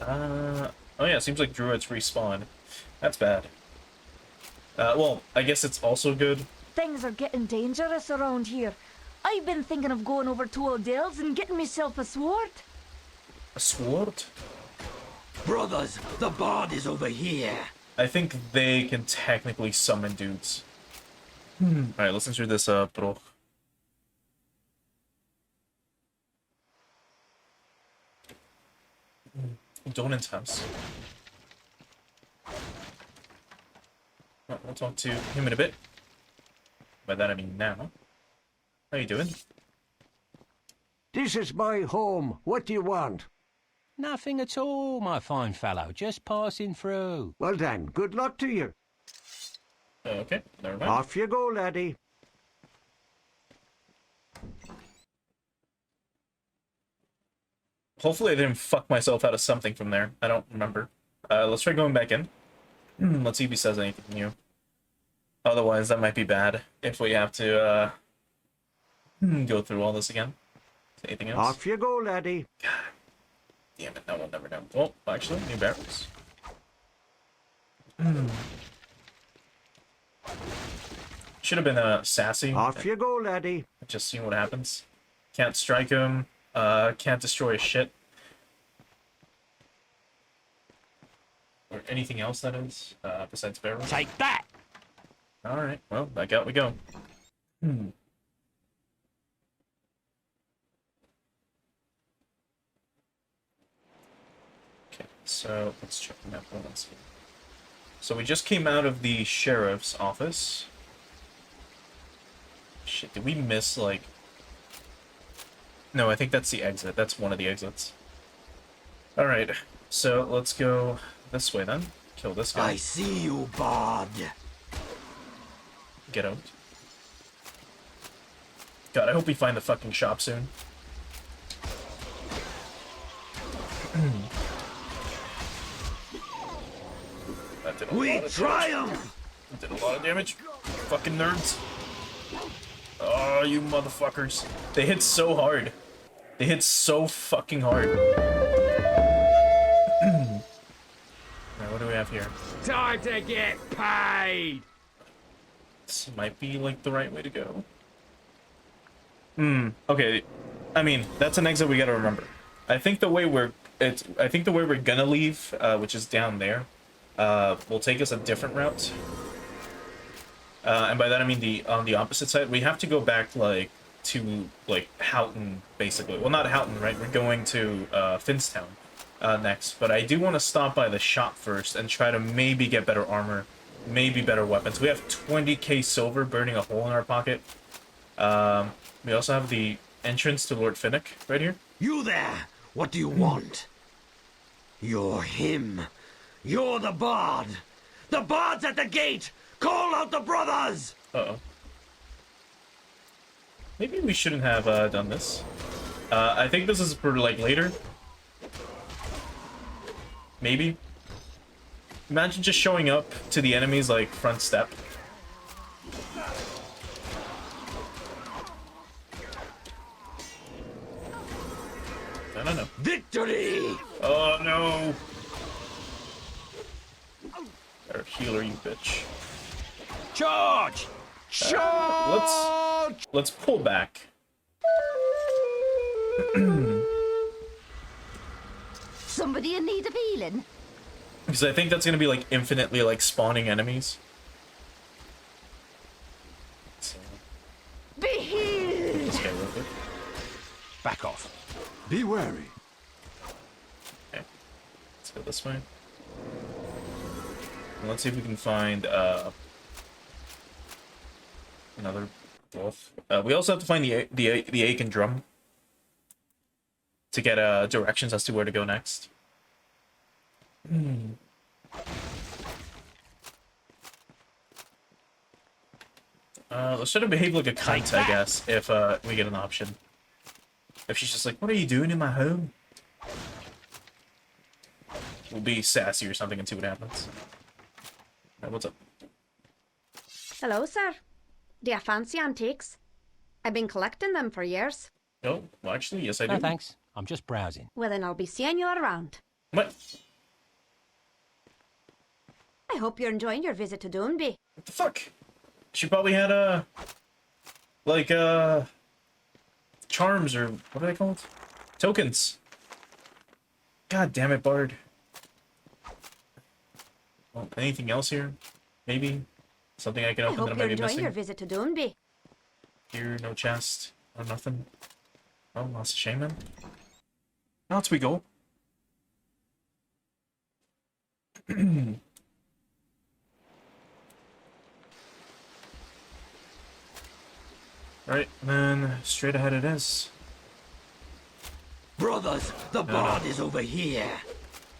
Oh yeah, seems like druids respawn. That's bad. Well, I guess it's also good. Things are getting dangerous around here. I've been thinking of going over to Odell's and getting myself a sword. A sword? Brothers, the bard is over here. I think they can technically summon dudes. Alright, let's enter this, bro. Donut's house. Oh, we'll talk to him in a bit. By that I mean now. How you doing? This is my home. What do you want? Nothing at all, my fine fellow. Just passing through. Well then, good luck to you. Okay, never mind. Off you go, laddie. Hopefully I didn't fuck myself out of something from there. I don't remember. Let's try going back in. Let's see if he says anything new. Otherwise, that might be bad if we have to go through all this again. Is anything else? Off you go, laddie. God damn it, no one never know. Oh, actually, new barrels. Should have been sassy. Off you go, laddie. Just seeing what happens. Can't strike him. Can't destroy his shit. Or anything else that is, besides barrels. Take that! Alright, well, back out we go. Okay, so let's check the map once. So we just came out of the sheriff's office. Shit, did we miss, like... No, I think that's the exit. That's one of the exits. Alright, so let's go this way then. Kill this guy. I see you, bard. Get out. God, I hope we find the fucking shop soon. That did a lot of triumph! That did a lot of damage. Fucking nerds. Oh, you motherfuckers. They hit so hard. They hit so fucking hard. Alright, what do we have here? Time to get paid! This might be, like, the right way to go. Okay. I mean, that's an exit we gotta remember. I think the way we're gonna leave, which is down there, will take us a different route. And by that I mean on the opposite side. We have to go back, like, to, like, Houghton, basically. Well, not Houghton, right? We're going to, Finstown, next. But I do want to stop by the shop first and try to maybe get better armor, maybe better weapons. We have 20k silver burning a hole in our pocket. We also have the entrance to Lord Finnick right here. You there! What do you want? You're him. You're the bard. The bard's at the gate! Call out the brothers! Uh-oh. Maybe we shouldn't have done this. I think this is for, like, later. Maybe. Imagine just showing up to the enemy's, like, front step. No. Victory! Oh, no. Better healer, you bitch. Charge! Charge! Let's pull back. Somebody in need of healing? Because I think that's gonna be like infinitely like spawning enemies. So, Be healed! let's go with it. Back off. Be wary. Okay. Let's go this way. And let's see if we can find another wolf. We also have to find the Aiken drum to get directions as to where to go next. Let's try to behave like a cunt, I guess, if we get an option. If she's just like, what are you doing in my home? We'll be sassy or something and see what happens. Right, what's up? Hello, sir. Do you fancy antiques? I've been collecting them for years. Oh, well, actually, yes, I do. No, thanks. I'm just browsing. Well, then I'll be seeing you around. What? I hope you're enjoying your visit to Doonby. What the fuck? She probably had, like, charms, or what are they called? Tokens. God damn it, Bard. Well, anything else here? Maybe? Something I can I open hope that I you're might be enjoying missing? your visit to Doonby. Here, no chest. No nothing. Oh, lost a shaman. Out we go. Right, then straight ahead it is. Brothers, the bard is over here.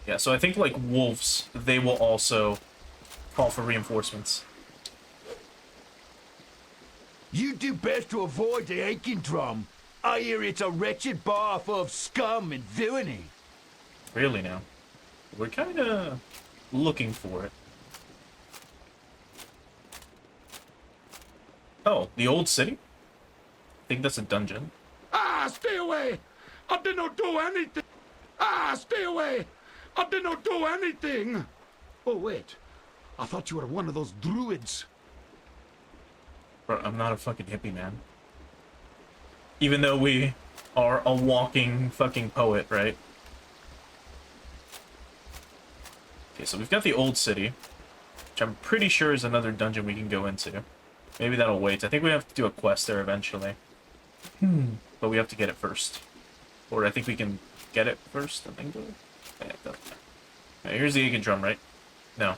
Yeah, so I think like wolves, they will also call for reinforcements. You do best to avoid the Aiken drum. I hear it's a wretched bar full of scum and villainy. Really now? We're kinda looking for it. Oh, the old city? I think that's a dungeon. Ah, stay away! I did not do anything! Ah, stay away! I did not do anything! Oh, wait. I thought you were one of those druids. Bro, I'm not a fucking hippie, man. Even though we are a walking fucking poet, right? Okay, so we've got the old city, which I'm pretty sure is another dungeon we can go into. Maybe that'll wait. I think we have to do a quest there eventually. But we have to get it first. Or I think we can get it first and then go. Yeah, it doesn't matter. Okay, here's the Aiken drum, right? No.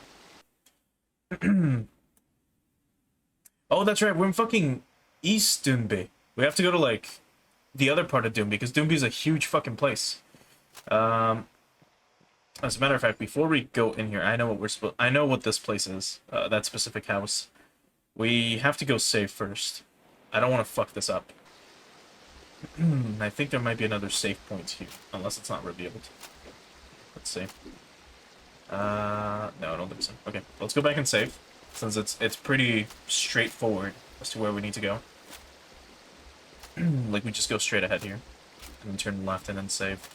Oh, that's right. We're in fucking East Doonby. We have to go to, like, the other part of Doonby, because Doonby is a huge fucking place. As a matter of fact, before we go in here, I know what I know what this place is. That specific house. We have to go save first. I don't want to fuck this up. I think there might be another save point here, unless it's not revealed. Let's see. No, I don't think so. Okay, let's go back and save, since it's pretty straightforward as to where we need to go. Like, we just go straight ahead here, and then turn left and then save.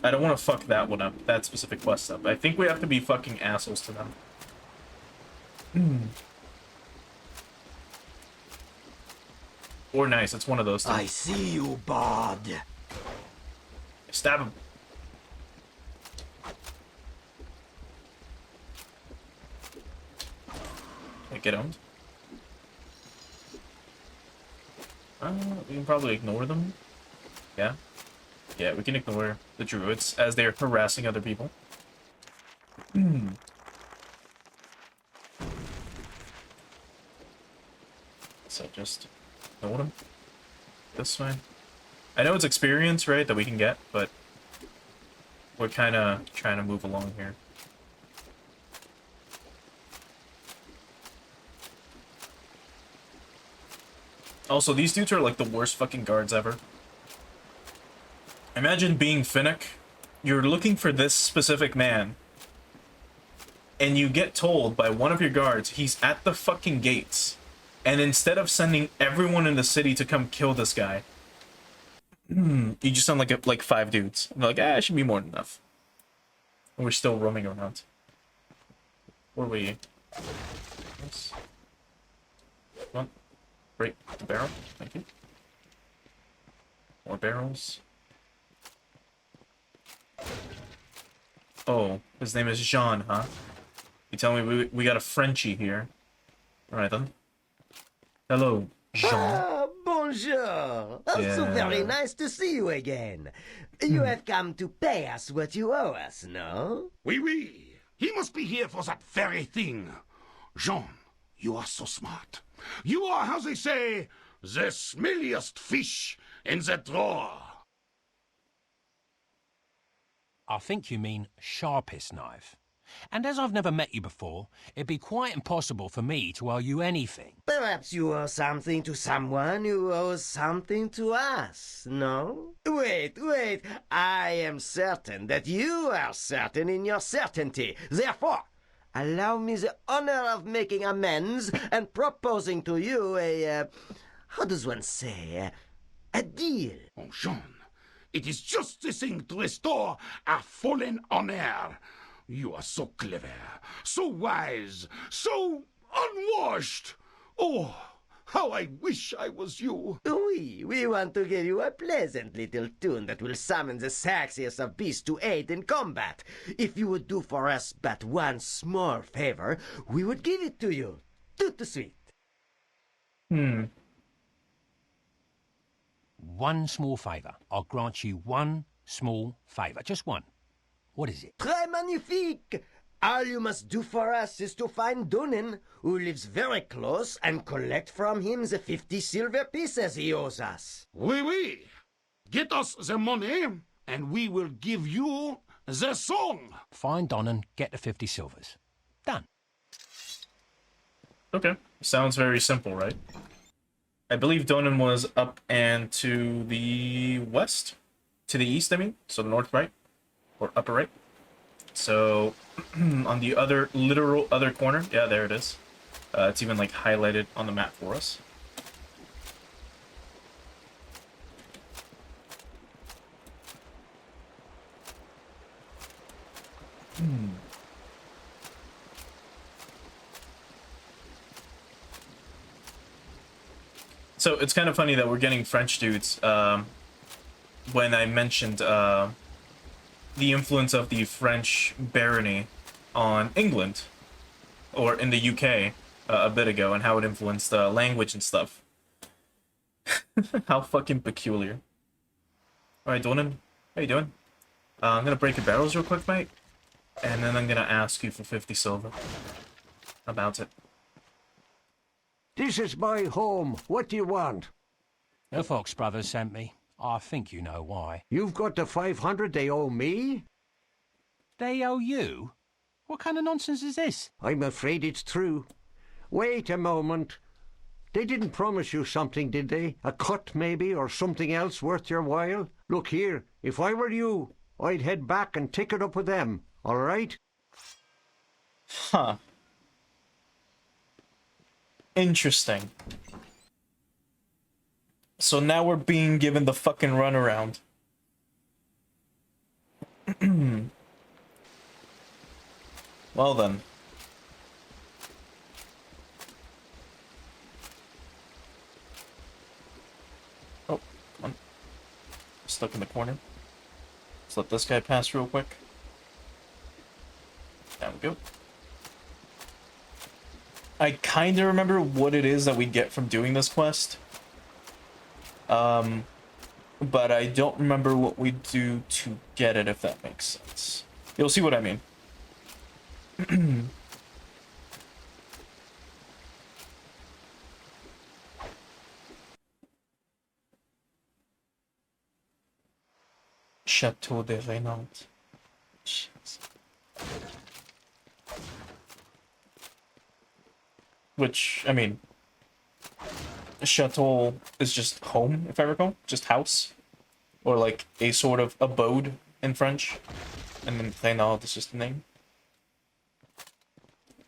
I don't want to fuck that one up, that specific quest up. I think we have to be fucking assholes to them. Or nice, it's one of those two. I see you, bard. Stab him. Okay, get owned. We can probably ignore them. Yeah. Yeah, we can ignore the druids as they're harassing other people. So just ignore them. That's fine. I know it's experience, right, that we can get, but we're kind of trying to move along here. Also, these dudes are like the worst fucking guards ever. Imagine being Finnick. You're looking for this specific man, and you get told by one of your guards he's at the fucking gates. And instead of sending everyone in the city to come kill this guy, You just sound like 5 dudes. And they're like, it should be more than enough. And we're still roaming around. Where are we? Yes. Come on. Break the barrel. Thank you. More barrels. Oh, his name is Jean, huh? You tell me we got a Frenchie here. Alright then. Hello, Jean. Ah, bonjour. So very nice to see you again. You have come to pay us what you owe us, no? Oui, oui. He must be here for that very thing. Jean, you are so smart. You are, how they say, the smelliest fish in the drawer. I think you mean sharpest knife. And as I've never met you before, it'd be quite impossible for me to owe you anything. Perhaps you owe something to someone who owes something to us, no? Wait. I am certain that you are certain in your certainty. Therefore, allow me the honor of making amends and proposing to you a, how does one say, a deal. Oh, Jean, it is just the thing to restore our fallen honor. You are so clever, so wise, so unwashed. Oh, how I wish I was you. We want to give you a pleasant little tune that will summon the sexiest of beasts to aid in combat. If you would do for us but one small favor, we would give it to you. Tout sweet. One small favour. I'll grant you one small favour. Just one. What is it? Très magnifique! All you must do for us is to find Dunin, who lives very close, and collect from him the 50 silver pieces he owes us. Oui. Get us the money, and we will give you the song. Find Donnan, get the 50 silvers. Done. Okay. Sounds very simple, right? I believe Donan was up and to the west? To the east, I mean? So the north right? Or upper right? So, on the literal other corner, yeah, there it is. It's even, like, highlighted on the map for us. So, it's kind of funny that we're getting French dudes, when I mentioned, the influence of the French barony on England, or in the UK, a bit ago, and how it influenced language and stuff. How fucking peculiar. Alright, Donan, how you doing? I'm gonna break your barrels real quick, mate, and then I'm gonna ask you for 50 silver. About it. This is my home. What do you want? The Fox brothers sent me. I think you know why. You've got the 500 they owe me? They owe you? What kind of nonsense is this? I'm afraid it's true. Wait a moment. They didn't promise you something, did they? A cut, maybe, or something else worth your while? Look here, if I were you, I'd head back and take it up with them, all right? Huh. Interesting. So now we're being given the fucking runaround. Well then. Oh, come on. Stuck in the corner. Let's let this guy pass real quick. There we go. I kinda remember what it is that we get from doing this quest. But I don't remember what we do to get it, if that makes sense. You'll see what I mean. Chateau de Reynald. Which, I mean, chateau is just home, if I recall, just house, or like a sort of abode in French, and then Reynald is just the name.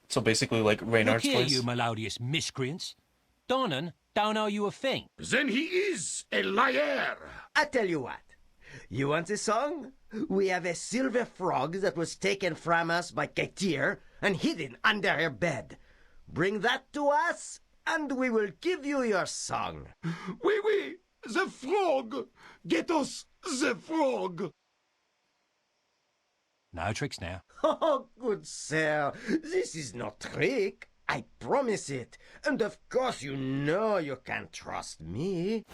So basically, like Look Reynard's here, place. you melodious miscreants. Donnan Don't owe you a thing. Then he is a liar. I tell you what. You want a song? We have a silver frog that was taken from us by Ketir and hidden under her bed. Bring that to us, and we will give you your song. Oui, the frog. Get us the frog. No tricks now. Oh, good sir, this is no trick. I promise it. And of course you know you can trust me.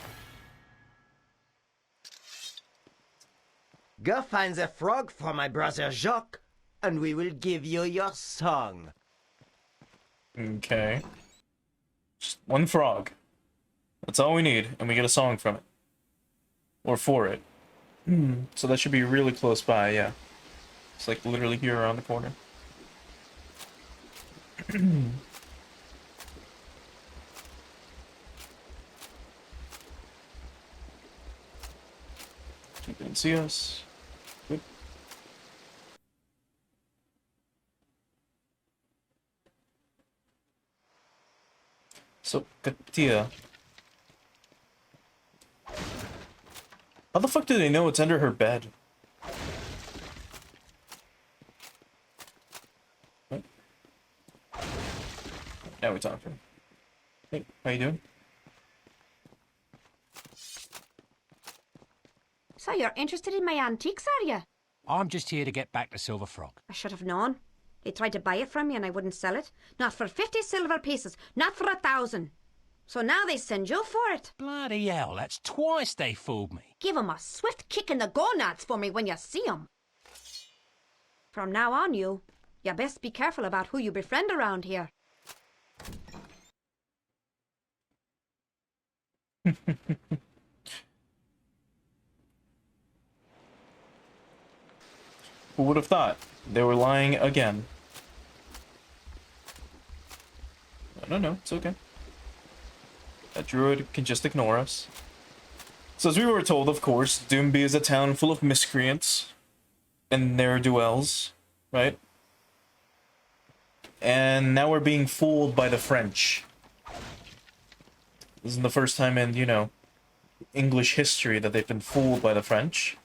Go find the frog for my brother Jacques, and we will give you your song. Okay. Just one frog. That's all we need, and we get a song from it. Or for it. So that should be really close by, yeah. It's like literally here around the corner. You can see us. Good. So, Katia. How the fuck do they know it's under her bed? What? Now we talk to her. Hey, how you doing? So you're interested in my antiques, are you? I'm just here to get back to Silver Frog. I should have known. They tried to buy it from me and I wouldn't sell it. Not for 50 silver pieces, not for 1,000. So now they send you for it. Bloody hell, that's twice they fooled me. Give 'em a swift kick in the gonads for me when you see 'em. From now on, you best be careful about who you befriend around here. Who would have thought? They were lying again. No, it's okay. That druid can just ignore us. So as we were told, of course, Doomby is a town full of miscreants and ne'er-do-wells, right? And now we're being fooled by the French. This isn't the first time in, you know, English history that they've been fooled by the French.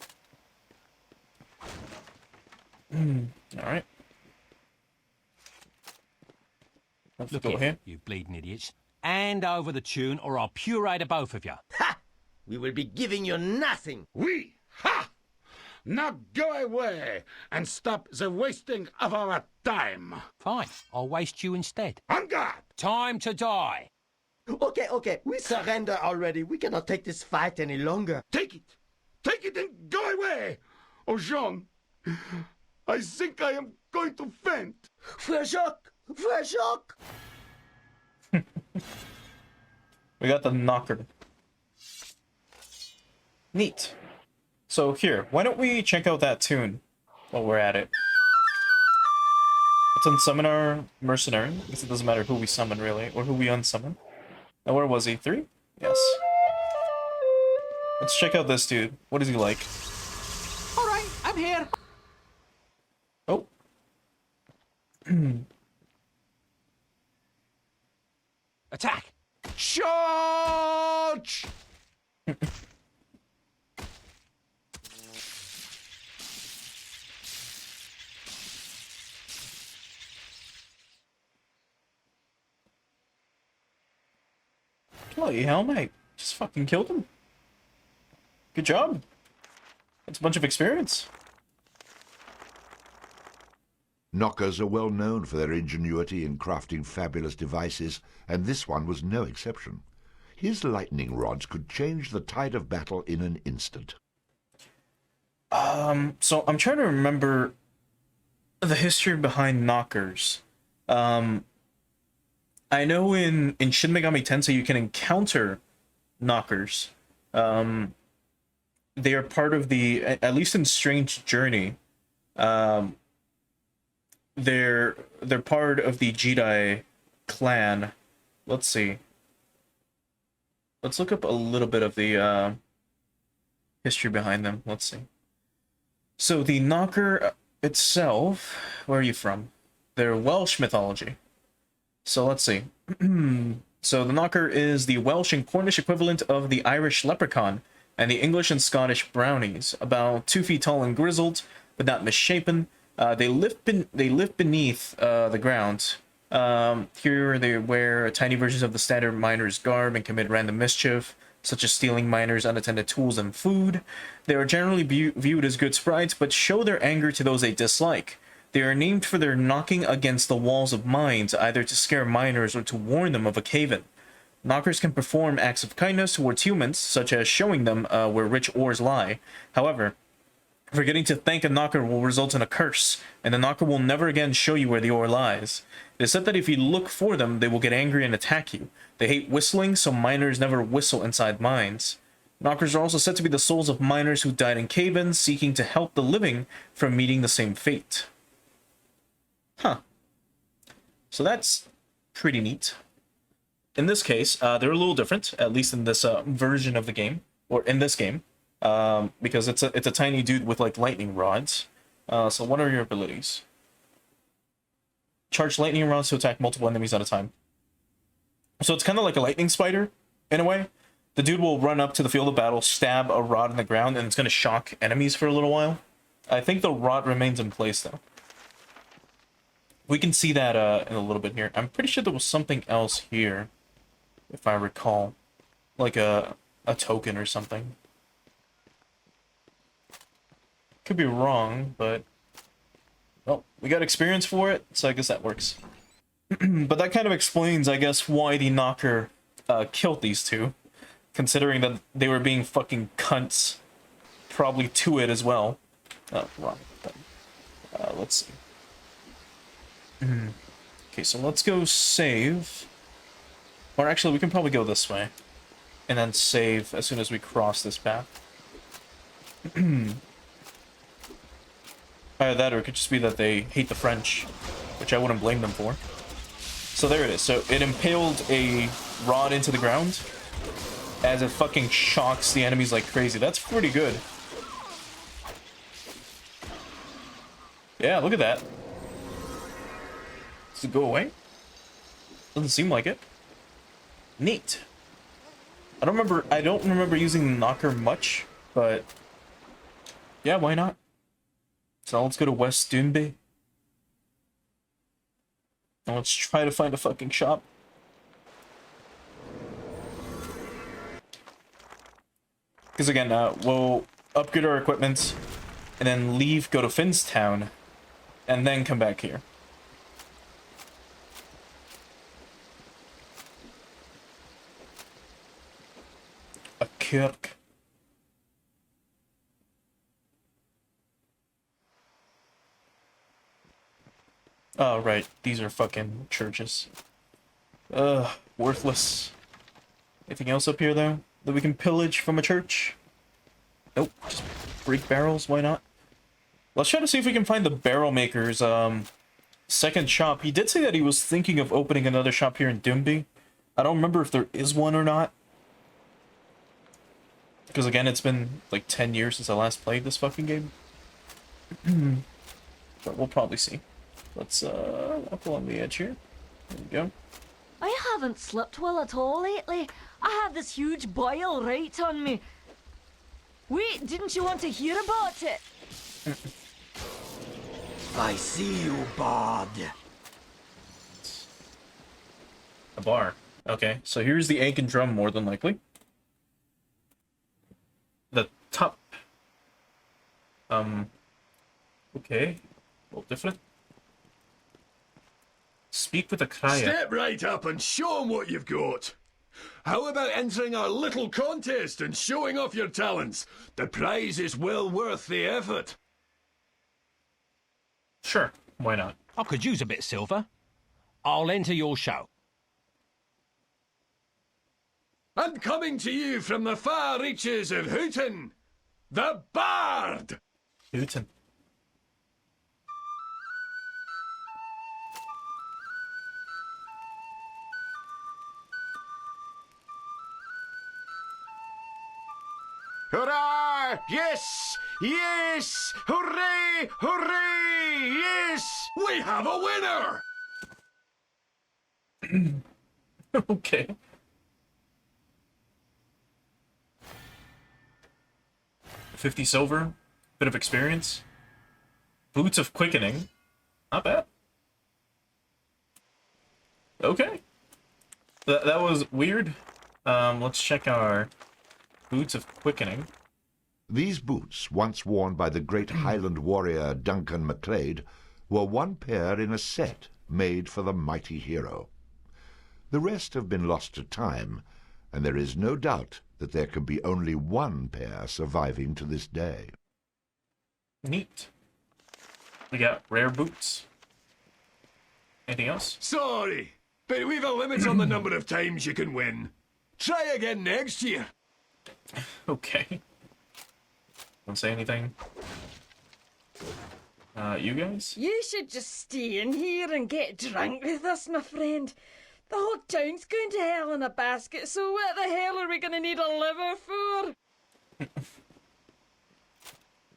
Alright. Let's Look go here, you bleeding idiots. Hand over the tune or I'll puree both of you. Ha! We will be giving you nothing. We? Ha! Now go away and stop the wasting of our time. Fine, I'll waste you instead. On guard! Time to die. Okay, we surrender already. We cannot take this fight any longer. Take it and go away. Oh, Jean, I think I am going to faint. Frère Jacques! Frère Jacques! We got the knocker. Neat. So here, why don't we check out that tune while we're at it? Let's unsummon our mercenary. I guess it doesn't matter who we summon, really, or who we unsummon. Now, where was he? 3? Yes. Let's check out this dude. What is he like? Alright, I'm here. Oh. Attack! Charge! Holy hell, mate. Just fucking killed him. Good job. That's a bunch of experience. Knockers are well known for their ingenuity in crafting fabulous devices, and this one was no exception. His lightning rods could change the tide of battle in an instant. So I'm trying to remember the history behind knockers. I know in Shin Megami Tensei you can encounter knockers. They are part of the, at least in Strange Journey, they're part of the Jedi clan. Let's see. Let's look up a little bit of the history behind them. Let's see. So the knocker itself, where are you from? They're Welsh mythology. So let's see. So the knocker is the Welsh and Cornish equivalent of the Irish leprechaun and the English and Scottish brownies. About 2 feet tall and grizzled, but not misshapen. They live beneath the ground. Here they wear tiny versions of the standard miner's garb and commit random mischief, such as stealing miners' unattended tools and food. They are generally viewed as good sprites, but show their anger to those they dislike. They are named for their knocking against the walls of mines, either to scare miners or to warn them of a cave-in. Knockers can perform acts of kindness towards humans, such as showing them where rich ores lie. However, forgetting to thank a knocker will result in a curse, and the knocker will never again show you where the ore lies. It is said that if you look for them, they will get angry and attack you. They hate whistling, so miners never whistle inside mines. Knockers are also said to be the souls of miners who died in cave-ins, seeking to help the living from meeting the same fate. Huh. So that's pretty neat. In this case, they're a little different, at least in this version of the game, or in this game, because it's a tiny dude with like lightning rods. So what are your abilities? Charge lightning rods to attack multiple enemies at a time. So it's kind of like a lightning spider, in a way. The dude will run up to the field of battle, stab a rod in the ground, and it's going to shock enemies for a little while. I think the rod remains in place, though. We can see that in a little bit here. I'm pretty sure there was something else here, if I recall. Like a token or something. Could be wrong, but... well, we got experience for it, so I guess that works. But that kind of explains, I guess, why the knocker killed these two. Considering that they were being fucking cunts. Probably to it as well. Oh, wrong. Let's see. Okay, so let's go save. Or actually, we can probably go this way. And then save as soon as we cross this path. Either that, or it could just be that they hate the French. Which I wouldn't blame them for. So there it is. So it impaled a rod into the ground. As it fucking shocks the enemies like crazy. That's pretty good. Yeah, look at that. Does it go away? Doesn't seem like it. Neat. I don't remember using the knocker much, but yeah, why not? So let's go to West Doonby. And let's try to find a fucking shop. Because again, we'll upgrade our equipment, and then leave, go to Finnstown, and then come back here. A kirk. Oh, right. These are fucking churches. Worthless. Anything else up here, though, that we can pillage from a church? Nope. Just break barrels, why not? Let's try to see if we can find the barrel maker's, second shop. He did say that he was thinking of opening another shop here in Doomby. I don't remember if there is one or not. Because again, it's been like 10 years since I last played this fucking game. But we'll probably see. Let's walk along the edge here. There we go. I haven't slept well at all lately. I had this huge boil right on me. Wait, didn't you want to hear about it? I see you, Bod. A bar. Okay, so here's the egg and drum, more than likely. The top. Okay. A little different. Speak with a crier. Step right up and show 'em what you've got. How about entering our little contest and showing off your talents? The prize is well worth the effort. Sure, why not? I could use a bit of silver. I'll enter your show. And coming to you from the far reaches of Hooten, the Bard! Hooten. Hurrah! Yes! Yes! Hooray! Hooray! Yes! We have a winner! Okay. $50 silver, bit of experience. Boots of Quickening, not bad. Okay. That was weird. Let's check our Boots of Quickening. These boots, once worn by the great Highland warrior Duncan MacLeod, were one pair in a set made for the mighty hero. The rest have been lost to time, and there is no doubt that there can be only one pair surviving to this day. Neat. We got rare boots. Anything else? Sorry, but we've a limit on the number of times you can win. Try again next year. Okay. Don't say anything. You guys? You should just stay in here and get drunk with us, my friend. The whole town's going to hell in a basket, so what the hell are we going to need a liver for?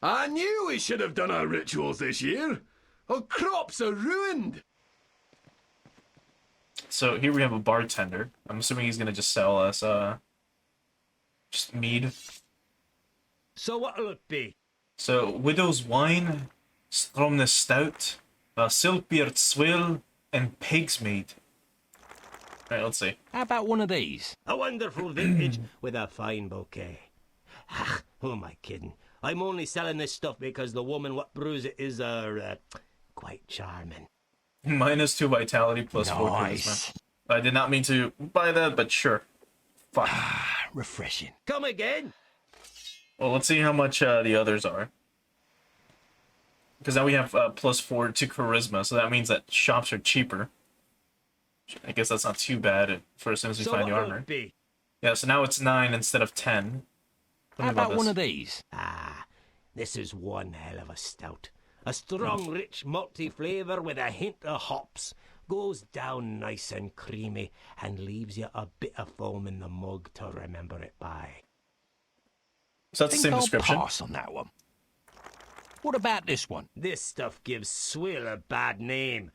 I knew we should have done our rituals this year. Our crops are ruined. So here we have a bartender. I'm assuming he's gonna just sell us, just mead. So what'll it be? So, Widow's Wine, Stromness Stout, Silkbeard Swill, and Pig's Mead. Alright, let's see. How about one of these? A wonderful vintage with a fine bouquet. Ah, who am I kidding? I'm only selling this stuff because the woman what brews it is, quite charming. -2 vitality, plus 4 Nice. charisma. I did not mean to buy that, but sure. Fuck. Refreshing. Come again? Well, let's see how much the others are. Because now we have +4 to charisma, so that means that shops are cheaper. I guess that's not too bad for as soon as we find the armor. Yeah, so now it's 9 instead of 10. How about one of these? Ah, this is one hell of a stout. A strong, rich, malty flavour with a hint of hops. Goes down nice and creamy and leaves you a bit of foam in the mug to remember it by. So that's the same description. Pass on that one. What about this one? This stuff gives swill a bad name.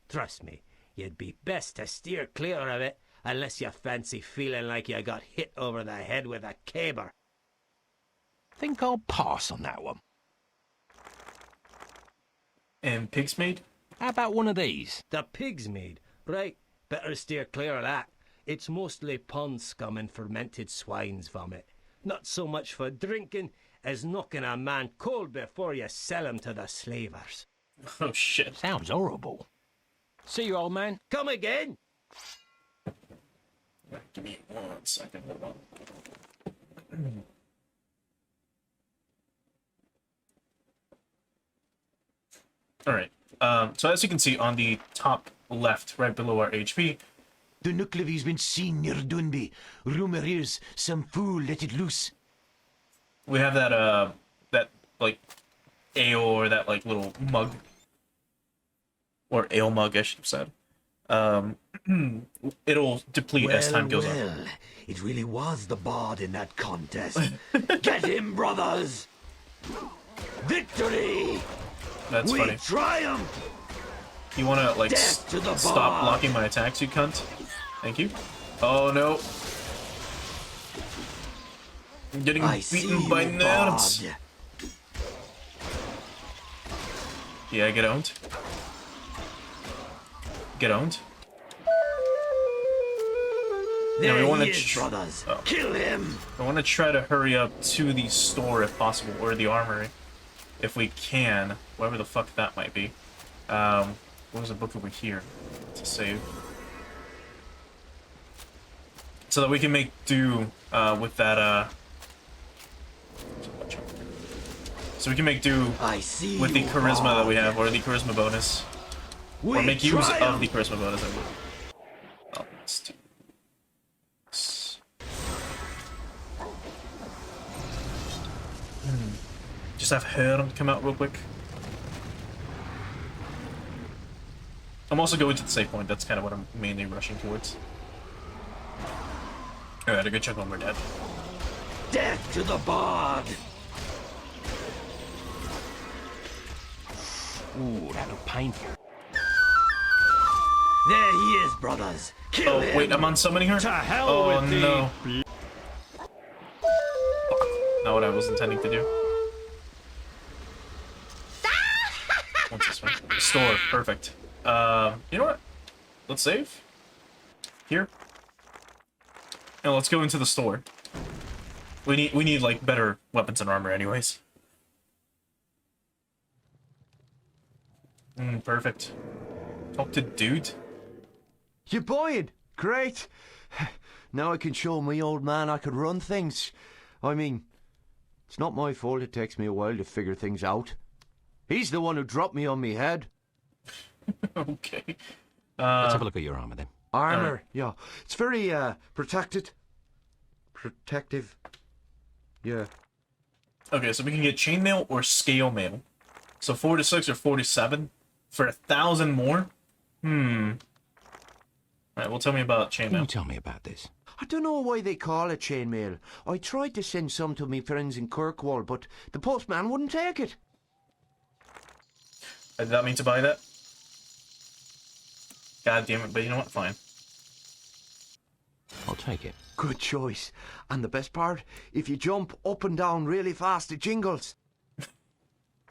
Trust me, you'd be best to steer clear of it unless you fancy feeling like you got hit over the head with a caber. Think I'll pass on that one. And Pig's Mead? How about one of these? The Pig's Mead? Right, better steer clear of that. It's mostly pond scum and fermented swine's vomit. Not so much for drinking as knocking a man cold before you sell him to the slavers. Oh shit. Sounds horrible. See you, old man. Come again? Give me 1 second, hold on. Alright, so as you can see on the top left, right below our HP... The Nuclevy's been seen near Dunby. Rumour is some fool let it loose. We have that, like, ale or that, like, little mug. Or ale mug, I should have said. It'll deplete as time goes on. It really was the bard in that contest. Get him, brothers! Victory! That's funny. Triumph! You wanna, like, to the stop bar. blocking my attacks, you cunt? Thank you. Oh, no. I'm getting beaten by nerds. Yeah, get owned. Get owned. There we want he is, brothers. Kill him! I want to try to hurry up to the store if possible, or the armory, if we can. Whatever the fuck that might be. What was the book over here to save? So that we can make do with that. So we can make do with the charisma that we have, or the charisma bonus, or make use of the charisma bonus. Oh, let's do. Just have her come out real quick. I'm also going to the save point. That's kind of what I'm mainly rushing towards. Alright, a good chunk when we're dead. Death to the bard! Ooh, that looked painful. There he is, brothers. Kill Oh, him. wait, I'm on summoning her? To hell Oh, with thee. no. Not what I was intending to do. What's this one? Store, perfect. You know what? Let's save. Here. And let's go into the store. We need like better weapons and armor anyways. Perfect. Talk to dude. You buying? Great. Now I can show my old man I could run things. I mean, it's not my fault it takes me a while to figure things out. He's the one who dropped me on me head. Okay. Let's have a look at your armor then. Armor, yeah. It's very, protected. Protective. Yeah. Okay, so we can get chainmail or scale mail. So 4 to 6 or 4 to 7 for 1,000 more. Alright, well, tell me about chainmail. Can you tell me about this? I don't know why they call it chainmail. I tried to send some to me friends in Kirkwall, but the postman wouldn't take it. I did not mean to buy that. God damn it, but you know what? Fine. I'll take it. Good choice. And the best part, if you jump up and down really fast, it jingles.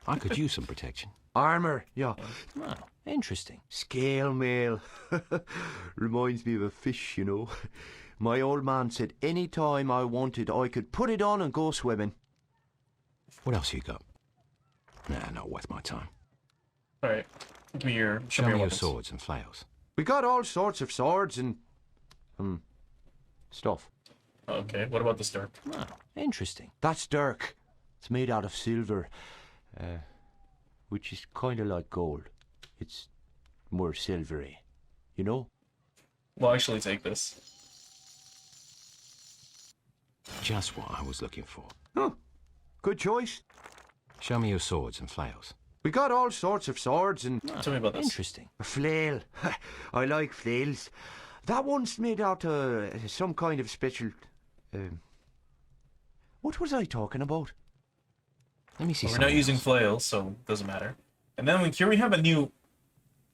I could use some protection. Armor, yeah. Oh, interesting. Scale mail. Reminds me of a fish, you know. My old man said any time I wanted, I could put it on and go swimming. What else you got? Nah, not worth my time. Alright. Give me your... Show me your weapons. swords and flails. We got all sorts of swords and... stuff. Okay, what about this dirk? Oh, interesting. That's dirk. It's made out of silver, which is kind of like gold. It's more silvery, you know? We'll actually take this. Just what I was looking for. Huh. Good choice. Show me your swords and flails. We got all sorts of swords and... Tell me about this. Interesting. A flail. I like flails. That one's made out of some kind of special... what was I talking about? Let me see Well, we're not using flails, so it doesn't matter. And then here we have a new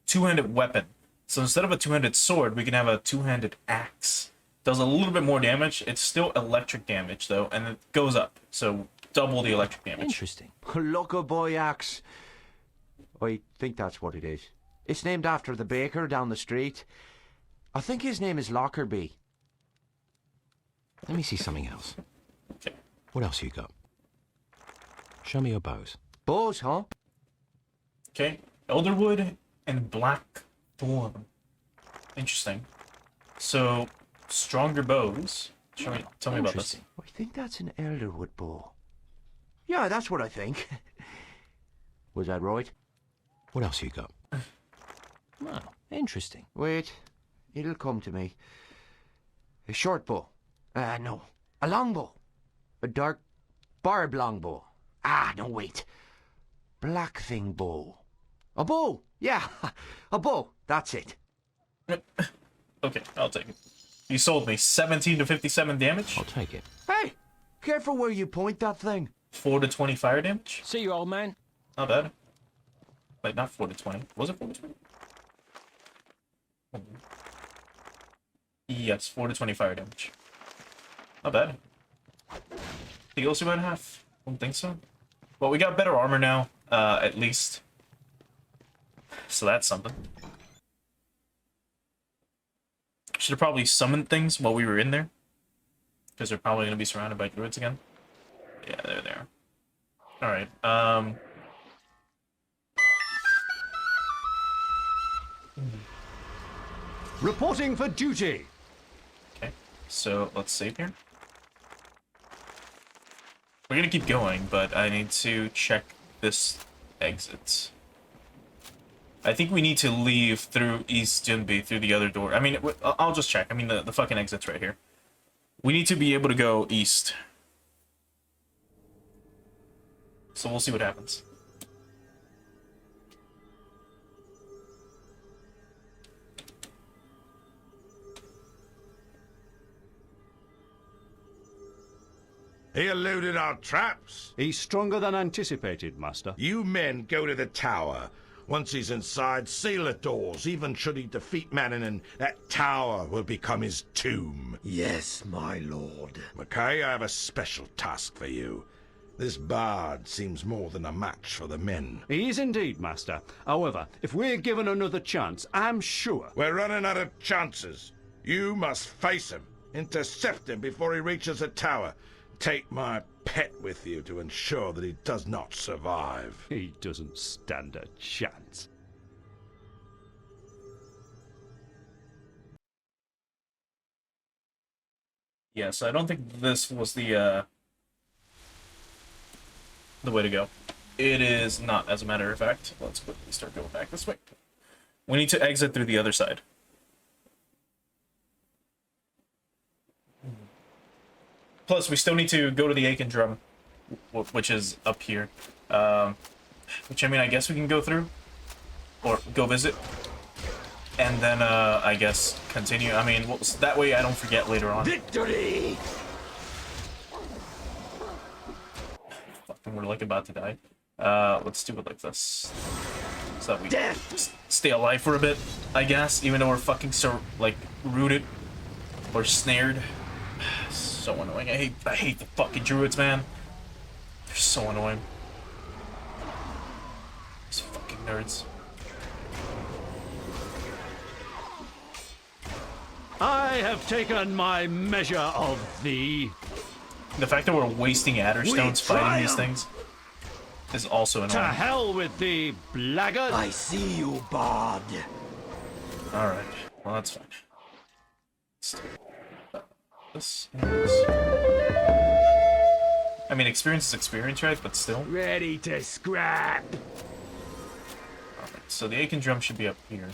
two-handed weapon. So instead of a two-handed sword, we can have a two-handed axe. Does a little bit more damage. It's still electric damage, though, and it goes up. So double the electric damage. Interesting. Look, boy axe. I think that's what it is. It's named after the baker down the street. I think his name is Lockerbie. Let me see something else. Okay. What else you got? Show me your bows. Bows, huh? Okay. Elderwood and Blackthorn. Interesting. So, stronger bows. Tell me about this. I think that's an elderwood bow. Yeah, that's what I think. Was that right? What else you got? Oh, interesting. Wait, it'll come to me. A short bow. No. A long bow. A dark barb longbow. No, wait. Black thing bow. A bow! Yeah, a bow. That's it. Okay, I'll take it. You sold me 17 to 57 damage. I'll take it. Hey, careful where you point that thing. 4 to 20 fire damage. See you, old man. Not bad. Like, not 4 to 20. Was it 4 to 20? Yes, 4 to 20 fire damage. Not bad. Think you also about half? Don't think so. Well, we got better armor now, at least. So that's something. Should have probably summoned things while we were in there. Because they're probably going to be surrounded by druids again. Yeah, they're there. Alright, Reporting for duty. Okay, so let's save here. We're gonna keep going, but I need to check this exit. I think we need to leave through East Junbi, through the other door. I mean, I'll just check. I mean, the fucking exit's right here. We need to be able to go east. So we'll see what happens. He eluded our traps. He's stronger than anticipated, Master. You men go to the tower. Once he's inside, seal the doors. Even should he defeat Manning, that tower will become his tomb. Yes, my lord. Mackay, I have a special task for you. This bard seems more than a match for the men. He is indeed, Master. However, if we're given another chance, I'm sure... We're running out of chances. You must face him. Intercept him before he reaches the tower. Take my pet with you to ensure that he does not survive. He doesn't stand a chance. Yes, I don't think this was the way to go. It is not, as a matter of fact. Let's quickly start going back this way. We need to exit through the other side. Plus, we still need to go to the Aiken Drum, which is up here. Which, I mean, I guess we can go through. Or go visit. And then, I guess, continue. I mean, that way I don't forget later on. Victory! Fucking, we're, like, about to die. Let's do it like this. So that we stay alive for a bit, I guess. Even though we're fucking so, like, rooted. Or snared. So annoying. I hate the fucking druids, man. They're so annoying. These fucking nerds. I have taken my measure of thee. The fact that we're wasting adder stones fighting these things is also annoying. To hell with thee, blackguard! I see you, bard. Alright, well that's fine. Let's do this and this. I mean, experience is experience, right? But still. Ready to scrap. Alright, so the Aiken Drum should be up here.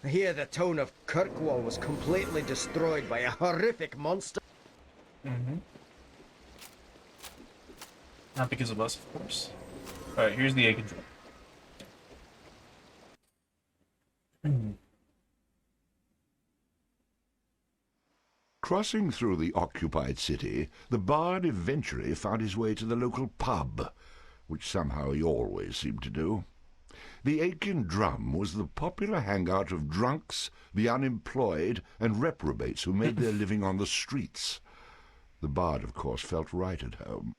I hear the town of Kirkwall was completely destroyed by a horrific monster. Mm-hmm. Not because of us, of course. Alright, here's the Aiken Drum. Crossing through the occupied city, the bard eventually found his way to the local pub, which somehow he always seemed to do. The Aiken Drum was the popular hangout of drunks, the unemployed, and reprobates who made their living on the streets. The bard, of course, felt right at home.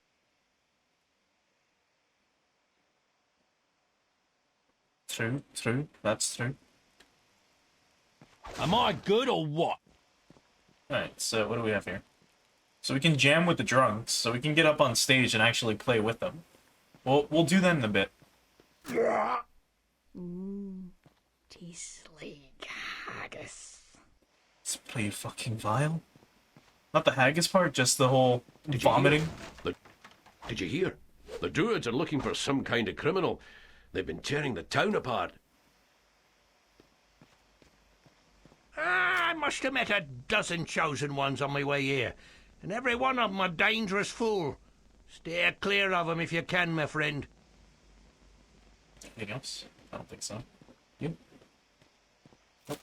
True, that's true. Am I good or what? Alright, so what do we have here? So we can jam with the drunks, so we can get up on stage and actually play with them. We'll do that in a bit. Tasty haggis. Let's play fucking vile. Not the haggis part, just the whole vomiting. Did you hear? The druids are looking for some kind of criminal. They've been tearing the town apart. I must have met a dozen chosen ones on my way here, and every one of them a dangerous fool. Stay clear of them if you can, my friend. Anything else? I don't think so. Yep. Nope.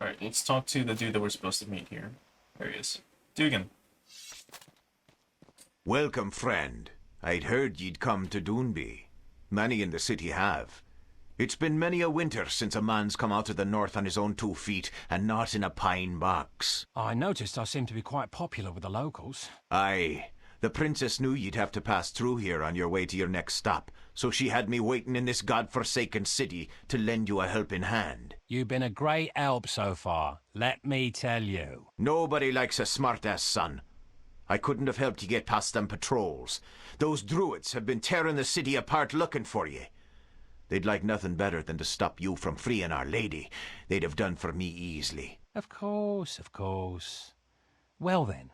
Alright, let's talk to the dude that we're supposed to meet here. There he is. Dugan. Welcome, friend. I'd heard ye'd come to Doonby. Many in the city have. It's been many a winter since a man's come out of the north on his own 2 feet, and not in a pine box. I noticed I seem to be quite popular with the locals. Aye. The princess knew you'd have to pass through here on your way to your next stop, so she had me waiting in this god-forsaken city to lend you a helping hand. You've been a great help so far, let me tell you. Nobody likes a smart-ass son. I couldn't have helped you get past them patrols. Those druids have been tearing the city apart looking for you. They'd like nothing better than to stop you from freeing Our Lady. They'd have done for me easily. Of course, of course. Well then,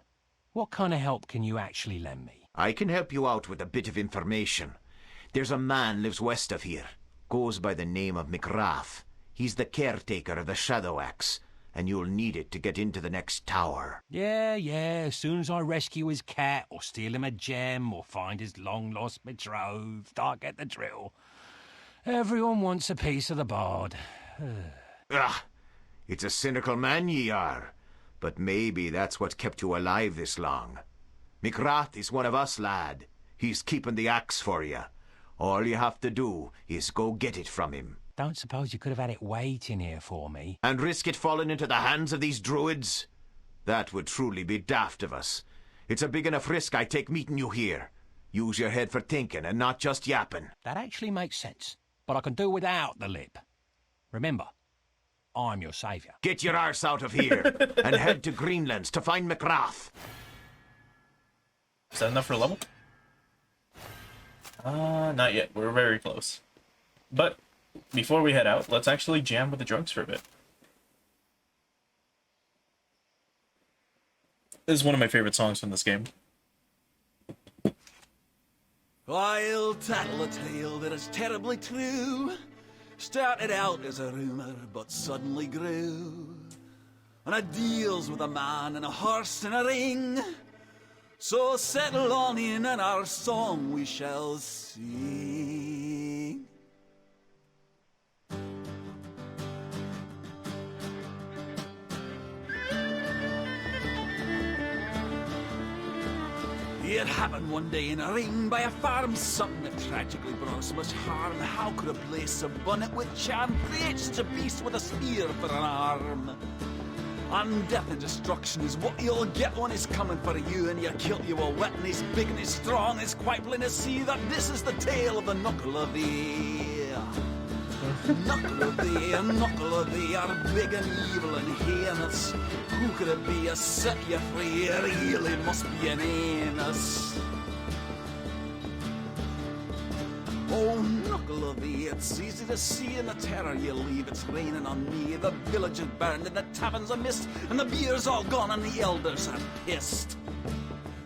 what kind of help can you actually lend me? I can help you out with a bit of information. There's a man lives west of here. Goes by the name of McGrath. He's the caretaker of the Shadow Axe, and you'll need it to get into the next tower. Yeah, as soon as I rescue his cat, or steal him a gem, or find his long-lost betrothed, I get the drill. Everyone wants a piece of the bard. It's a cynical man ye are. But maybe that's what kept you alive this long. McGrath is one of us, lad. He's keeping the axe for you. All you have to do is go get it from him. Don't suppose you could have had it waiting here for me? And risk it falling into the hands of these druids? That would truly be daft of us. It's a big enough risk I take meeting you here. Use your head for thinking and not just yapping. That actually makes sense, but I can do without the lip. Remember, I'm your saviour. Get your arse out of here and head to Greenlands to find McGrath. Is that enough for a level? Not yet. We're very close. But before we head out, let's actually jam with the drugs for a bit. This is one of my favorite songs from this game. I'll tattle a tale that is terribly true. Started out as a rumour, but suddenly grew. And it deals with a man and a horse and a ring. So settle on in and our song we shall sing. It happened one day in a ring by a farm, something that tragically brought us much harm. How could a place abundant with charm create such a beast with a spear for an arm? And death and destruction is what you'll get when he's coming for you, and you kill you are wet and he's big and he's strong. It's quite plain to see that this is the tale of the Knuckle of thee. Knuckle of thee are big and evil and heinous. Who could it be a set you free? It really must be an anus. Oh, Knuckle of thee, it's easy to see in the terror you leave. It's raining on me. The village is burned and the taverns are mist, and the beer's all gone and the elders are pissed.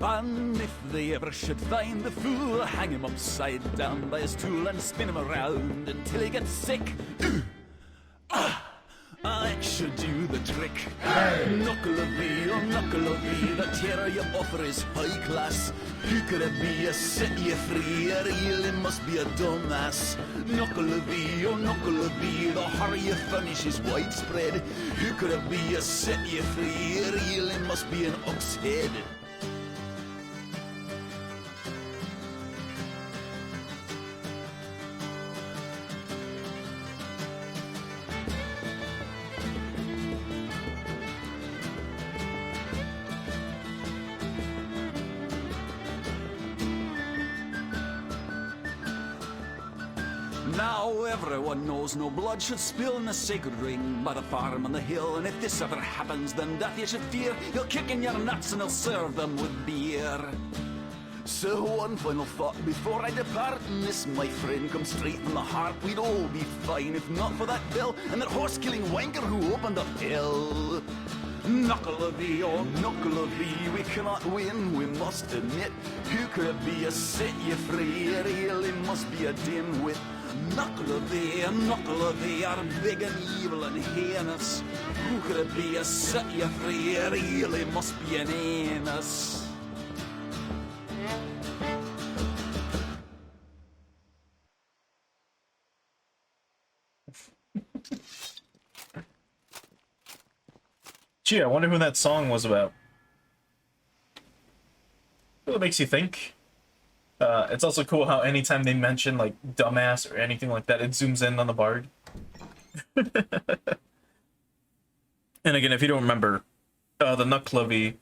And if they ever should find the fool, hang him upside down by his tool and spin him around until he gets sick. I should do the trick. Hey. Knuckle of thee, oh knuckle of thee, the terror you offer is high class. Who could it be a set you free? It really must be a dumbass. Knuckle of thee, oh knuckle of thee, the horror you furnish is widespread. Who could it be a set you free? It really must be an ox head. Now everyone knows no blood should spill in the sacred ring by the farm on the hill. And if this ever happens, then death you should fear. He'll kick in your nuts and he'll serve them with beer. So one final thought before I depart, and this, my friend, comes straight from the heart. We'd all be fine if not for that bill and that horse-killing wanker who opened up hell. Knuckle of thee, oh knuckle of thee, we cannot win, we must admit. Who could it be a set you free? It really must be a dimwit. Knuckle of thee are big and evil and heinous. Who could it be a set you free? It really must be an anus. Gee, I wonder who that song was about. Well, it makes you think. It's also cool how anytime they mention, like, dumbass or anything like that, it zooms in on the bard. And again, if you don't remember, the Nucklovey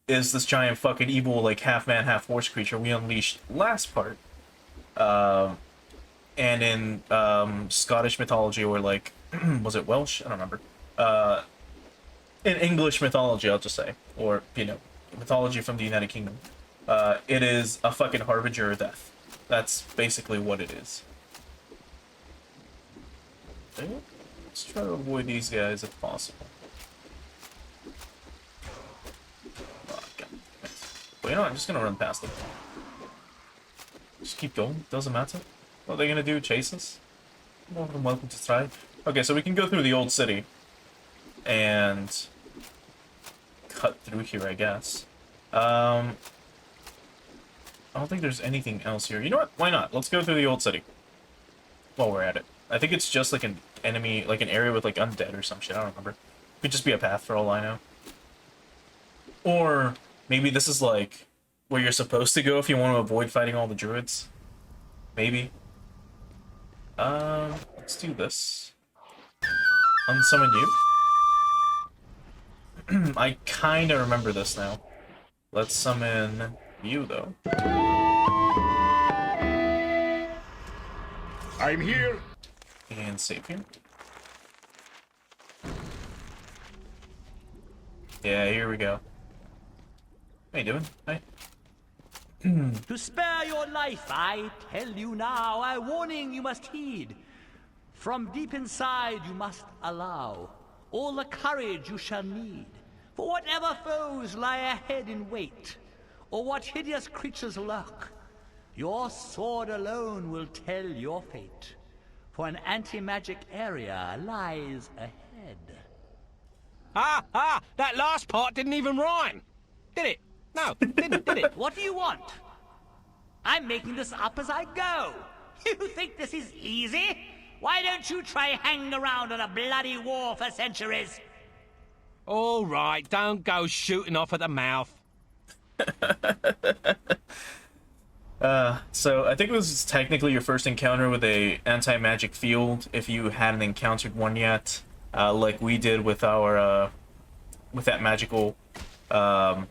is this giant fucking evil, like, half-man, half-horse creature we unleashed last part. And in Scottish mythology, or, like, was it Welsh? I don't remember. In English mythology, I'll just say, or, you know, mythology from the United Kingdom, it is a fucking harbinger of death. That's basically what it is. Okay. Let's try to avoid these guys if possible. Oh, God. Well, you know what? I'm just gonna run past them. Just keep going. Doesn't matter. What are they gonna do? Chase us? More than welcome to try. Okay, so we can go through the old city and cut through here, I guess. I don't think there's anything else here. You know what? Why not? Let's go through the old city while we're at it. I think it's just like an enemy, like an area with like undead or some shit. I don't remember. Could just be a path for all I know. Or maybe this is like where you're supposed to go if you want to avoid fighting all the druids. Maybe. Let's do this. Unsummon you. I kind of remember this now. Let's summon you, though. I'm here. And save here. Yeah, here we go. How you doing? Hi. To spare your life, I tell you now, a warning you must heed. From deep inside you must allow all the courage you shall need. For whatever foes lie ahead in wait, or what hideous creatures lurk, your sword alone will tell your fate. For an anti-magic area lies ahead. Ha! That last part didn't even rhyme. Did it? No, did it? What do you want? I'm making this up as I go. You think this is easy? Why don't you try hanging around on a bloody war for centuries? All right, don't go shooting off at the mouth. So I think this is technically your first encounter with a anti-magic field, if you hadn't encountered one yet, like we did with our, with that magical, sorry,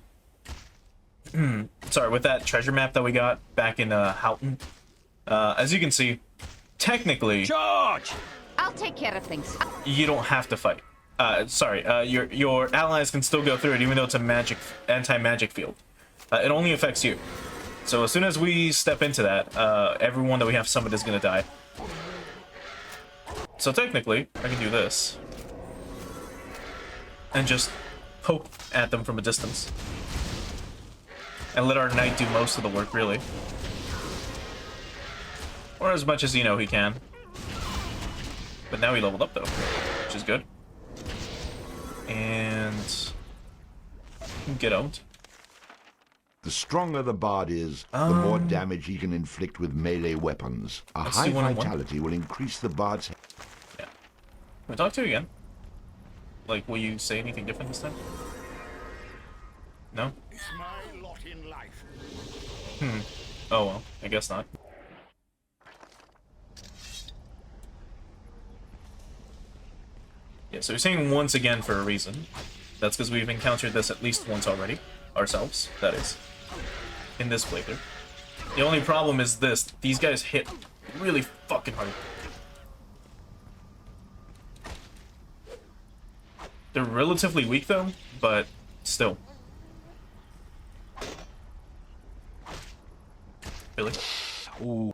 with that treasure map that we got back in, Houghton. As you can see, technically... Charge! I'll take care of things. You don't have to fight. Your allies can still go through it, even though it's a anti-magic field. It only affects you. So as soon as we step into that, everyone that we have summoned is gonna die. So technically, I can do this. And just poke at them from a distance. And let our knight do most of the work, really. Or as much as, you know, he can. But now he leveled up, though, which is good. And... get owned. The stronger the bard is, the more damage he can inflict with melee weapons. A high vitality will increase the bard's... Yeah. Can we talk to you again? Like, will you say anything different this time? No? It's my lot in life. Oh well, I guess not. Yeah, so we're saying once again for a reason. That's because we've encountered this at least once already. Ourselves, that is. In this playthrough. The only problem is this. These guys hit really fucking hard. They're relatively weak though, but still. Really? Ooh.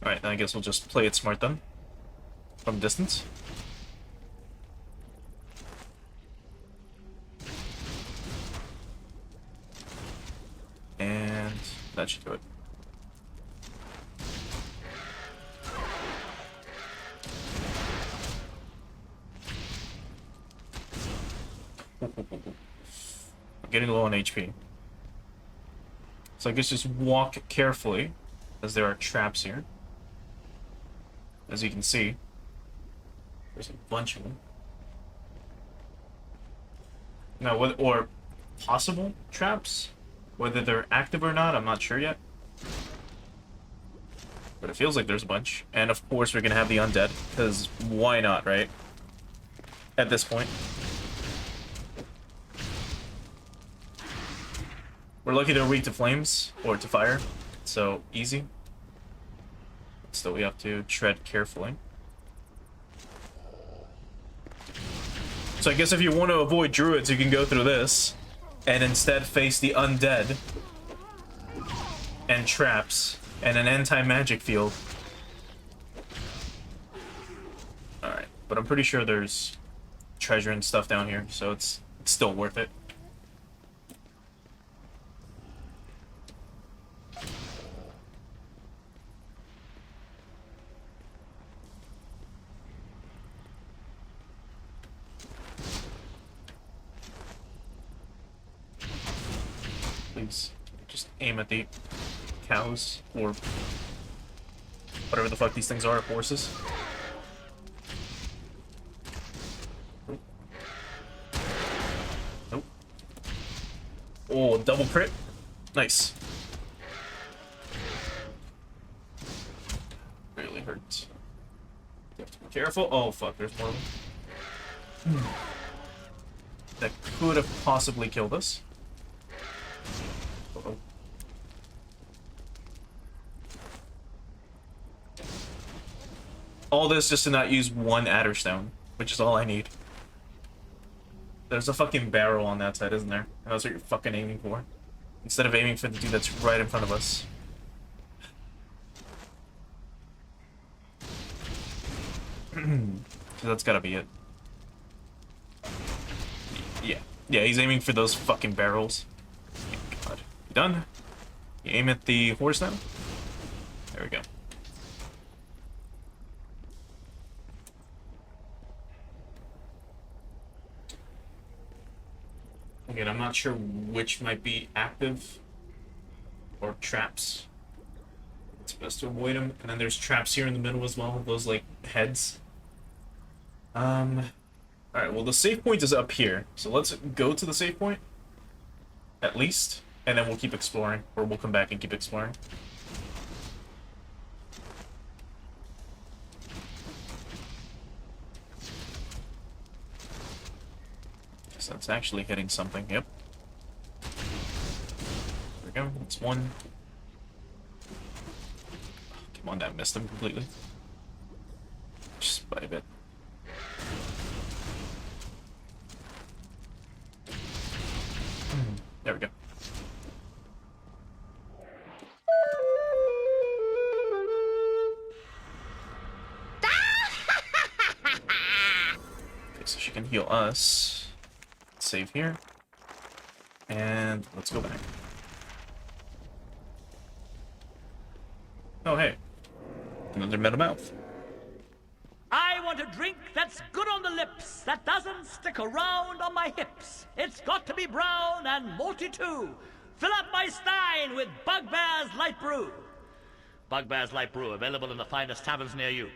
Alright, then I guess we'll just play it smart then. From distance. And that should do it. I'm getting low on HP. So I guess just walk carefully, as there are traps here. As you can see, there's a bunch of them. Now, or possible traps? Whether they're active or not, I'm not sure yet. But it feels like there's a bunch. And of course we're gonna have the undead, because why not, right? At this point. We're lucky they're weak to flames, or to fire, so easy. Still, we have to tread carefully. So I guess if you want to avoid druids, you can go through this, and instead face the undead, and traps, and an anti-magic field. Alright, but I'm pretty sure there's treasure and stuff down here, so it's still worth it. Please, just aim at the cows, or whatever the fuck these things are, horses. Oh, double crit. Nice. Really hurt. You have to be careful. Oh, fuck, there's more of them. That could have possibly killed us. Uh-oh. All this just to not use one adder stone, which is all I need. There's a fucking barrel on that side, isn't there? That's what you're fucking aiming for. Instead of aiming for the dude that's right in front of us. So that's gotta be it. Yeah. Yeah, he's aiming for those fucking barrels. Thank God. You done? You aim at the horse now? There we go. Again, I'm not sure which might be active or traps. It's best to avoid them. And then there's traps here in the middle as well, those like heads. Alright, well the save point is up here. So let's go to the save point. At least. And then we'll keep exploring. Or we'll come back and keep exploring. So that's actually hitting something, yep. There we go, that's one. Oh, come on, that missed him completely. Just by a bit. There we go. Okay, so she can heal us. Save here. And let's go back. Oh, hey. Another metal mouth. I want a drink that's good on the lips, that doesn't stick around on my hips. It's got to be brown and malty too. Fill up my stein with Bugbear's Light Brew. Bugbear's Light Brew, available in the finest taverns near you.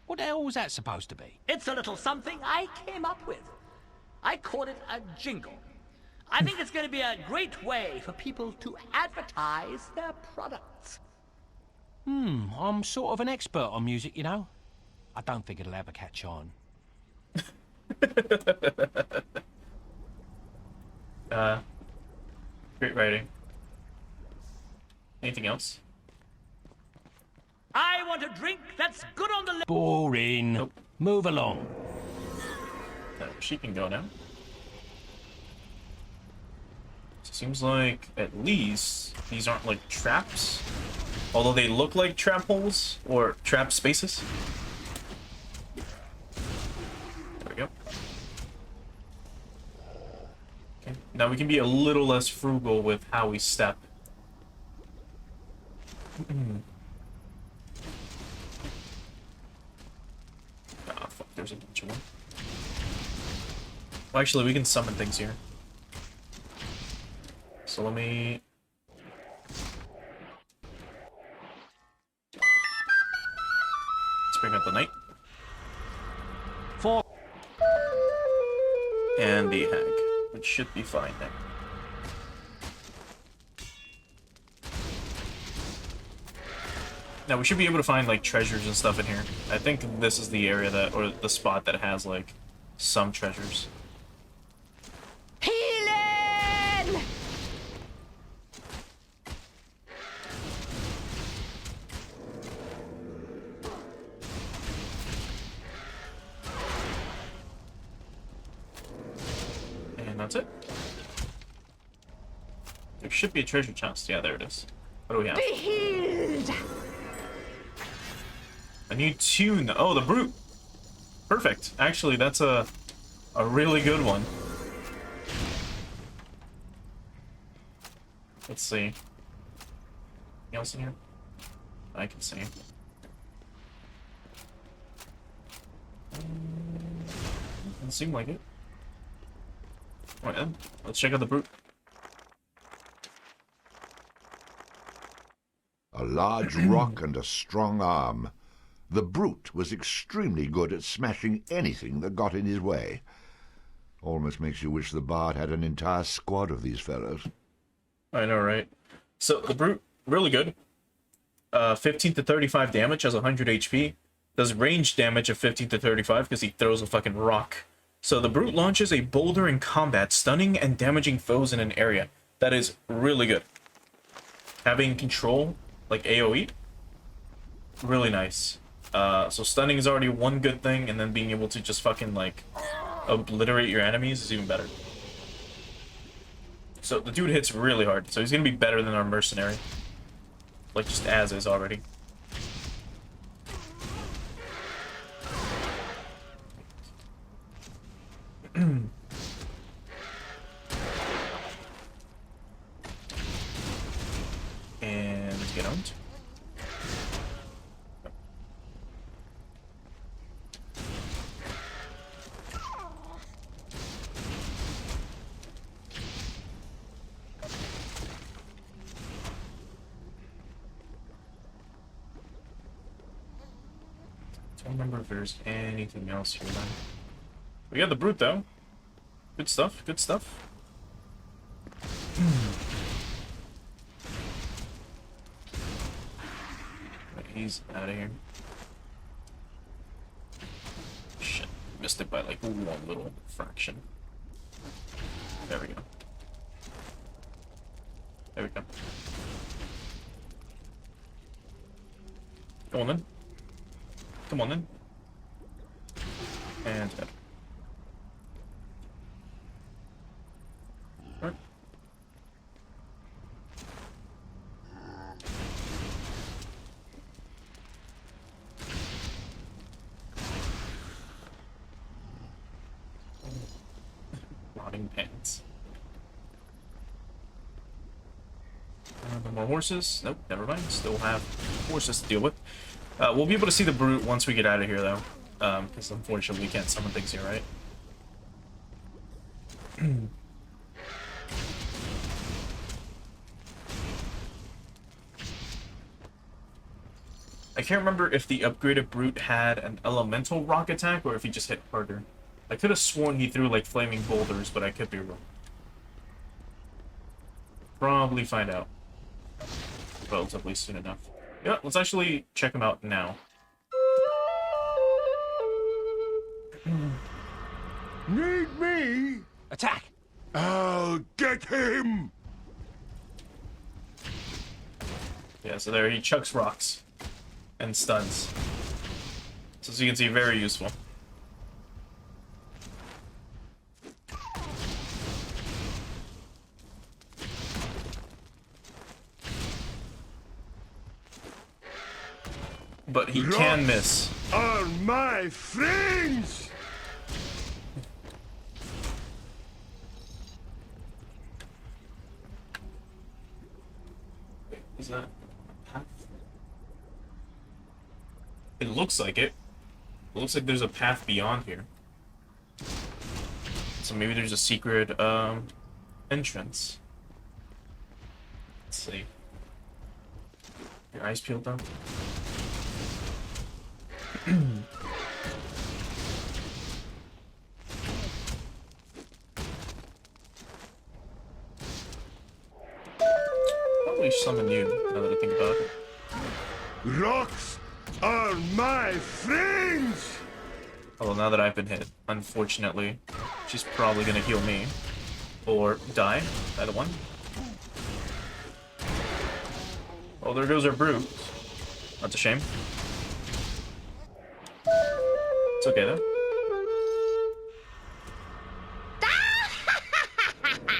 What the hell was that supposed to be? It's a little something I came up with. I call it a jingle. I think it's going to be a great way for people to advertise their products. I'm sort of an expert on music, you know. I don't think it'll ever catch on. Great writing. Anything else? I want a drink that's good on the lips. Boring. Nope. Move along. She can go now. Seems like at least these aren't like traps. Although they look like trap holes or trap spaces. There we go. Okay, now we can be a little less frugal with how we step. Ah, fuck, there's a bunch of them. Well, actually, we can summon things here. So let me... Let's bring up the knight. And the hag, which should be fine then. Now we should be able to find like treasures and stuff in here. I think this is the area that, or the spot that has like some treasures. Healing! And that's it. There should be a treasure chest. Yeah, there it is. What do we have? Be healed! A new tune. Oh, the brute. Perfect. Actually, that's a really good one. Let's see. Anything else in here? I can see. Doesn't seem like it. Alright then, let's check out the brute. A large rock and a strong arm. The brute was extremely good at smashing anything that got in his way. Almost makes you wish the bard had an entire squad of these fellows. I know, right? So, the Brute, really good. 15 to 35 damage, has 100 HP. Does range damage of 15 to 35 because he throws a fucking rock. So, the Brute launches a boulder in combat, stunning and damaging foes in an area. That is really good. Having control, like AoE, really nice. So, stunning is already one good thing, and then being able to just fucking, like, obliterate your enemies is even better. So the dude hits really hard, so he's gonna be better than our mercenary. Like just as is already. And get owned. Don't remember if there's anything else here then. We got the Brute though. Good stuff, good stuff. Right, he's out of here. Shit, missed it by like one little fraction. There we go. There we go. Go on then. Come on then. And head. Right. Rotting pants. No more horses. Nope, never mind. Still have horses to deal with. We'll be able to see the Brute once we get out of here, though. Because unfortunately we can't summon things here, right? I can't remember if the upgraded Brute had an elemental rock attack or if he just hit harder. I could have sworn he threw, like, flaming boulders, but I could be wrong. Probably find out relatively soon enough. Yeah, let's actually check him out now. Need me? Attack! I'll get him! Yeah, so there he chucks rocks and stuns. So as you can see, very useful. But he can miss. Are my friends! Is that a path? It looks like it. It looks like there's a path beyond here. So maybe there's a secret entrance. Let's see. Your eyes peeled down. Probably summon you, now that I think about it. Rocks are my friends! Although now that I've been hit, unfortunately, she's probably gonna heal me. Or die, either one. Oh, there goes our Brute. That's a shame. It's okay though.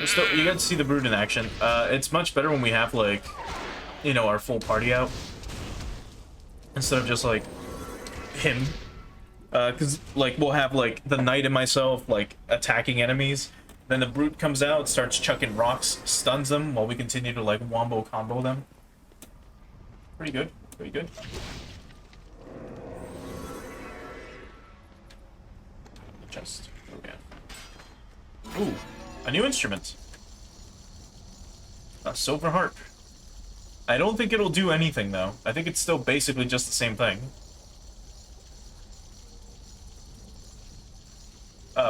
Still, you get to see the Brute in action. It's much better when we have, like, you know, our full party out. Instead of just, like, him. Because, like, we'll have, like, the Knight and myself, like, attacking enemies. Then the Brute comes out, starts chucking rocks, stuns them, while we continue to, like, wombo combo them. Pretty good. Pretty good. Chest. Okay. Ooh, a new instrument. A silver harp. I don't think it'll do anything, though. I think it's still basically just the same thing.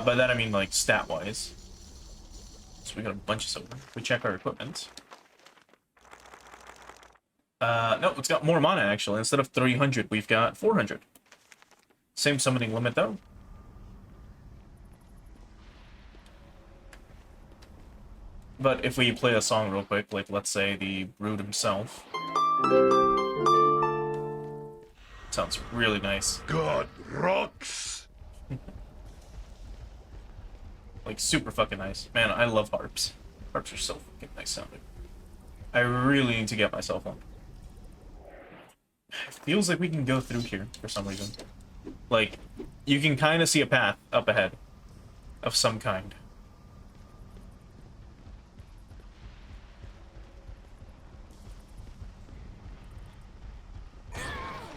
By that I mean like stat-wise. So we got a bunch of silver. We check our equipment. No, it's got more mana actually. Instead of 300, we've got 400. Same summoning limit though. But if we play a song real quick, like let's say the Brood himself. Sounds really nice. God rocks! Like super fucking nice. Man, I love harps. Harps are so fucking nice sounding. I really need to get myself one. It feels like we can go through here for some reason. Like, you can kind of see a path up ahead of some kind.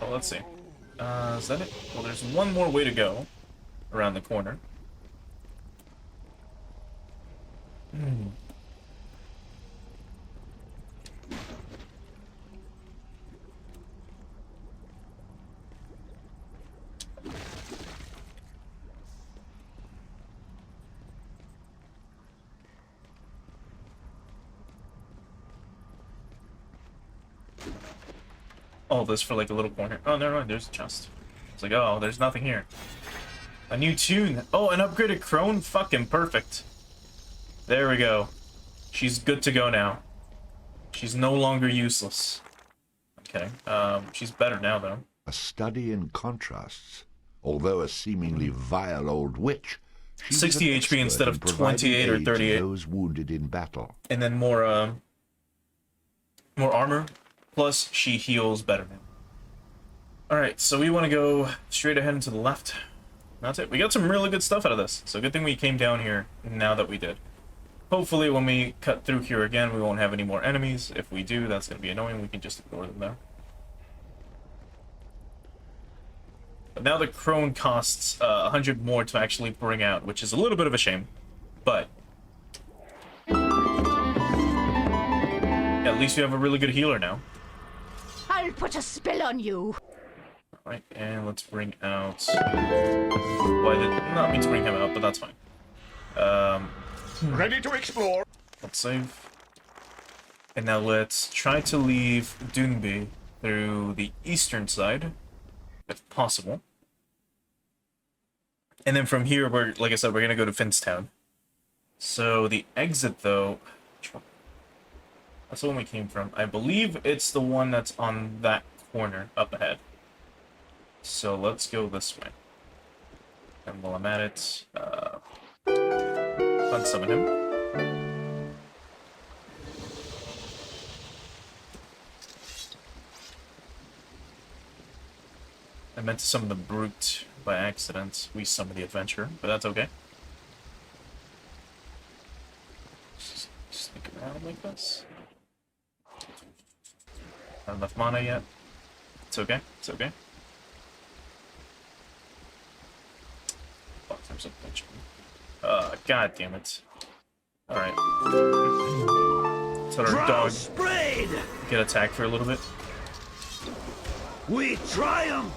Oh, let's see. Is that it? Well, there's one more way to go around the corner. Hmm. All this for like a little corner. Oh, never mind. There's a chest. It's like, oh, there's nothing here. A new tune. Oh, an upgraded crone. Fucking perfect. There we go. She's good to go now. She's no longer useless. Okay. She's better now though. A study in contrasts. Although a seemingly vile old witch, she 60 was an HP instead of expert in providing 28 or aid to 38. those wounded in battle. And then more armor. Plus, she heals better now. Alright, so we want to go straight ahead and to the left. That's it. We got some really good stuff out of this. So good thing we came down here now that we did. Hopefully when we cut through here again, we won't have any more enemies. If we do, that's going to be annoying. We can just ignore them there. But now the crone costs 100 more to actually bring out, which is a little bit of a shame. But at least we have a really good healer now. I'll put a spell on you. Alright, and let's bring out... Well, I did not mean to bring him out, but that's fine. Ready to explore. Let's save. And now let's try to leave Dunby through the eastern side, if possible. And then from here, we're, like I said, we're gonna go to Finstown. So the exit, though... That's the one we came from. I believe it's the one that's on that corner up ahead. So let's go this way. And while I'm at it, unsummon him. I meant to summon the Brute by accident. We summoned the Adventurer, but that's okay. Just sneak around like this. Not enough mana yet. It's okay. It's okay. Fuck, there's a bunch of them. God damn it. Alright. Let's let our dog get attacked for a little bit. We triumph!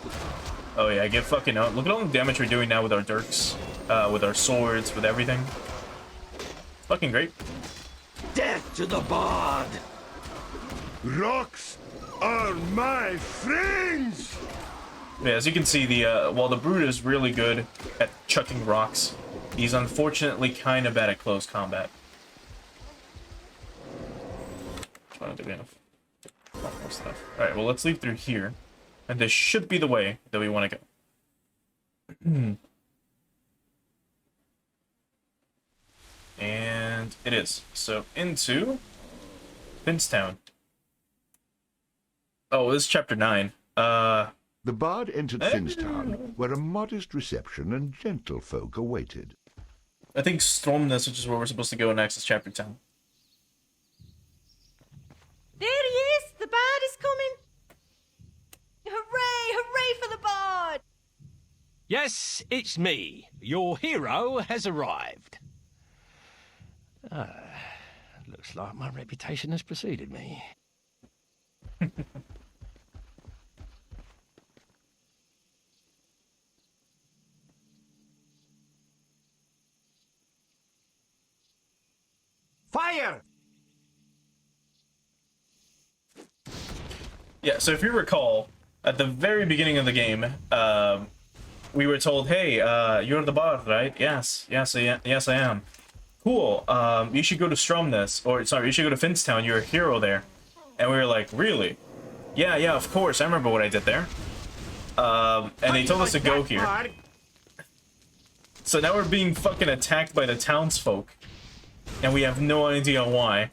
Oh yeah, get fucking out. Look at all the damage we're doing now with our dirks. With our swords, with everything. Fucking great. Death to the bard! Rocks are my friends! Yeah, as you can see, the while the Brute is really good at chucking rocks, he's unfortunately kind of bad at close combat. Trying to do enough. Almost enough. Alright, well, let's leave through here. And this should be the way that we want to go. And it is. So, into Finstown. Oh, this is chapter 9. The bard entered Finstown, where a modest reception and gentlefolk awaited. I think Stormness, which is where we're supposed to go next, is chapter 10. There he is! The bard is coming! Hooray! Hooray for the bard! Yes, it's me. Your hero has arrived. Looks like my reputation has preceded me. Yeah, so if you recall, at the very beginning of the game, we were told, hey, you're the bard, right? Yes, I am. Cool, you should go to Stromness, or sorry, you should go to Finstown, you're a hero there. And we were like, really? Yeah, of course, I remember what I did there. And they told us to go here. So now we're being fucking attacked by the townsfolk. And we have no idea why.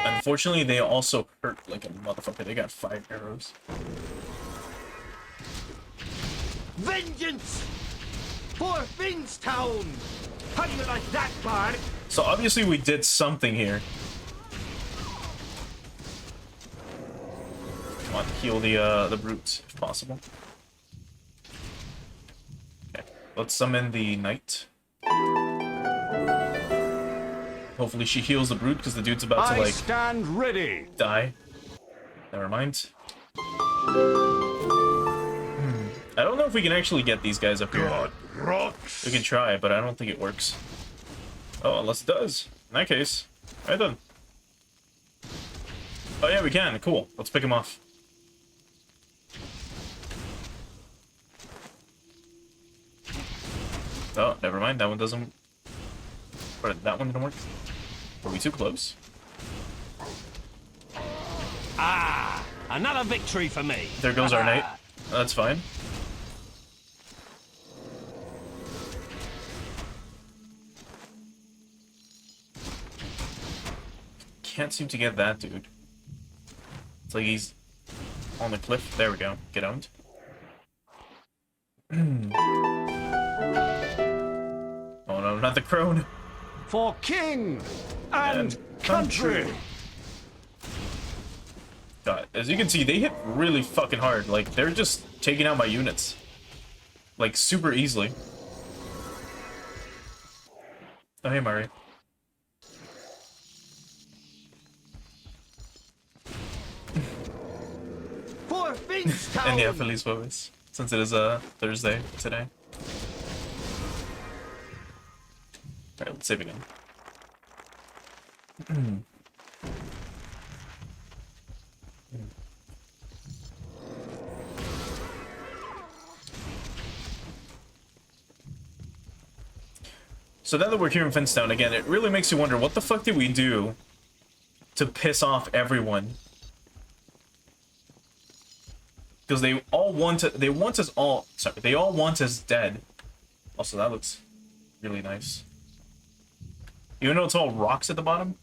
Unfortunately, they also hurt like a motherfucker. They got 5 arrows. Vengeance for Finstown! How do you like that, bard? So obviously we did something here. I want to heal the brute if possible. Okay, let's summon the knight. Hopefully she heals the brute because the dude's about to like stand ready. Die. Never mind. I don't know if we can actually get these guys up here. God, rocks. We can try, but I don't think it works. Oh, unless it does. In that case, right then. Oh yeah, we can. Cool. Let's pick him off. Oh, never mind. That one doesn't. Or that one didn't work. Were we too close? Ah, another victory for me. There goes our knight. That's fine. Can't seem to get that dude. It's like he's on the cliff. There we go. Get owned. Oh no, not the crone. For king and country. God, as you can see, they hit really fucking hard. Like, they're just taking out my units. Like, super easily. Oh, hey, Murray. For Finstown! And yeah, Feliz Jueves, since it is Thursday today. Alright, let's save again. So now that we're here in Finstown again, it really makes you wonder, what the fuck did we do to piss off everyone? Because they all want us dead. Also, that looks really nice. Even though it's all rocks at the bottom.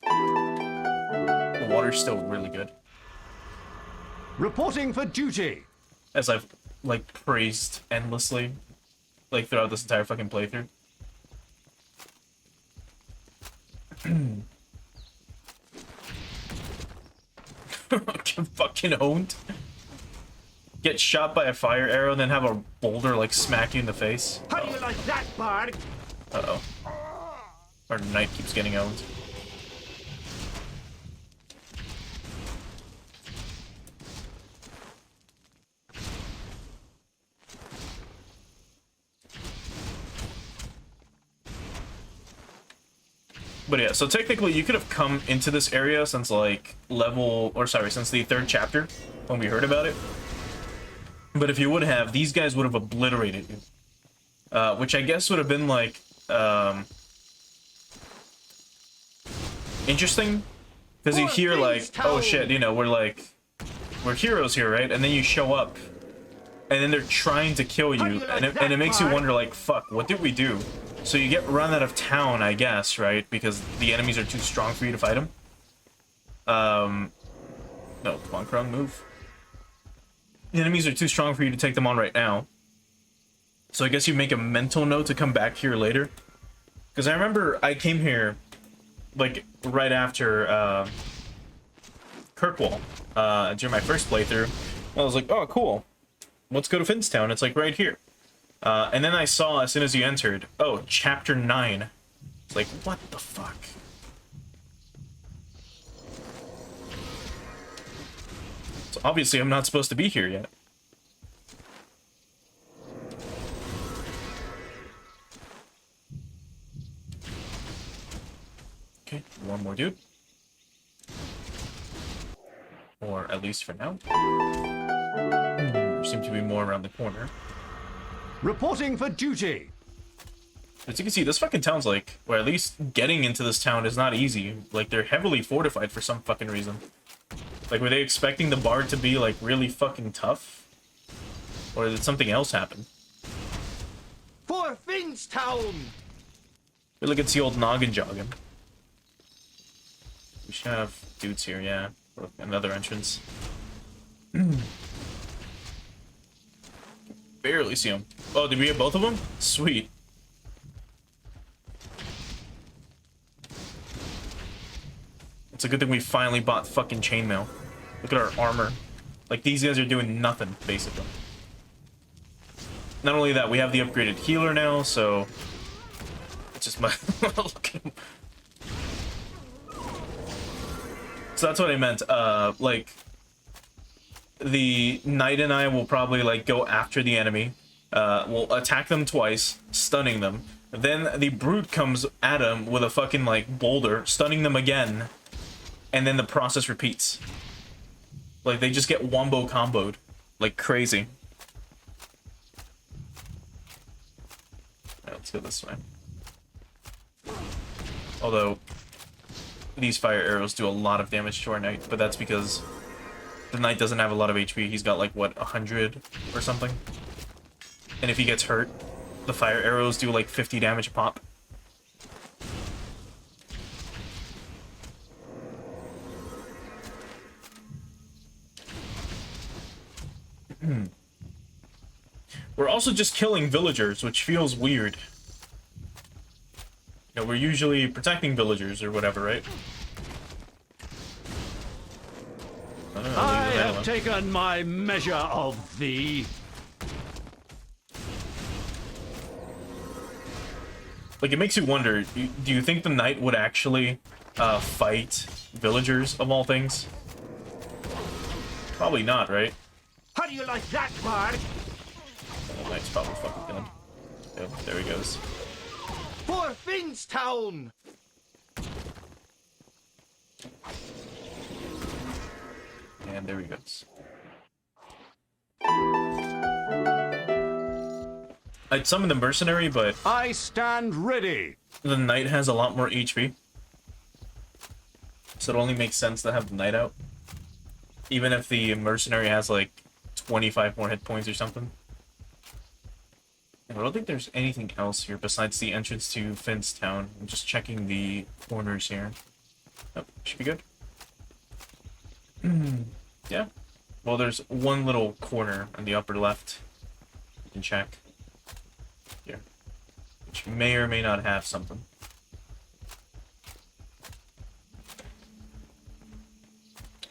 The water's still really good. Reporting for duty. As I've, like, praised endlessly, like, throughout this entire fucking playthrough. Get fucking owned. Get shot by a fire arrow, then have a boulder, like, smack you in the face. How do you like that, bard? Uh-oh. Our knight keeps getting owned. But yeah, so technically you could have come into this area since like since the 3rd chapter when we heard about it. But if you would have, these guys would have obliterated you. Which I guess would have been like interesting. Because you hear like, oh shit, you know, we're heroes here, right? And then you show up and then they're trying to kill you, and it makes you wonder like, fuck, what did we do? So you get run out of town, I guess, right? Because the enemies are too strong for you to fight them. No, come on, Crone, move. The enemies are too strong for you to take them on right now. So I guess you make a mental note to come back here later. Because I remember I came here, like, right after, Kirkwall, during my first playthrough. I was like, oh, cool. Let's go to Finstown. It's, like, right here. And then I saw, as soon as you entered, oh, Chapter 9. It's like, what the fuck? So obviously I'm not supposed to be here yet. Okay, one more dude. Or at least for now. There seem to be more around the corner. Reporting for duty. As you can see, this fucking town's like, or at least getting into this town is not easy. Like, they're heavily fortified for some fucking reason. Like, were they expecting the bard to be, like, really fucking tough? Or did something else happen? For Finstown! We look at the old noggin jogging. We should have dudes here, yeah. Or another entrance. Barely see them. Oh, did we get both of them? Sweet. It's a good thing we finally bought fucking chainmail. Look at our armor. Like, these guys are doing nothing, basically. Not only that, we have the upgraded healer now, so... It's just my... Look at him. So that's what I meant. Like... The knight and I will probably, like, go after the enemy. We'll attack them twice, stunning them. Then the brute comes at him with a fucking, like, boulder, stunning them again. And then the process repeats. Like, they just get wombo comboed. Like, crazy. Alright, let's go this way. Although, these fire arrows do a lot of damage to our knight, but that's because the knight doesn't have a lot of HP. He's got, like, what, 100 or something? And if he gets hurt, the fire arrows do, like, 50 damage a pop. We're also just killing villagers, which feels weird. You know, we're usually protecting villagers or whatever, right? I have taken my measure of thee. Like, it makes you wonder, do you think the knight would actually fight villagers, of all things? Probably not, right? How do you like that, Bard? The knight's probably fucking dead. Yep, there he goes. For Finstown! And there he goes. I'd summon the mercenary, but... I stand ready! The knight has a lot more HP. So it only makes sense to have the knight out. Even if the mercenary has, like, 25 more hit points or something. And I don't think there's anything else here besides the entrance to Finstown. I'm just checking the corners here. Oh, should be good. Yeah. Well, there's one little corner on the upper left. You can check. Here. Which may or may not have something.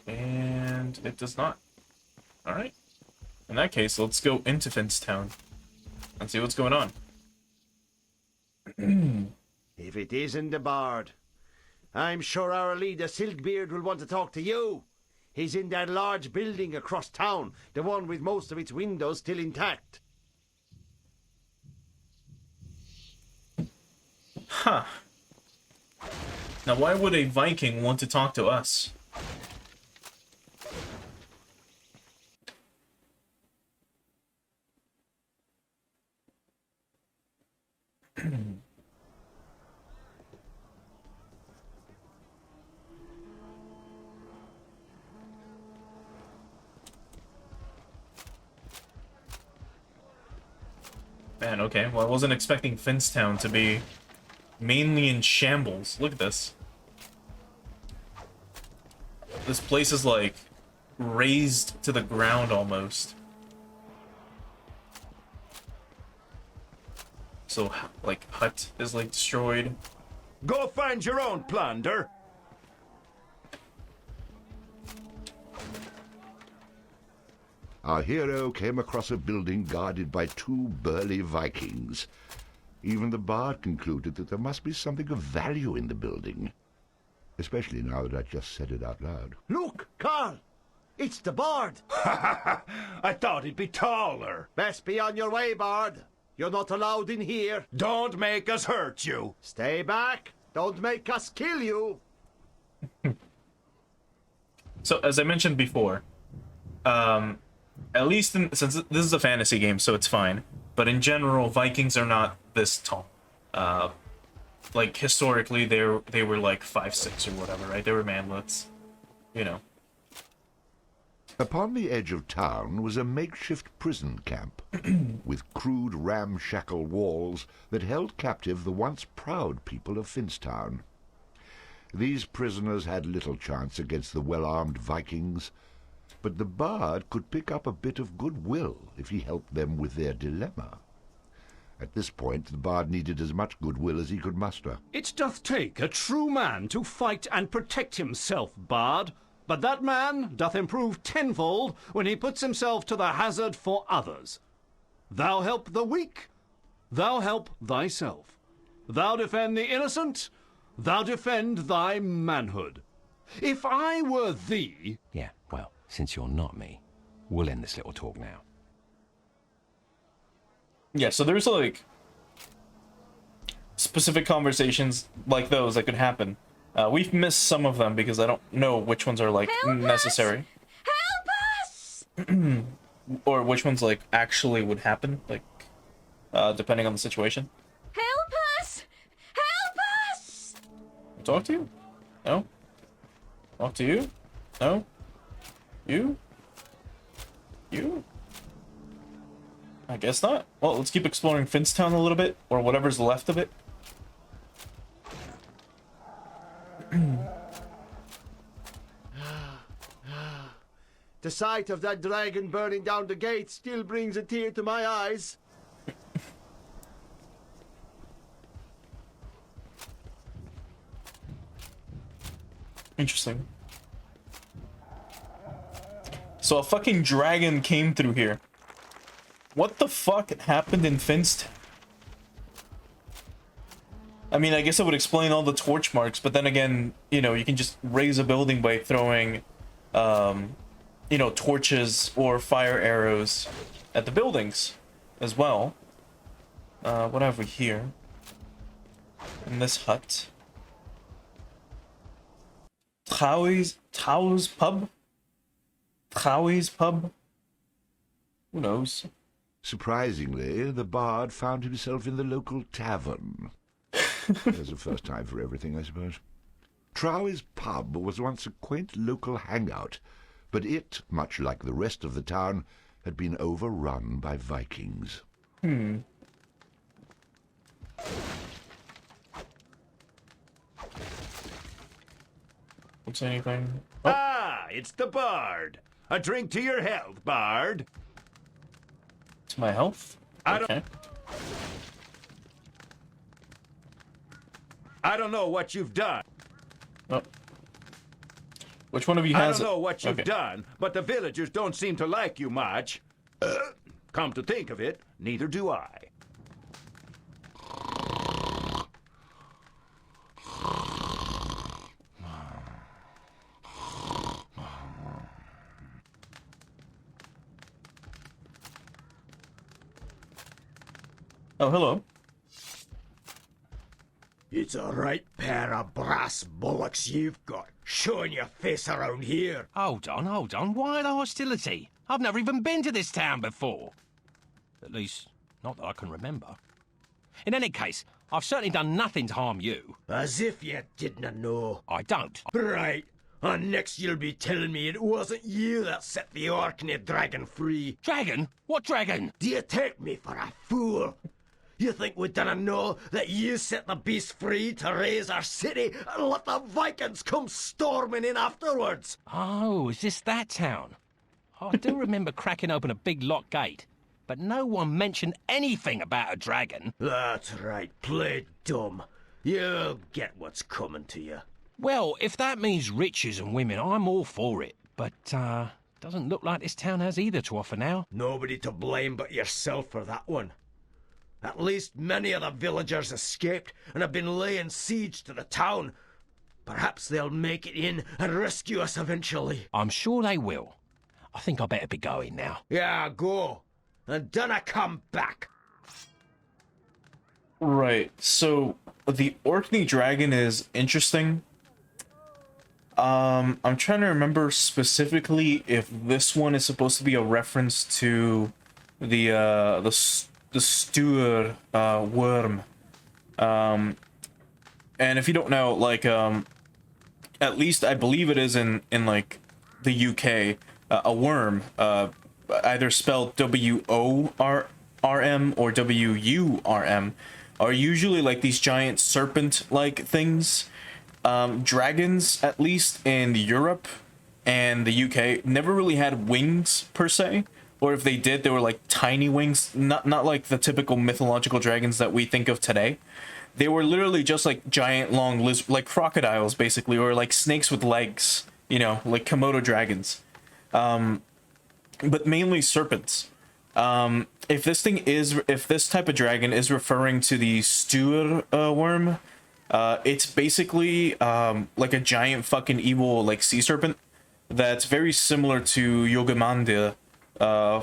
And it does not. Alright. In that case, let's go into Finstown and see what's going on. If it isn't the Bard, I'm sure our leader Silkbeard will want to talk to you. He's in that large building across town, the one with most of its windows still intact. Huh. Now, why would a Viking want to talk to us? Man, okay. Well, I wasn't expecting Finstown to be mainly in shambles. Look at this. This place is, like, razed to the ground almost. So, like, hut is, like, destroyed. Go find your own plunder. Our hero came across a building guarded by two burly Vikings. Even the bard concluded that there must be something of value in the building. Especially now that I just said it out loud. Look, Carl! It's the Bard! I thought he'd be taller. Best be on your way, Bard. You're not allowed in here. Don't make us hurt you. Stay back. Don't make us kill you. So, as I mentioned before, at least since this is a fantasy game, so it's fine. But in general, Vikings are not this tall. Like, historically, they were like 5'6" or whatever, right? They were manlets, you know. Upon the edge of town was a makeshift prison camp, with crude ramshackle walls that held captive the once proud people of Finstown. These prisoners had little chance against the well-armed Vikings, but the bard could pick up a bit of goodwill if he helped them with their dilemma. At this point, the bard needed as much goodwill as he could muster. It doth take a true man to fight and protect himself, bard. But that man doth improve tenfold when he puts himself to the hazard for others. Thou help the weak, thou help thyself. Thou defend the innocent, thou defend thy manhood. If I were thee... Yeah, well, since you're not me, we'll end this little talk now. Yeah, so there's, like, specific conversations like those that could happen. We've missed some of them because I don't know which ones are, like, necessary. Help us! Or which ones, like, actually would happen, like, depending on the situation. Help us! Help us! Talk to you? No? Talk to you? No? You? You? I guess not. Well, let's keep exploring Finstown a little bit, or whatever's left of it. The sight of that dragon burning down the gate still brings a tear to my eyes. Interesting. So a fucking dragon came through here. What the fuck happened in Finstown? I mean, I guess it would explain all the torch marks, but then again, you know, you can just raise a building by throwing, you know, torches or fire arrows at the buildings as well. What have we here? In this hut. Tau's pub? Tau's pub? Who knows? Surprisingly, the bard found himself in the local tavern. There's a first time for everything, I suppose. Trowey's pub was once a quaint local hangout, but it, much like the rest of the town, had been overrun by Vikings. What's anything? Oh. Ah, it's the bard. A drink to your health, bard. To my health? Okay. I don't know what you've done. Oh. Which one of you has I don't know what you've okay. done, but the villagers don't seem to like you much. Come to think of it, neither do I. Oh, hello. It's a right pair of brass bullocks you've got, showing your face around here. Hold on. Why the hostility? I've never even been to this town before. At least, not that I can remember. In any case, I've certainly done nothing to harm you. As if you didn't know. I don't. Right. And next you'll be telling me it wasn't you that set the Orkney dragon free. Dragon? What dragon? Do you take me for a fool? You think we didn't know that you set the beast free to raise our city and let the Vikings come storming in afterwards? Oh, is this that town? I do remember cracking open a big lock gate, but no one mentioned anything about a dragon. That's right, play dumb. You'll get what's coming to you. Well, if that means riches and women, I'm all for it. But, doesn't look like this town has either to offer now. Nobody to blame but yourself for that one. At least many of the villagers escaped and have been laying siege to the town. Perhaps they'll make it in and rescue us eventually. I'm sure they will. I think I better be going now. Yeah, go. And dinna come back. Right, so the Orkney dragon is interesting. I'm trying to remember specifically if this one is supposed to be a reference to the Stuer worm. And if you don't know, like, at least I believe it is in like the UK, a worm, either spelled W-O-R-M or W-U-R-M, are usually like these giant serpent-like things. Dragons, at least in Europe and the UK, never really had wings per se, or if they did, they were like tiny wings, not like the typical mythological dragons that we think of today. They were literally just like giant long like crocodiles basically, or like snakes with legs, you know, like Komodo dragons, but mainly serpents. If this type of dragon is referring to the Stuer worm, it's basically like a giant fucking evil like sea serpent that's very similar to Yogamande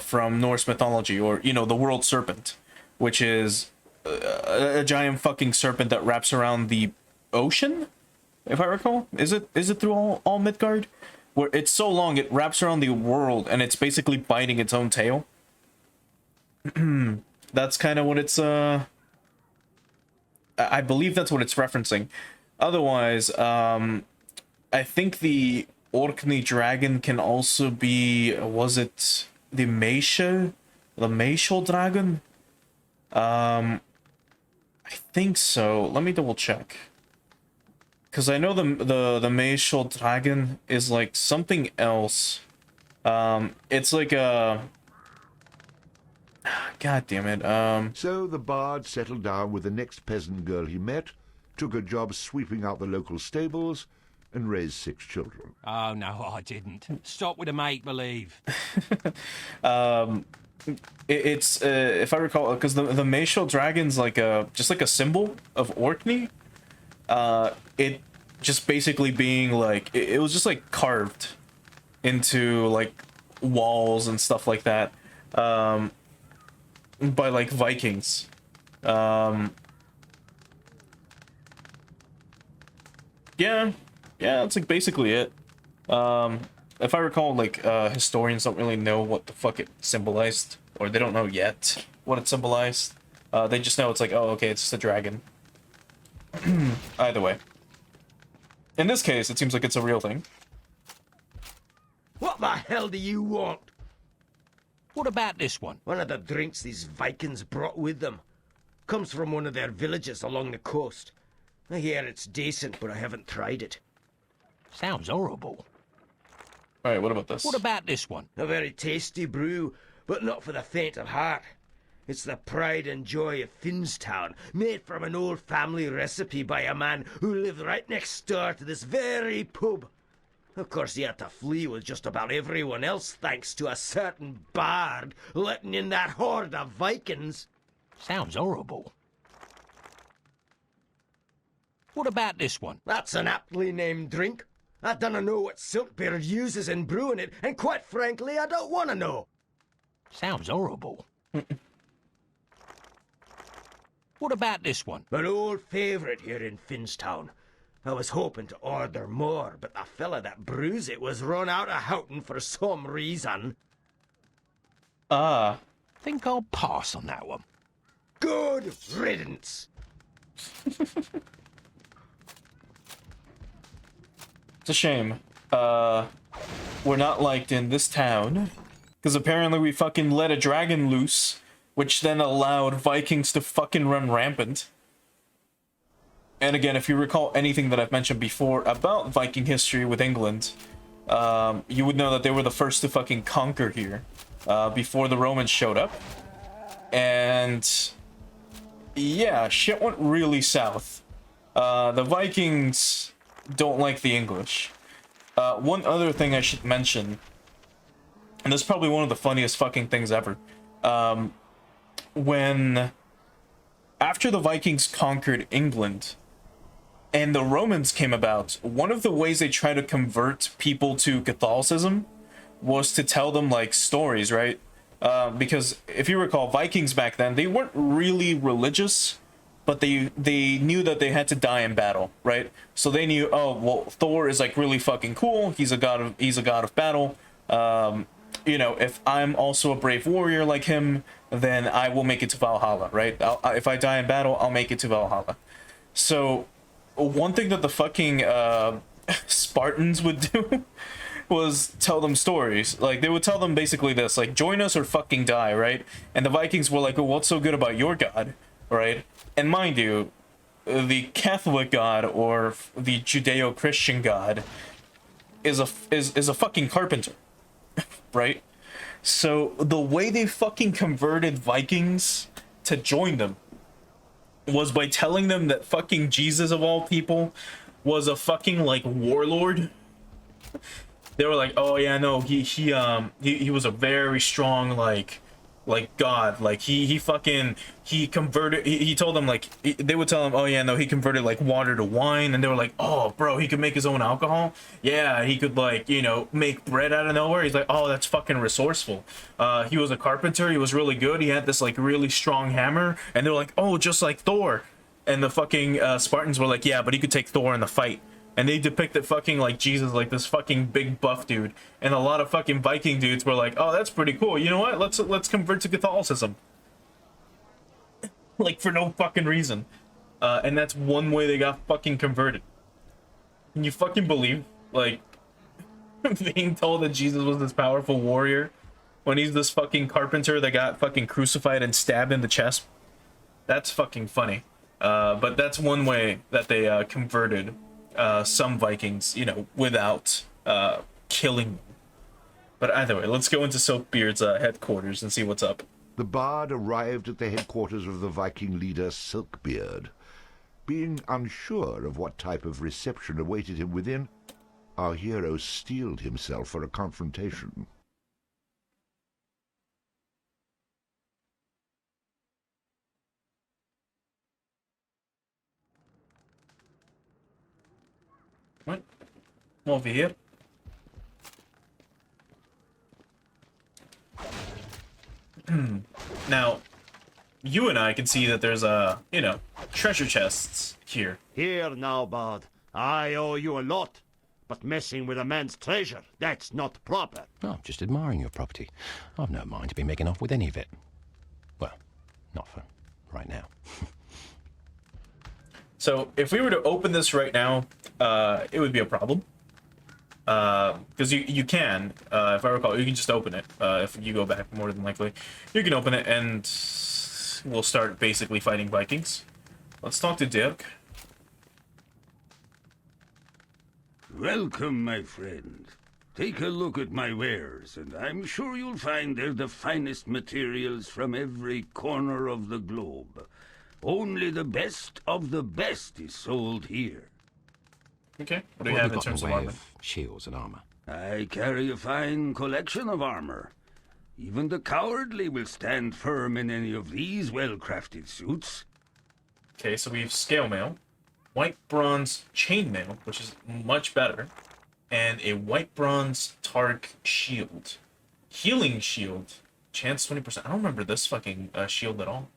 from Norse mythology, or, you know, the world serpent, which is a giant fucking serpent that wraps around the ocean, if I recall. Is it through all Midgard? Where it's so long it wraps around the world and it's basically biting its own tail. That's kind of what it's I believe that's what it's referencing. Otherwise, I think the Orkney dragon can also be, was it the Maesha? The Maesha dragon? I think so. Let me double check. Because I know the Maesha dragon is like something else. It's like a... God damn it. So the bard settled down with the next peasant girl he met, took a job sweeping out the local stables, and raised 6 children. Oh, no, I didn't. Stop with the make-believe. It's if I recall, because the Maesha dragon's like just like a symbol of Orkney. It just basically being like, it was just like carved into like walls and stuff like that, by like Vikings. Yeah, that's like basically it. If I recall, like, historians don't really know what the fuck it symbolized, or they don't know yet what it symbolized. They just know it's like, oh, okay, it's just a dragon. Either way. In this case, it seems like it's a real thing. What the hell do you want? What about this one? One of the drinks these Vikings brought with them. Comes from one of their villages along the coast. I hear it's decent, but I haven't tried it. Sounds horrible. Alright, what about this? What about this one? A very tasty brew, but not for the faint of heart. It's the pride and joy of Finnstown, made from an old family recipe by a man who lived right next door to this very pub. Of course, he had to flee with just about everyone else thanks to a certain bard letting in that horde of Vikings. Sounds horrible. What about this one? That's an aptly named drink. I don't know what Silkbeard uses in brewing it, and quite frankly, I don't want to know. Sounds horrible. What about this one? An old favourite here in Finnstown. I was hoping to order more, but the fella that brews it was run out of Houghton for some reason. Think I'll pass on that one. Good riddance. It's a shame. We're not liked in this town, because apparently we fucking let a dragon loose, which then allowed Vikings to fucking run rampant. And again, if you recall anything that I've mentioned before about Viking history with England, you would know that they were the first to fucking conquer here, before the Romans showed up. And yeah, shit went really south. The Vikings don't like the English. One other thing I should mention, and this is probably one of the funniest fucking things ever. After the Vikings conquered England and the Romans came about, one of the ways they tried to convert people to Catholicism was to tell them like stories, right? Because if you recall, Vikings back then, they weren't really religious, but they knew that they had to die in battle, right? So they knew, oh well, Thor is like really fucking cool. He's a god of battle. You know, if I'm also a brave warrior like him, then I will make it to Valhalla, right? If I die in battle, I'll make it to Valhalla. So one thing that the fucking Spartans would do was tell them stories. Like, they would tell them basically this, like, join us or fucking die, right? And the Vikings were like, oh, what's so good about your god, right? And mind you, the Catholic god or the Judeo-Christian god is a fucking carpenter, right? So the way they fucking converted Vikings to join them was by telling them that fucking Jesus of all people was a fucking like warlord. They were like, oh yeah, no, he was a very strong like god. Like he converted. He told them, like, they would tell him, oh yeah, no, he converted like water to wine, and they were like, oh bro, he could make his own alcohol. Yeah, he could, like, you know, make bread out of nowhere. He's like, oh, that's fucking resourceful. He was a carpenter. He was really good. He had this like really strong hammer, and they were like, oh, just like Thor. And the fucking Spartans were like, yeah, but he could take Thor in the fight. And they depicted fucking like Jesus, like this fucking big buff dude. And a lot of fucking Viking dudes were like, oh, that's pretty cool. You know what? Let's convert to Catholicism. Like, for no fucking reason. And that's one way they got fucking converted. Can you fucking believe, like, being told that Jesus was this powerful warrior when he's this fucking carpenter that got fucking crucified and stabbed in the chest? That's fucking funny. But that's one way that they converted some Vikings, you know, without killing them. But either way, let's go into Silkbeard's headquarters and see what's up. The bard arrived at the headquarters of the Viking leader Silkbeard. Being unsure of what type of reception awaited him within, our hero steeled himself for a confrontation. What? Over here. Now, you and I can see that there's you know, treasure chests here. Here now, bud. I owe you a lot. But messing with a man's treasure, that's not proper. Oh, I'm just admiring your property. I've no mind to be making off with any of it. Well, not for right now. So, if we were to open this right now, it would be a problem. Because you can, if I recall, you can just open it. If you go back, more than likely, you can open it, and we'll start basically fighting Vikings. Let's talk to Dirk. Welcome, my friend. Take a look at my wares, and I'm sure you'll find they're the finest materials from every corner of the globe. Only the best of the best is sold here. Okay, what do you have in terms of armor? Shields and armor. I carry a fine collection of armor. Even the cowardly will stand firm in any of these well-crafted suits. Okay, so we have scale mail, white bronze chainmail, which is much better, and a white bronze Tark shield. Healing shield, chance 20%. I don't remember this fucking shield at all.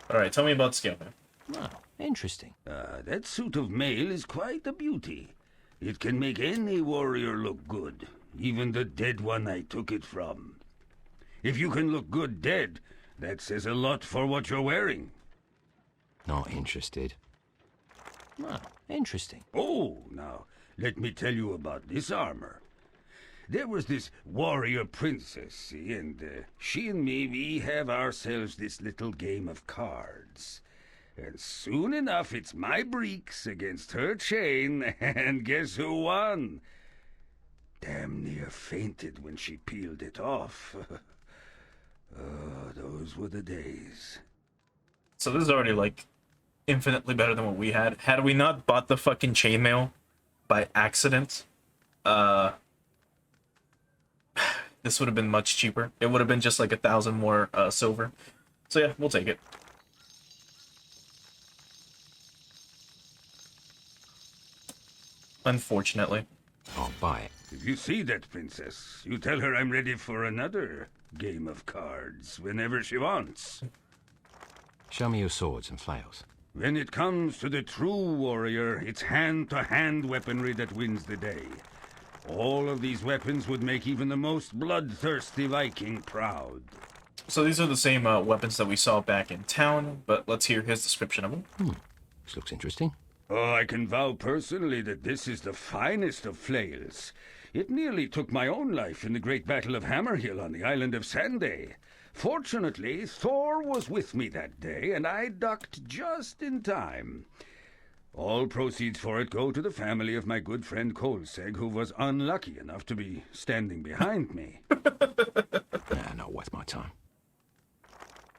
Alright, tell me about scale mail. Oh, interesting. That suit of mail is quite a beauty. It can make any warrior look good, even the dead one I took it from. If you can look good dead, that says a lot for what you're wearing. Not interested. Oh, interesting. Oh, now, let me tell you about this armor. There was this warrior princess, see, and she and me, we have ourselves this little game of cards. And soon enough, it's my breeks against her chain, and guess who won? Damn near fainted when she peeled it off. Oh, those were the days. So this is already, like, infinitely better than what we had. Had we not bought the fucking chainmail by accident, this would have been much cheaper. It would have been just like 1,000 more silver. So yeah, we'll take it. Unfortunately. I'll buy it. If you see that princess, you tell her I'm ready for another game of cards whenever she wants. Show me your swords and flails. When it comes to the true warrior, it's hand-to-hand weaponry that wins the day. All of these weapons would make even the most bloodthirsty Viking proud. So these are the same weapons that we saw back in town, but let's hear his description of them. This looks interesting. Oh, I can vow personally that this is the finest of flails. It nearly took my own life in the great battle of Hammerhill on the island of Sanday. Fortunately, Thor was with me that day, and I ducked just in time. All proceeds for it go to the family of my good friend Kolseg, who was unlucky enough to be standing behind me. Not worth my time.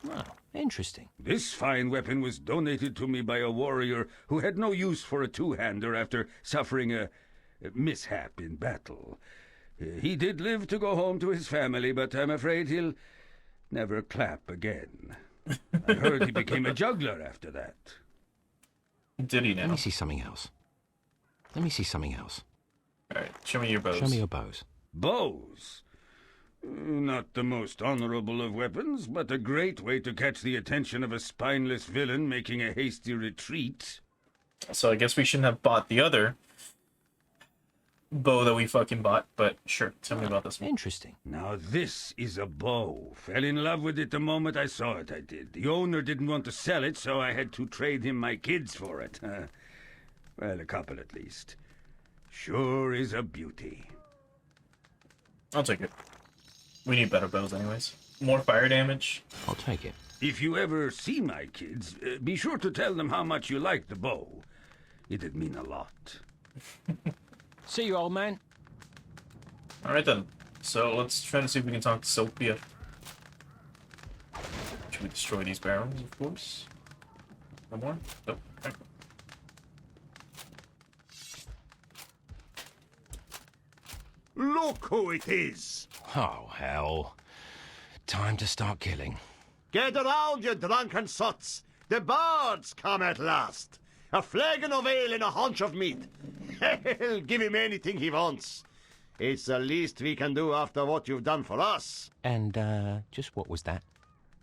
Wow, interesting. This fine weapon was donated to me by a warrior who had no use for a two-hander after suffering a mishap in battle. He did live to go home to his family, but I'm afraid he'll never clap again. I heard he became a juggler after that. Did he now? Let me see something else. Alright, show me your bows. Show me your bows. Bows? Not the most honorable of weapons, but a great way to catch the attention of a spineless villain making a hasty retreat. So I guess we shouldn't have bought the other bow that we fucking bought, but sure, tell me about this one. Interesting. Now this is a bow. Fell in love with it the moment I saw it, I did. The owner didn't want to sell it, so I had to trade him my kids for it. Well, a couple at least. Sure is a beauty. I'll take it. We need better bows anyways. More fire damage. I'll take it. If you ever see my kids, be sure to tell them how much you like the bow. It'd mean a lot. See you, old man. Alright then. So let's try to see if we can talk to Sophia. Should we destroy these barrels, of course? No more? Nope. Okay. Look who it is! Oh, hell. Time to start killing. Get around, you drunken sots! The bard's come at last! A flagon of ale and a haunch of meat. Hell, give him anything he wants. It's the least we can do after what you've done for us. And, just what was that?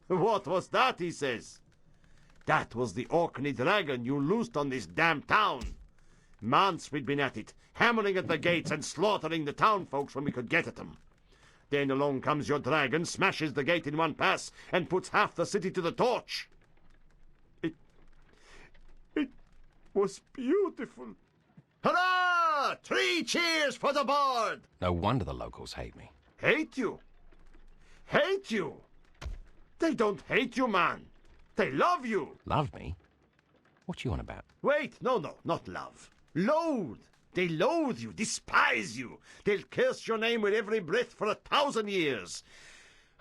What was that, he says? That was the Orkney dragon you loosed on this damn town. Months we'd been at it, hammering at the gates and slaughtering the town folks when we could get at them. Then along comes your dragon, smashes the gate in one pass, and puts half the city to the torch. It was beautiful. Hurrah! 3 cheers for the bard! No wonder the locals hate me. Hate you? Hate you? They don't hate you, man. They love you. Love me? What you on about? Wait, no, not love. Loathe. They loathe you, despise you. They'll curse your name with every breath for 1,000 years.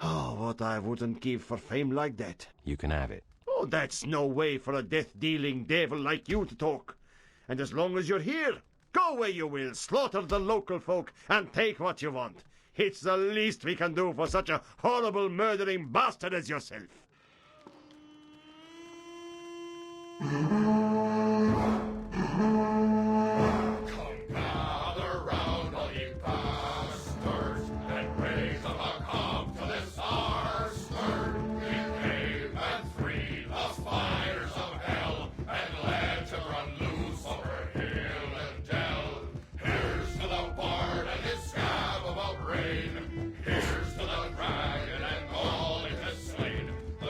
Oh, what I wouldn't give for fame like that. You can have it. Oh, that's no way for a death-dealing devil like you to talk. And as long as you're here, go where you will, slaughter the local folk, and take what you want. It's the least we can do for such a horrible murdering bastard as yourself. The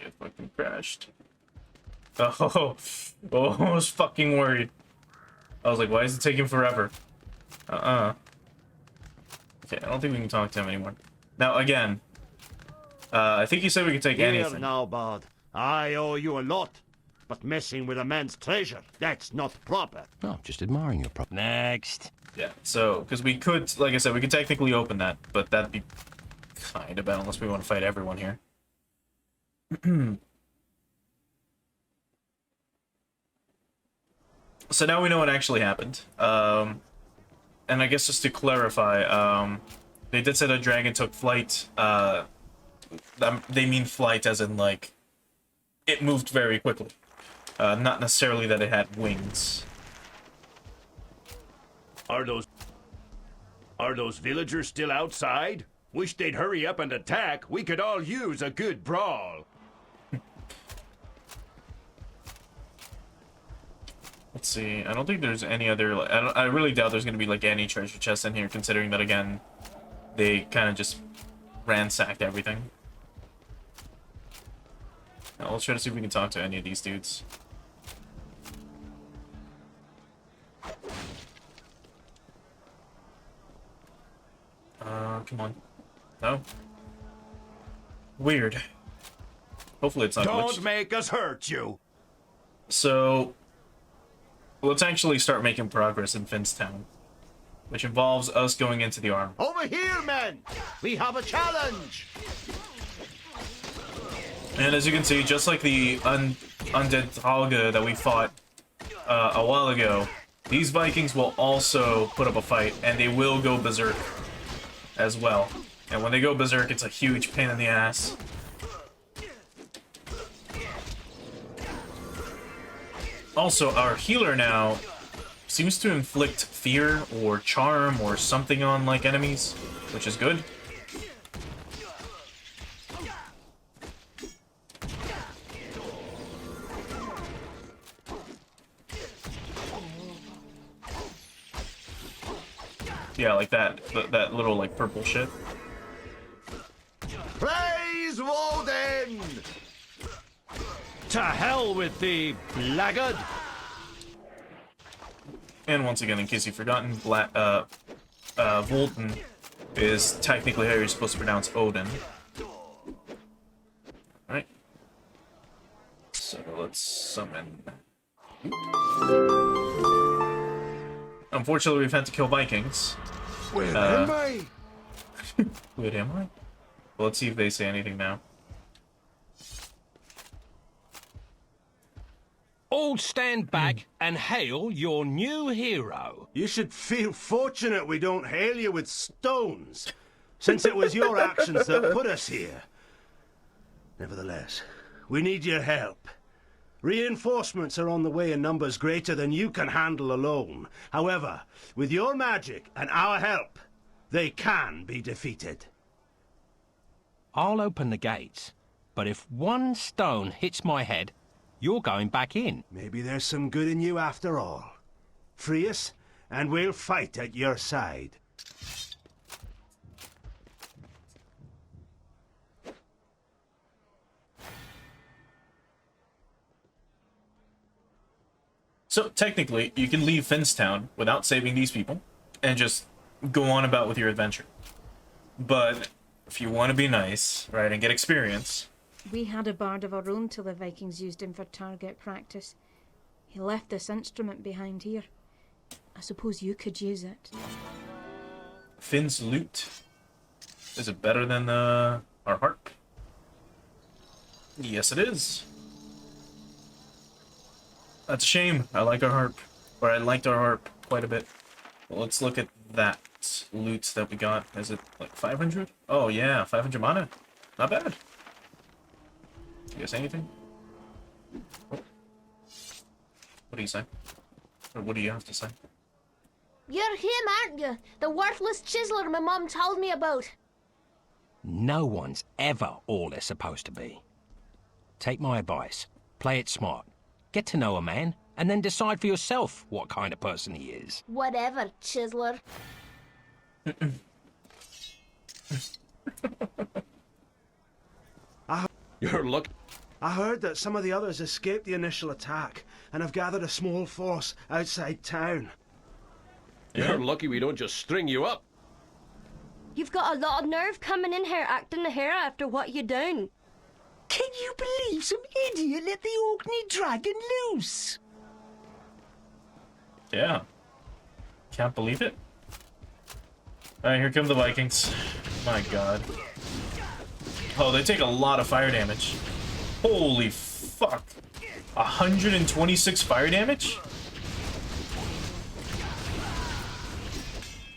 It fucking crashed. Oh, I was fucking worried. I was like, why is it taking forever? Okay, I don't think we can talk to him anymore. Now, again, I think you said we could take Here anything. now, Bard. I owe you a lot. But messing with a man's treasure, that's not proper. No, just admiring your property. Next. Yeah, so, because we could, like I said, we could technically open that, but that'd be kind of bad unless we want to fight everyone here. So now we know what actually happened. And I guess just to clarify, they did say the dragon took flight. They mean flight as in, like, it moved very quickly. Not necessarily that it had wings. Are those villagers still outside? Wish they'd hurry up and attack. We could all use a good brawl. Let's see. I don't think there's any other. I really doubt there's going to be like any treasure chests in here, considering that again, they kind of just ransacked everything. Now, let's try to see if we can talk to any of these dudes. Come on. No. Weird. Hopefully it's not glitched. Don't make us hurt you. So, let's actually start making progress in Finstown, which involves us going into the arm. Over here, men! We have a challenge! And as you can see, just like the undead Thalga that we fought a while ago, these Vikings will also put up a fight, and they will go berserk as well. And when they go berserk, it's a huge pain in the ass. Also, our healer now seems to inflict fear or charm or something on, like, enemies, which is good. Yeah, like that little, like, purple shit. Praise Woden! To hell with thee, blackguard! And once again, in case you've forgotten, Volten is technically how you're supposed to pronounce Odin. Alright. So let's summon. Unfortunately, we've had to kill Vikings. Where am I? Where am I? Well, let's see if they say anything now. All stand back and hail your new hero. You should feel fortunate we don't hail you with stones, since it was your actions that put us here. Nevertheless, we need your help. Reinforcements are on the way in numbers greater than you can handle alone. However, with your magic and our help, they can be defeated. I'll open the gates, but if one stone hits my head, you're going back in. Maybe there's some good in you after all. Free us, and we'll fight at your side. So, technically, you can leave Finstown without saving these people, and just go on about with your adventure. But, if you want to be nice, right, and get experience... We had a bard of our own till the Vikings used him for target practice. He left this instrument behind here. I suppose you could use it. Finn's lute. Is it better than our harp? Yes, it is. That's a shame. I like our harp. Or I liked our harp quite a bit. Well, let's look at that loot that we got. Is it like 500? Oh yeah, 500 mana. Not bad. You guys say anything? Oh. What do you say? Or what do you have to say? You're him, aren't you? The worthless chiseler my mum told me about. No one's ever all they're supposed to be. Take my advice. Play it smart. Get to know a man, and then decide for yourself what kind of person he is. Whatever, chiseler. You're lucky. I heard that some of the others escaped the initial attack and have gathered a small force outside town. You're lucky we don't just string you up. You've got a lot of nerve coming in here acting the hero after what you done. Can you believe some idiot let the Orkney dragon loose? Yeah. Can't believe it. Alright, here come the Vikings. My god. Oh, they take a lot of fire damage. Holy fuck. 126 fire damage?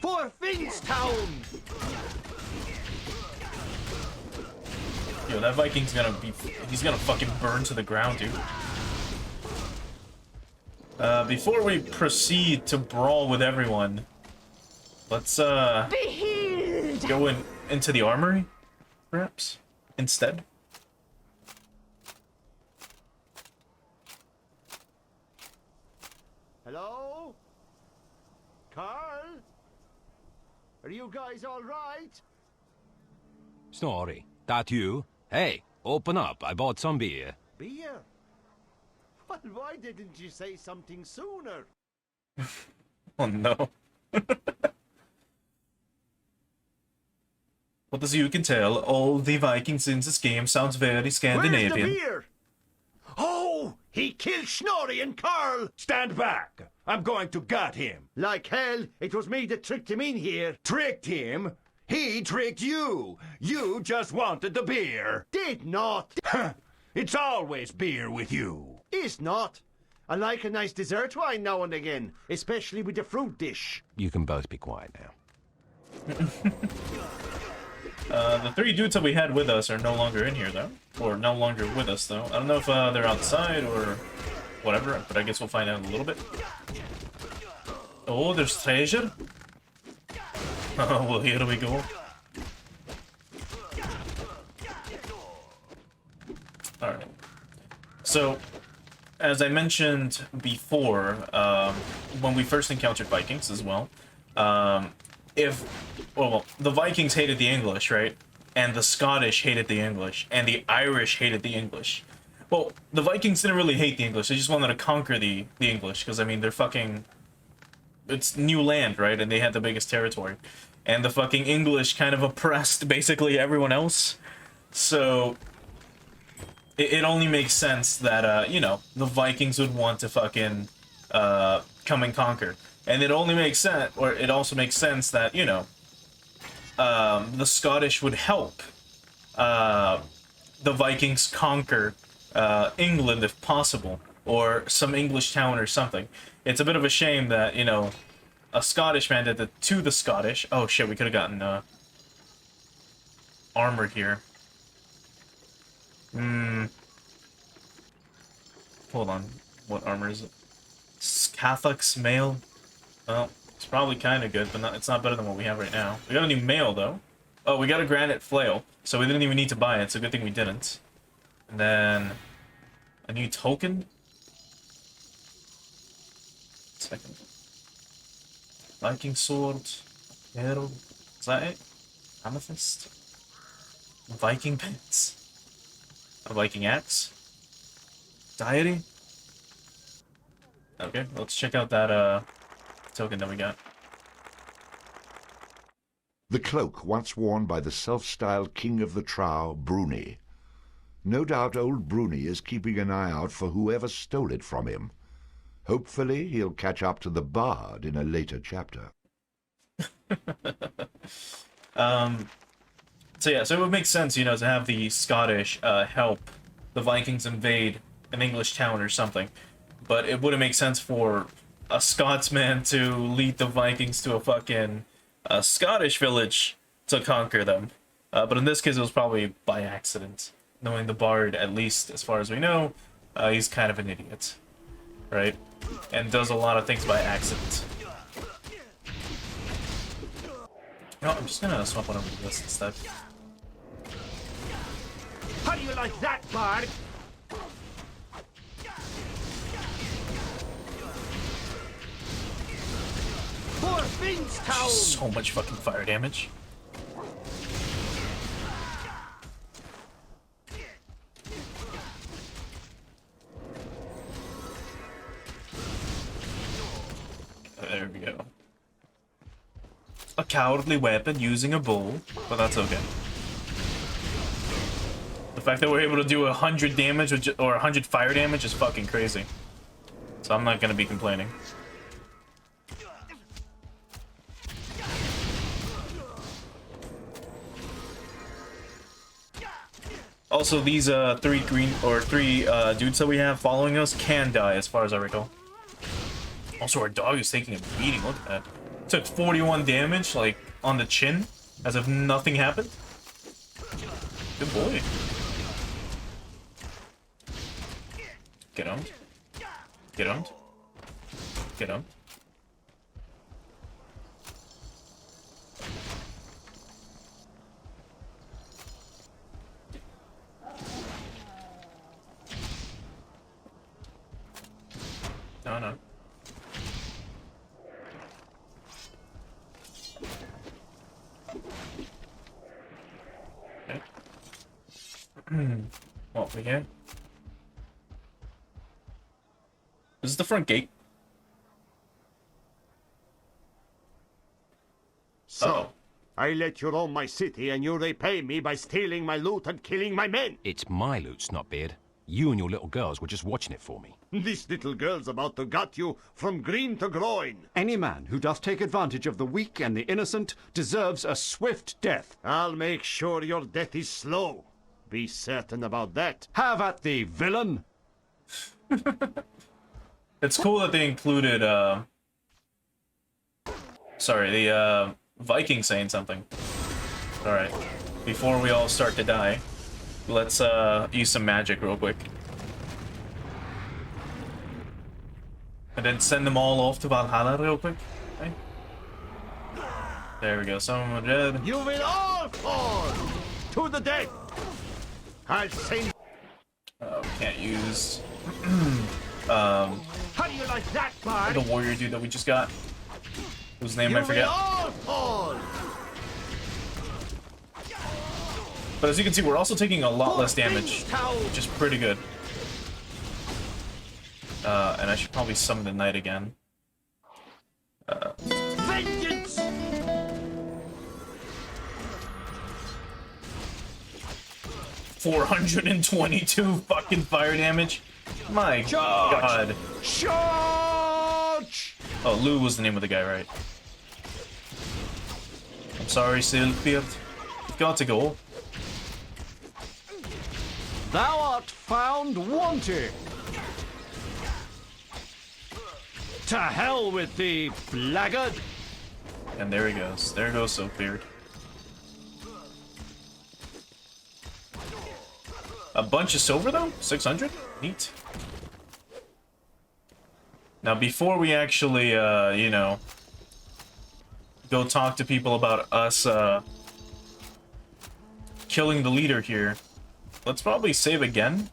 For Finstown! Yo, that Viking's gonna be... He's gonna fucking burn to the ground, dude. Before we proceed to brawl with everyone, let's, go into the armory, perhaps, instead. Hello? Carl? Are you guys all right? Snorri, that you? Hey, open up. I bought some beer. Beer? Well, why didn't you say something sooner? Oh no. But as you can tell, all the Vikings in this game sounds very Scandinavian. Where's the beer? Oh, he killed Snorri and Carl! Stand back! I'm going to gut him. Like hell, it was me that tricked him in here. Tricked him? He tricked you. You just wanted the beer. Did not. It's always beer with you. Is not. I like a nice dessert wine now and again, especially with the fruit dish. You can both be quiet now. The three dudes that we had with us are no longer in here, though. Or no longer with us, though. I don't know if they're outside or whatever, but I guess we'll find out in a little bit. Oh, there's treasure. Oh, well, here we go. Alright. So, as I mentioned before, when we first encountered Vikings as well, well, the Vikings hated the English, right? And the Scottish hated the English, and the Irish hated the English. Well, the Vikings didn't really hate the English, they just wanted to conquer the English, because, I mean, they're fucking... It's new land, right? And they had the biggest territory. And the fucking English kind of oppressed, basically, everyone else. So... It only makes sense that, you know, the Vikings would want to fucking, come and conquer. And it only makes sense, or it also makes sense that, you know, the Scottish would help, the Vikings conquer, England if possible, or some English town or something. It's a bit of a shame that, you know, a Scottish man did it to the Scottish. Oh shit, we could have gotten, armor here. Hold on. What armor is it? Catholics mail? Well, it's probably kind of good, but it's not better than what we have right now. We got a new mail, though. Oh, we got a granite flail, so we didn't even need to buy it. It's a good thing we didn't. And then... a new token? Second. Viking sword. Arrow. Is that it? Amethyst? Viking pants. A Viking axe? Diary? Okay, let's check out that, token that we got. The cloak once worn by the self-styled king of the Trow, Bruni. No doubt old Bruni is keeping an eye out for whoever stole it from him. Hopefully he'll catch up to the bard in a later chapter. So yeah, so it would make sense, you know, to have the Scottish help the Vikings invade an English town or something. But it wouldn't make sense for a Scotsman to lead the Vikings to a fucking Scottish village to conquer them. But in this case, it was probably by accident. Knowing the bard, at least as far as we know, he's kind of an idiot. Right? And does a lot of things by accident. No, I'm just gonna swap one over to this instead. How do you like that, Bard? For Finstown! So much fucking fire damage. There we go. A cowardly weapon using a bow, but that's okay. The fact that we're able to do 100 damage or 100 fire damage is fucking crazy. So I'm not gonna be complaining. Also, these three dudes that we have following us can die, as far as I recall. Also, our dog is taking a beating. Look at that. Took 41 damage, like, on the chin, as if nothing happened. Good boy. Get him. Get him. Get him. No, no. Okay. What we get? This is the front gate. So, I let you roam my city and you repay me by stealing my loot and killing my men. It's my loot, Snotbeard. You and your little girls were just watching it for me. This little girl's about to gut you from green to groin. Any man who doth take advantage of the weak and the innocent deserves a swift death. I'll make sure your death is slow. Be certain about that. Have at thee, villain! It's cool that they included, sorry, the, Viking saying something. Alright. Before we all start to die, let's, use some magic real quick. And then send them all off to Valhalla real quick. Okay. There we go, someone dead. You will all fall to the death. I'll send... Can't use... How do you like that, Bard? The warrior dude that we just got. Whose name I forget. But as you can see, we're also taking a lot less damage, which is pretty good. And I should probably summon the knight again. Vengeance! $422 fucking fire damage. My God. Charge! Oh, Lou was the name of the guy, right? I'm sorry, Silkbeard. You've got to go. Thou art found wanting. To hell with thee, blackguard! And there he goes. There goes Silkbeard. A bunch of silver, though? 600? Neat. Now, before we actually, you know, go talk to people about us, killing the leader here, let's probably save again.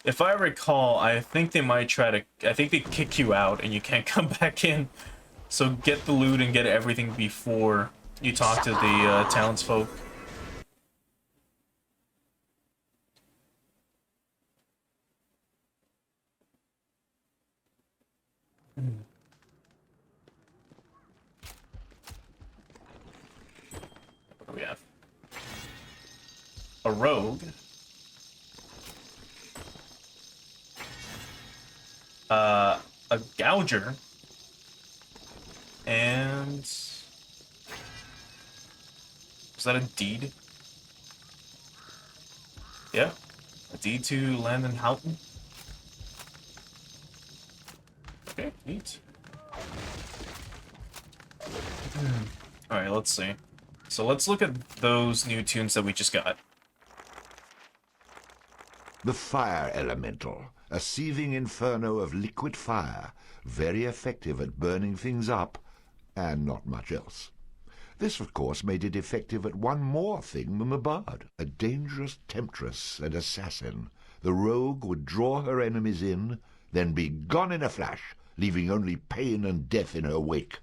If I recall, I think they might try to... I think they kick you out and you can't come back in. So get the loot and get everything before you talk to the townsfolk. What do we have? A rogue. A gouger. And... is that a deed? Yeah. A deed to Landon Houghton. Okay, neat. Alright, let's see. So let's look at those new tunes that we just got. The Fire Elemental, a seething inferno of liquid fire, very effective at burning things up, and not much else. This, of course, made it effective at one more thing than the bard, a dangerous temptress and assassin. The rogue would draw her enemies in, then be gone in a flash, leaving only pain and death in her wake.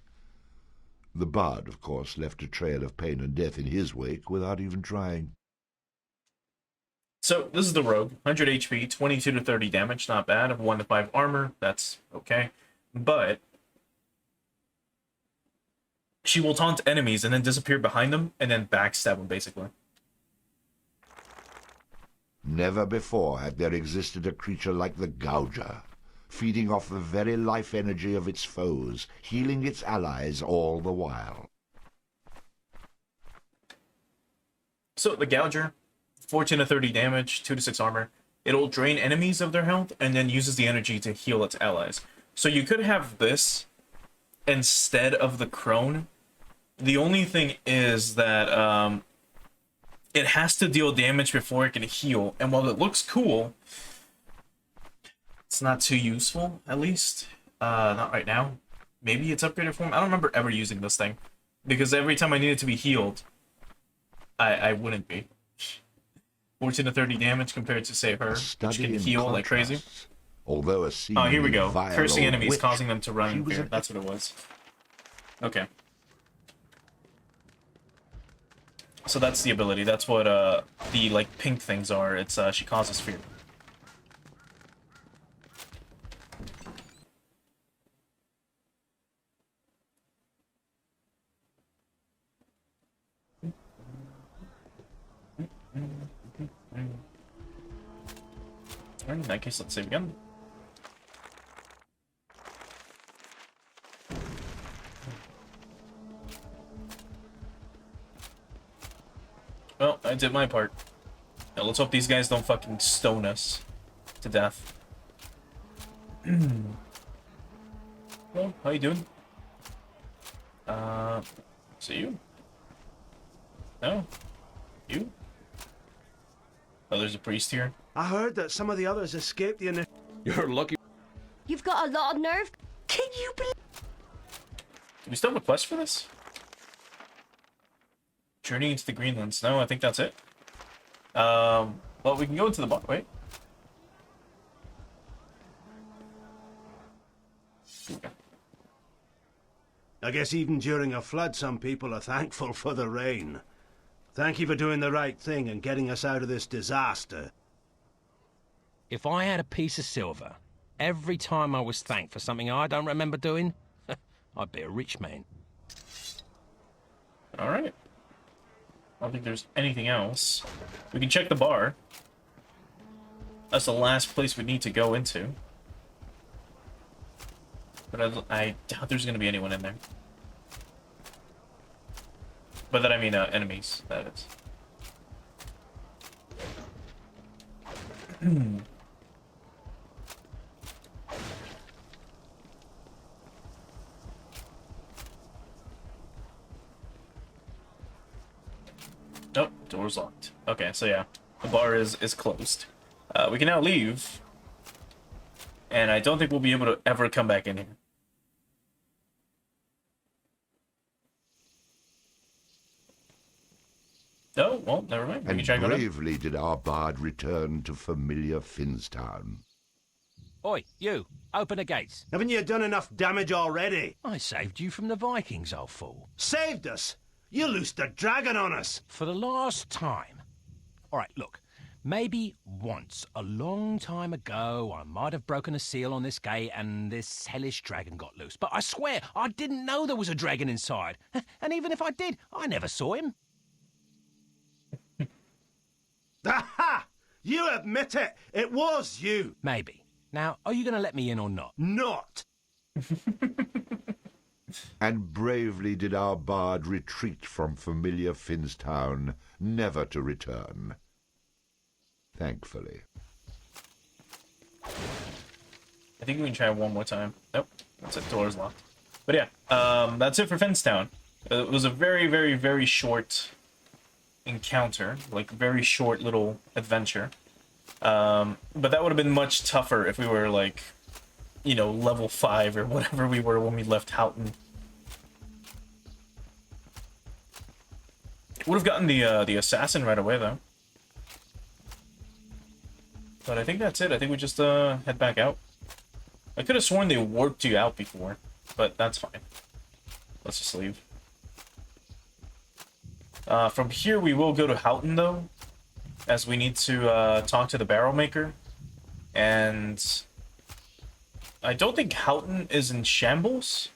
The bard, of course, left a trail of pain and death in his wake without even trying. So, this is the rogue. 100 HP, 22 to 30 damage, not bad. 1 to 5 armor, that's okay. But, she will taunt enemies and then disappear behind them and then backstab them, basically. Never before had there existed a creature like the Gouger, feeding off the very life energy of its foes, healing its allies all the while. So the Gouger, 14 to 30 damage, 2 to 6 armor. It'll drain enemies of their health and then uses the energy to heal its allies. So you could have this instead of the Crone. The only thing is that it has to deal damage before it can heal. And while it looks cool, it's not too useful, at least. Not right now. Maybe it's upgraded form. I don't remember ever using this thing. Because every time I needed to be healed, I wouldn't be. 14 to 30 damage compared to, say, her, which can heal like crazy. Although Oh, here we go. Cursing enemies, causing them to run in fear. That's what it was. Okay. So that's the ability. That's what the like pink things are. It's she causes fear. Alright, in that case, let's save again. Well, I did my part. Now let's hope these guys don't fucking stone us to death. Well, how you doing? So you? No? You? Oh, there's a priest here. I heard that some of the others escaped the initial... You're lucky. You've got a lot of nerve. Can you believe... Do we still have a quest for this? Journey into the Greenlands. No, I think that's it. Well, we can go into the bar. Wait. I guess even during a flood, some people are thankful for the rain. Thank you for doing the right thing and getting us out of this disaster. If I had a piece of silver, every time I was thanked for something I don't remember doing, I'd be a rich man. Alright. I don't think there's anything else. We can check the bar. That's the last place we need to go into. But I doubt there's going to be anyone in there. But that I mean enemies, that is. Nope, door's locked. Okay, so yeah, the bar is closed. We can now leave. And I don't think we'll be able to ever come back in here. Oh, well, never mind. We can try And and go down. bravely did our bard return to familiar Finnstown. Oi, you, open the gates. Haven't you done enough damage already? I saved you from the Vikings, old fool. Saved us? You loosed a dragon on us. For the last time. All right, look. Maybe once, a long time ago, I might have broken a seal on this gate and this hellish dragon got loose. But I swear, I didn't know there was a dragon inside. And even if I did, I never saw him. Aha! You admit it! It was you! Maybe. Now, are you going to let me in or not? Not! And bravely did our bard retreat from familiar Finnstown, never to return. Thankfully. I think we can try one more time. Nope, that's it. Door's locked. But yeah, that's it for Finnstown. It was a very, very, very short encounter, like very short little adventure. But that would have been much tougher if we were like, you know, level 5 or whatever we were when we left Houghton. Would have gotten the assassin right away though. But I think that's it. I think we just head back out. I could have sworn they warped you out before, but that's fine. Let's just leave. From here, we will go to Houghton, though, as we need to talk to the barrel maker. And I don't think Houghton is in shambles.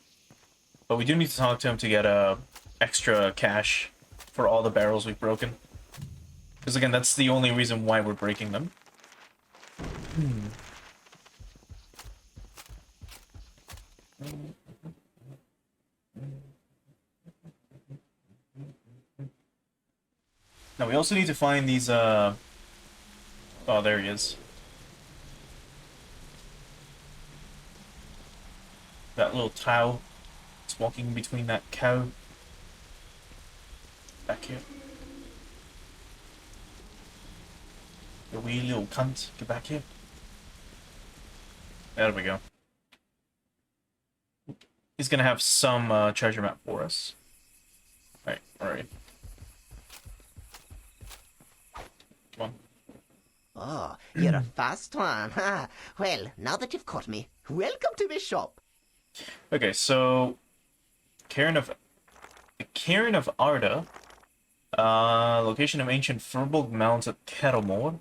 But we do need to talk to him to get extra cash for all the barrels we've broken. Because again, that's the only reason why we're breaking them. Now we also need to find these oh, there he is. That little cow. It's walking between that cow. Back here. You wee little cunt. Get back here. There we go. He's gonna have some treasure map for us. Alright, alright. Come on. Oh, you're a fast one. Well, now that you've caught me, welcome to my shop. Okay, so Cairn of Arda, location of ancient Furbolg Mounds at Kettlemore.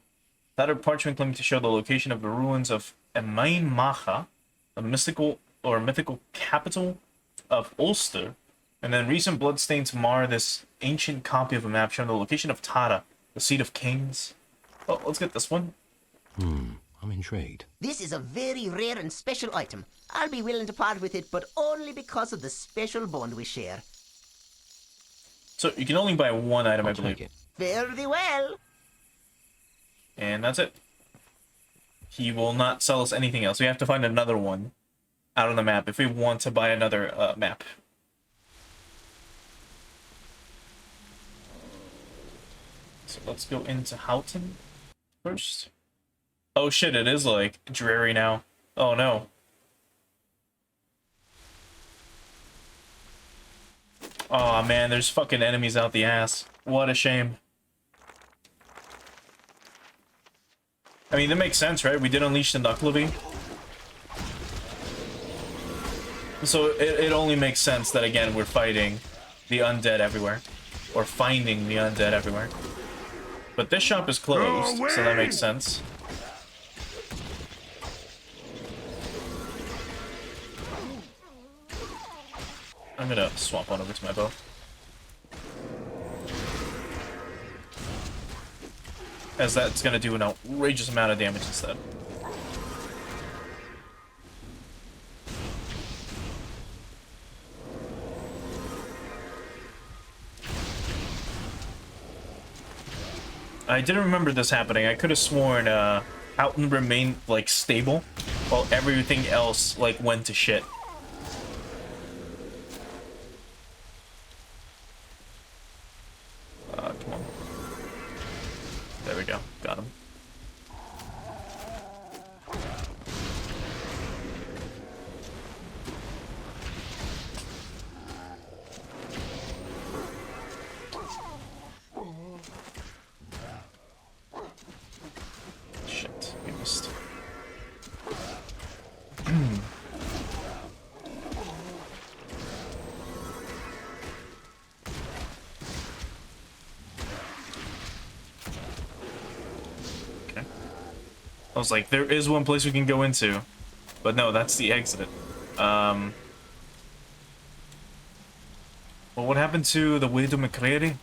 Tattered parchment claiming to show the location of the ruins of Emain Macha, the mythical capital of Ulster. And then recent bloodstains mar this ancient copy of a map showing the location of Tara, the seat of kings. Oh, let's get this one. I'm intrigued. This is a very rare and special item. I'll be willing to part with it, but only because of the special bond we share. So you can only buy one item, I believe. Very well. And that's it. He will not sell us anything else. We have to find another one out on the map if we want to buy another map. So let's go into Houghton first. Oh shit, it is like dreary now. Oh no. Oh man, there's fucking enemies out the ass. What a shame. I mean, that makes sense, right? We did unleash the Knucklevi. So it only makes sense that, again, we're fighting the undead everywhere. Or finding the undead everywhere. But this shop is closed, so that makes sense. I'm gonna swap on over to my bow. As that's gonna do an outrageous amount of damage instead. I didn't remember this happening. I could have sworn Houghton remained like stable while everything else like went to shit. Come on. There we go. Got him. Shit, we missed. I was like, there is one place we can go into. But no, that's the exit. Well, what happened to the Widow McCreary?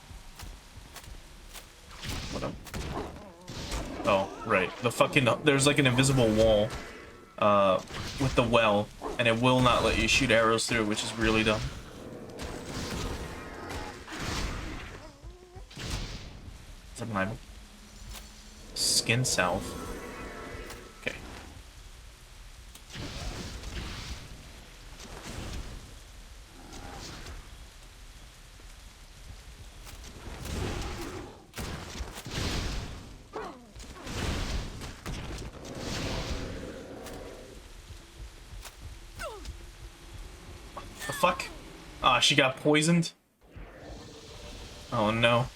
What up? Oh, right. The fucking... There's like an invisible wall with the well, and it will not let you shoot arrows through, which is really dumb. Is that my skin salve? Okay. The fuck? Ah, she got poisoned? Oh no.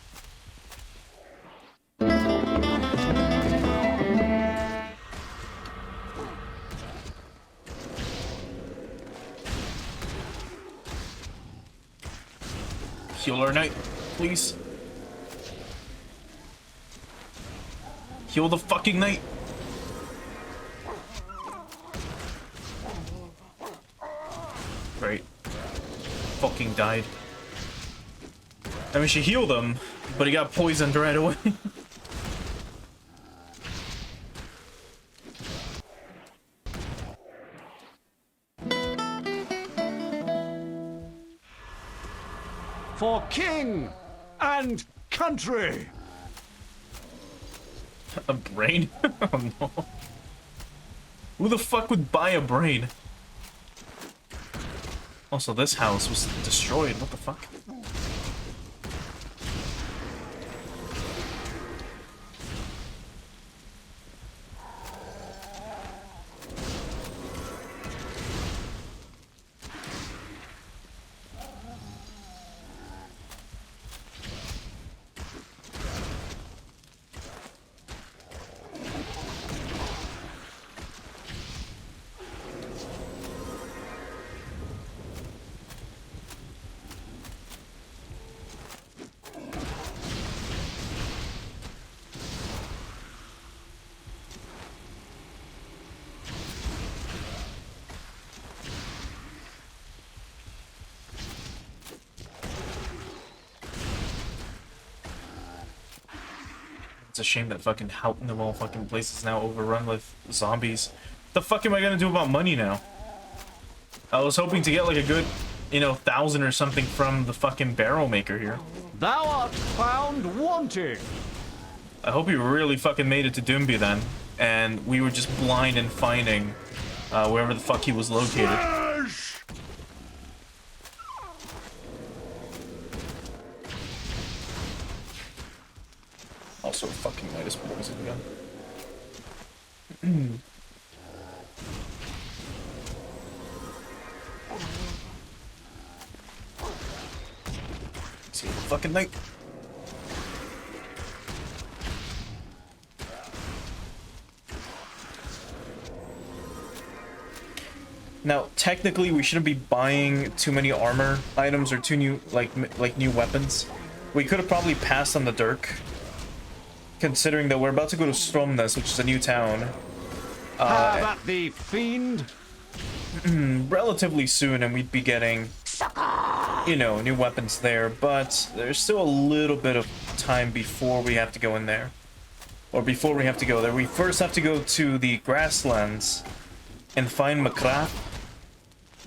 Heal our knight, please. Heal the fucking knight. Right. fucking died. I mean, she healed him, but he got poisoned right away. For king and country. A brain? Oh no. Who the fuck would buy a brain? Also, this house was destroyed. What the fuck? It's a shame that fucking Houghton of all fucking places is now overrun with zombies. The fuck am I gonna do about money now? I was hoping to get like a good, you know, 1,000 or something from the fucking barrel maker here. Thou art found wanting. I hope he really fucking made it to Doomby then, and we were just blind and finding wherever the fuck he was located. Also, fucking Midas poison again. See the fucking night. Now, technically, we shouldn't be buying too many armor items or too new, like new weapons. We could have probably passed on the Dirk, considering that we're about to go to Stromness, which is a new town. Have at thee, fiend. Relatively soon, and we'd be getting, you know, new weapons there. But there's still a little bit of time before we have to go in there, or before we have to go there. We first have to go to the grasslands and find McCrath.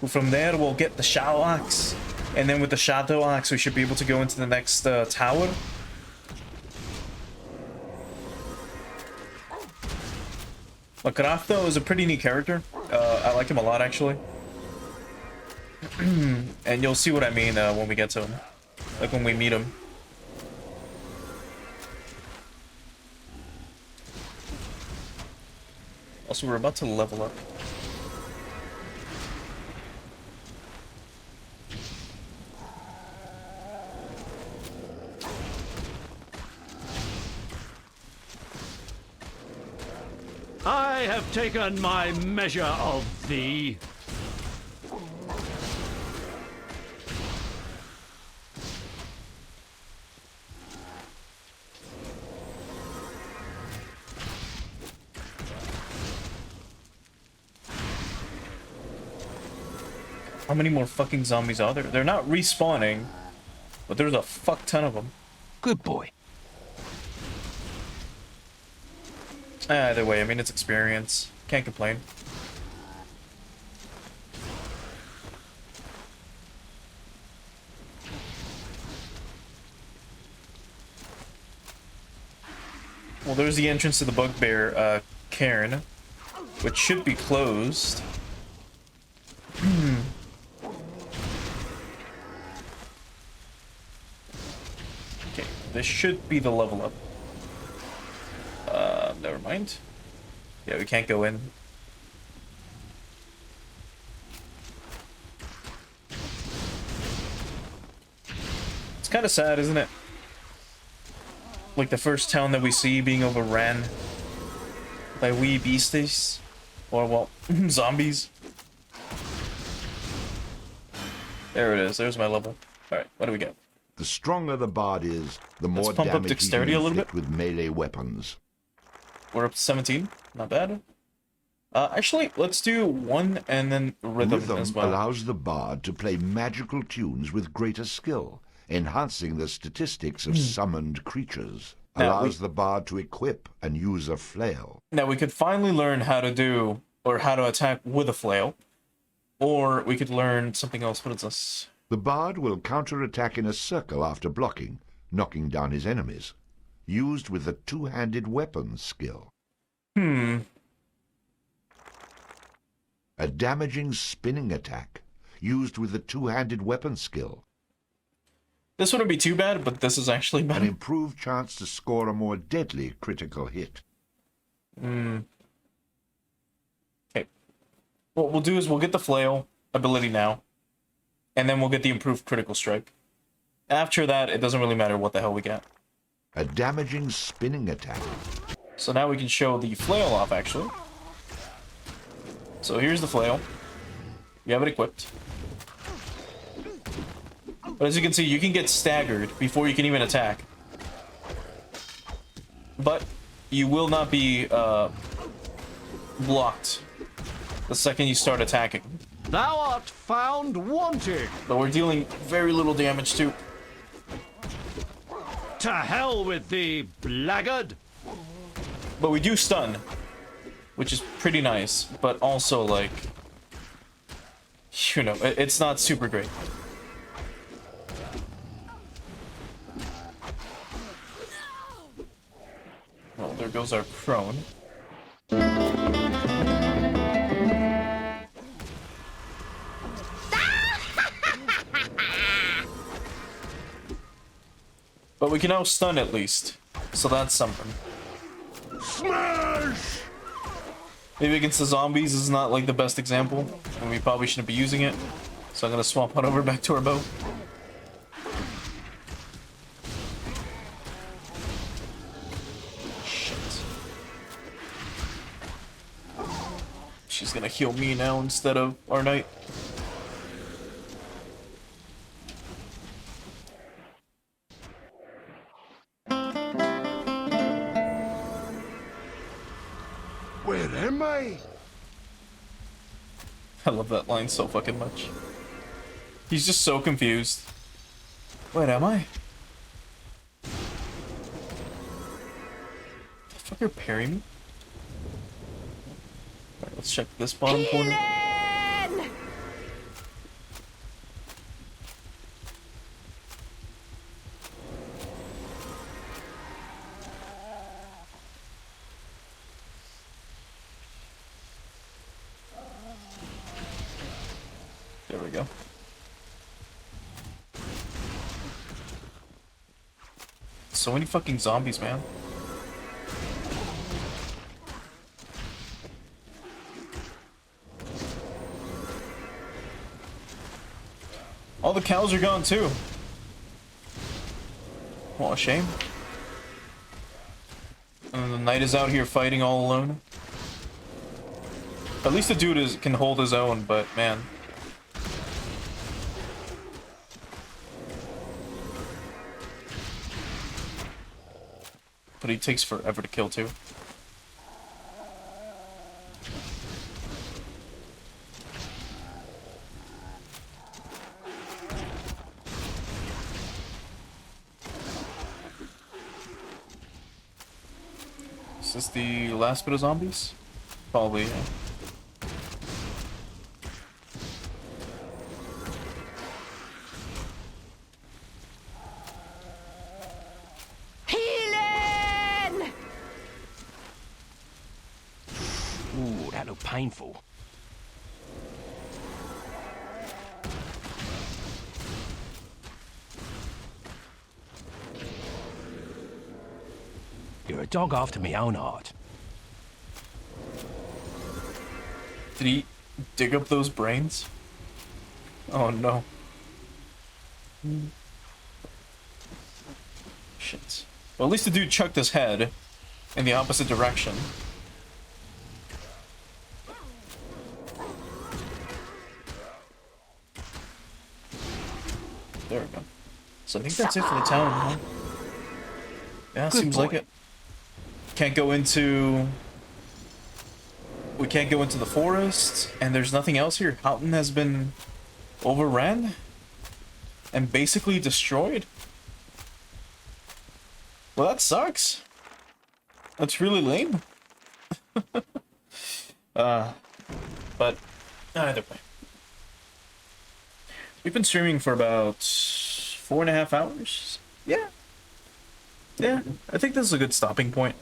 From there, we'll get the Shadow Axe, and then with the Shadow Axe, we should be able to go into the next tower. McCrath, though, is a pretty neat character. I like him a lot, actually. And you'll see what I mean when we get to him. Like, when we meet him. Also, we're about to level up. I have taken my measure of thee. How many more fucking zombies are there? They're not respawning, but there's a fuck ton of them. Good boy. Either way, I mean, it's experience. Can't complain. Well, there's the entrance to the Bugbear cairn, which should be closed. Okay, this should be the level up. Never mind. Yeah, we can't go in. It's kind of sad, isn't it? Like the first town that we see being overran by wee beasties. Or, well, zombies. There it is. There's my level. Alright, what do we get? The stronger the bard is, the more Let's pump up damage he can dexterity a little inflict bit. with melee weapons. We're up to 17. Not bad. Actually, let's do one and then rhythm as well. Allows the bard to play magical tunes with greater skill, enhancing the statistics of summoned creatures. Allows the bard to equip and use a flail. Now we could finally learn how to do, or how to attack with a flail. Or we could learn something else. What is this? The bard will counterattack in a circle after blocking, knocking down his enemies. Used with the two-handed weapon skill. A damaging spinning attack, used with the two-handed weapon skill. This wouldn't be too bad, but this is actually bad. An improved chance to score a more deadly critical hit. Okay. What we'll do is we'll get the flail ability now, and then we'll get the improved critical strike. After that, it doesn't really matter what the hell we get. A damaging spinning attack. So now we can show the flail off, actually. So here's the flail. You have it equipped. But as you can see, you can get staggered before you can even attack. But you will not be blocked the second you start attacking. Thou art found wanting. But we're dealing very little damage too. To hell with thee, blackguard. But we do stun, which is pretty nice, but also, like, you know, it's not super great. Well, there goes our prone. But we can now stun at least, so that's something. Smash! Maybe against the zombies is not like the best example, and we probably shouldn't be using it. So I'm gonna swap on over back to our bow. Shit. She's gonna heal me now instead of our knight. Where am I? I love that line so fucking much. He's just so confused. Wait, am I? The fuck, you're parrying me? Alright, let's check this bottom corner. There we go. So many fucking zombies, man. All the cows are gone too. What a shame. And the knight is out here fighting all alone. At least the dude can hold his own, but man. But he takes forever to kill too. Is this the last bit of zombies? Probably, yeah. Ooh, that looked painful. You're a dog after me own heart. Did he dig up those brains? Oh no. Shit. Well, at least the dude chucked his head in the opposite direction. There we go. So I think that's it for the town, huh? Yeah, Good seems boy. like it. Can't go into We can't go into the forest, and there's nothing else here. Houghton has been overran and basically destroyed. Well, that sucks. That's really lame. But either way. We've been streaming for about 4.5 hours. Yeah. Yeah, I think this is a good stopping point.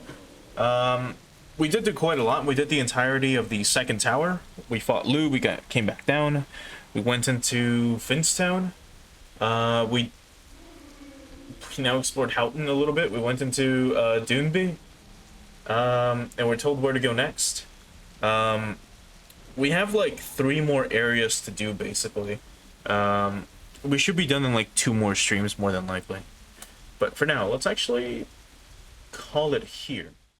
We did do quite a lot. We did the entirety of the second tower. We fought Lou, came back down. We went into Finstown. We now explored Houghton a little bit. We went into Duneby. And we're told where to go next. We have like 3 more areas to do, basically. We should be done in like 2 more streams, more than likely. But for now, let's actually call it here.